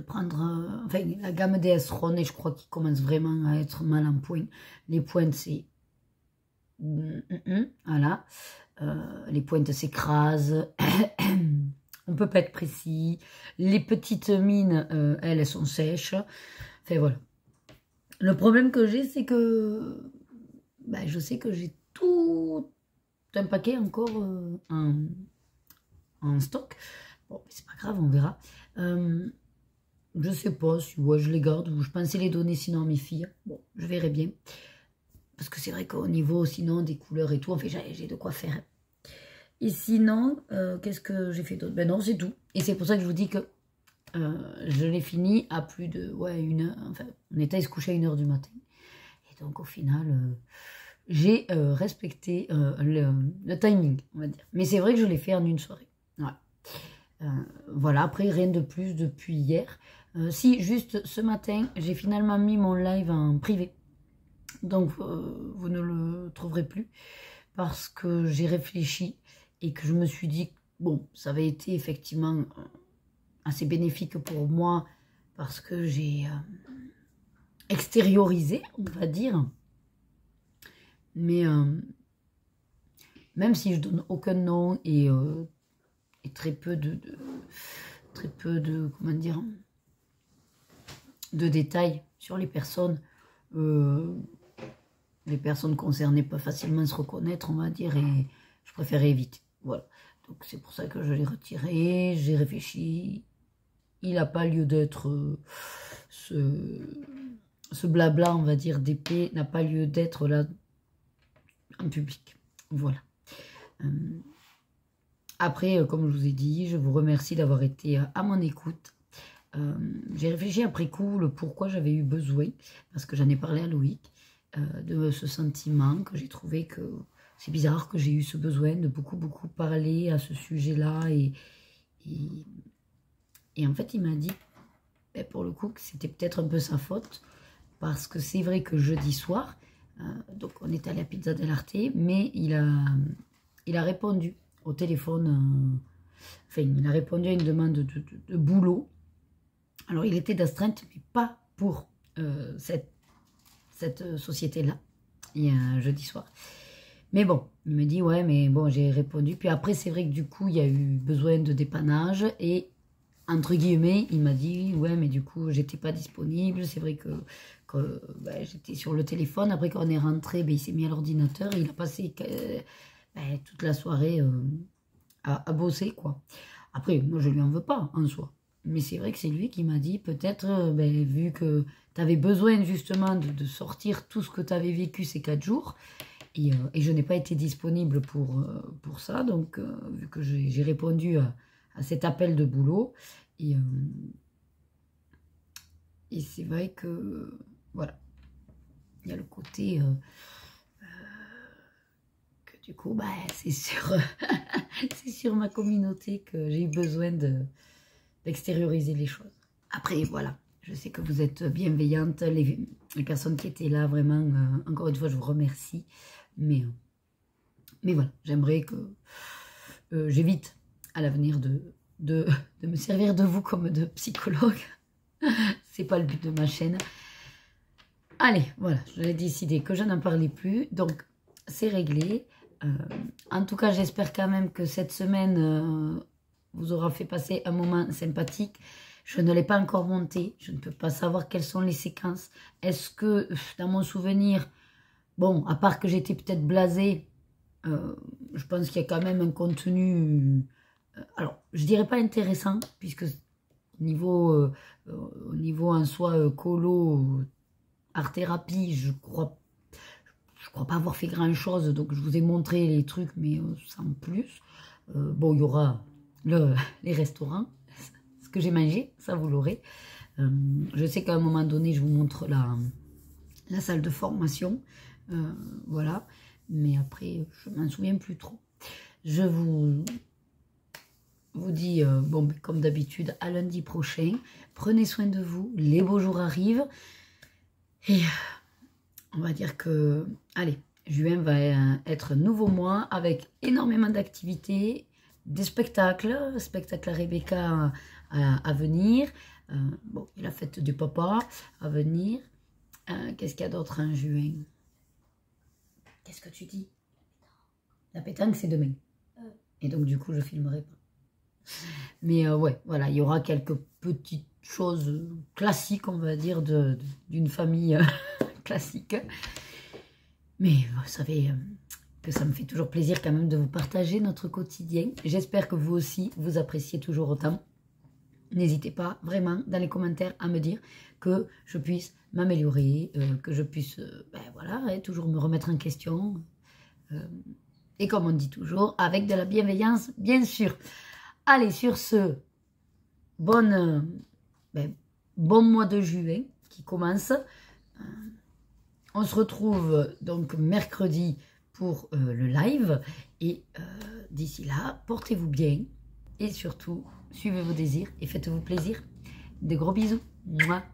prendre enfin, la gamme DS Ron, et je crois qu'il commence vraiment à être mal en point. Les pointes, c'est... voilà. Les pointes s'écrasent. On peut pas être précis. Les petites mines, elles sont sèches. Enfin, voilà. Le problème que j'ai, c'est que... Ben, je sais que j'ai tout un paquet encore en stock. Bon, c'est pas grave, on verra. Je sais pas si ouais, je les garde ou je pensais les donner sinon à mes filles. Bon, je verrai bien. Parce que c'est vrai qu'au niveau sinon des couleurs et tout, en fait, j'ai de quoi faire. Et sinon, qu'est-ce que j'ai fait d'autre? Ben non, c'est tout. Et c'est pour ça que je vous dis que je l'ai fini à plus de... Ouais, 1h. Enfin, on était à se coucher à 1h du matin. Et donc, au final, j'ai respecté le timing, on va dire. Mais c'est vrai que je l'ai fait en une soirée. Ouais. Voilà, après, rien de plus depuis hier. Si, juste ce matin, j'ai finalement mis mon live en privé. Donc, vous ne le trouverez plus. Parce que j'ai réfléchi et que je me suis dit, bon, ça avait été effectivement assez bénéfique pour moi. Parce que j'ai extériorisé, on va dire. Mais même si je donne aucun nom et très peu de comment dire, de détails sur les personnes concernées peuvent facilement se reconnaître, on va dire, et je préférais éviter. Voilà. Donc c'est pour ça que je l'ai retiré, j'ai réfléchi. Il n'a pas lieu d'être ce blabla, on va dire, d'épée, n'a pas lieu d'être là en public. Voilà. Après, comme je vous ai dit, je vous remercie d'avoir été à mon écoute. J'ai réfléchi après coup le pourquoi j'avais eu besoin, parce que j'en ai parlé à Loïc, de ce sentiment que j'ai trouvé que c'est bizarre que j'ai eu ce besoin de beaucoup parler à ce sujet-là. Et en fait, il m'a dit, ben, pour le coup, que c'était peut-être un peu sa faute, parce que c'est vrai que jeudi soir, donc on est allé à Pizza dell'Arte, mais il a répondu au téléphone, enfin il a répondu à une demande de boulot. Alors il était d'astreinte, mais pas pour cette société-là, il y a un jeudi soir. Mais bon, il me dit, ouais, mais bon, j'ai répondu. Puis après, c'est vrai que du coup, il y a eu besoin de dépannage. Et, entre guillemets, il m'a dit, ouais, mais du coup, j'étais pas disponible. C'est vrai que ben, j'étais sur le téléphone. Après, quand on est rentré, ben, il s'est mis à l'ordinateur. Il a passé ben, toute la soirée à bosser, quoi. Après, moi, je lui en veux pas, en soi. Mais c'est vrai que c'est lui qui m'a dit, peut-être, ben, vu que tu avais besoin, justement, de sortir tout ce que tu avais vécu ces 4 jours... Et je n'ai pas été disponible pour ça, donc vu que j'ai répondu à cet appel de boulot, et c'est vrai que, voilà, il y a le côté que du coup, bah, c'est sur ma communauté que j'ai eu besoin d'extérioriser les choses. Après, voilà, je sais que vous êtes bienveillantes, les personnes qui étaient là, vraiment, encore une fois, je vous remercie. Mais voilà, j'aimerais que j'évite à l'avenir de me servir de vous comme de psychologue. C'est pas le but de ma chaîne. Allez, voilà, j'ai décidé que je n'en parlais plus. Donc, c'est réglé. En tout cas, j'espère quand même que cette semaine vous aura fait passer un moment sympathique. Je ne l'ai pas encore monté. Je ne peux pas savoir quelles sont les séquences. Est-ce que, dans mon souvenir... Bon, à part que j'étais peut-être blasée, je pense qu'il y a quand même un contenu, alors je dirais pas intéressant, puisque au niveau en soi colo, art-thérapie, je crois pas avoir fait grand-chose, donc je vous ai montré les trucs, mais sans plus. Bon, il y aura les restaurants, ce que j'ai mangé, ça vous l'aurez. Je sais qu'à un moment donné, je vous montre la salle de formation. Voilà, mais après, je m'en souviens plus trop. Je vous dis, bon, comme d'habitude, à lundi prochain. Prenez soin de vous, les beaux jours arrivent. Et on va dire que, allez, juin va être un nouveau mois avec énormément d'activités, des spectacles à Rebecca à venir. Bon, et la fête du papa à venir. Qu'est-ce qu'il y a d'autre en juin? Qu'est-ce que tu dis? La pétanque, c'est demain. Et donc, du coup, je filmerai pas. Mais ouais, voilà, il y aura quelques petites choses classiques, on va dire, d'une famille classique. Mais vous savez que ça me fait toujours plaisir quand même de vous partager notre quotidien. J'espère que vous aussi, vous appréciez toujours autant. N'hésitez pas vraiment dans les commentaires à me dire que je puisse m'améliorer, que je puisse voilà, toujours me remettre en question. Et comme on dit toujours, avec de la bienveillance, bien sûr. Allez, sur ce, bon mois de juin qui commence. On se retrouve donc mercredi pour le live. Et d'ici là, portez-vous bien. Et surtout, suivez vos désirs et faites-vous plaisir. De gros bisous. Mouah.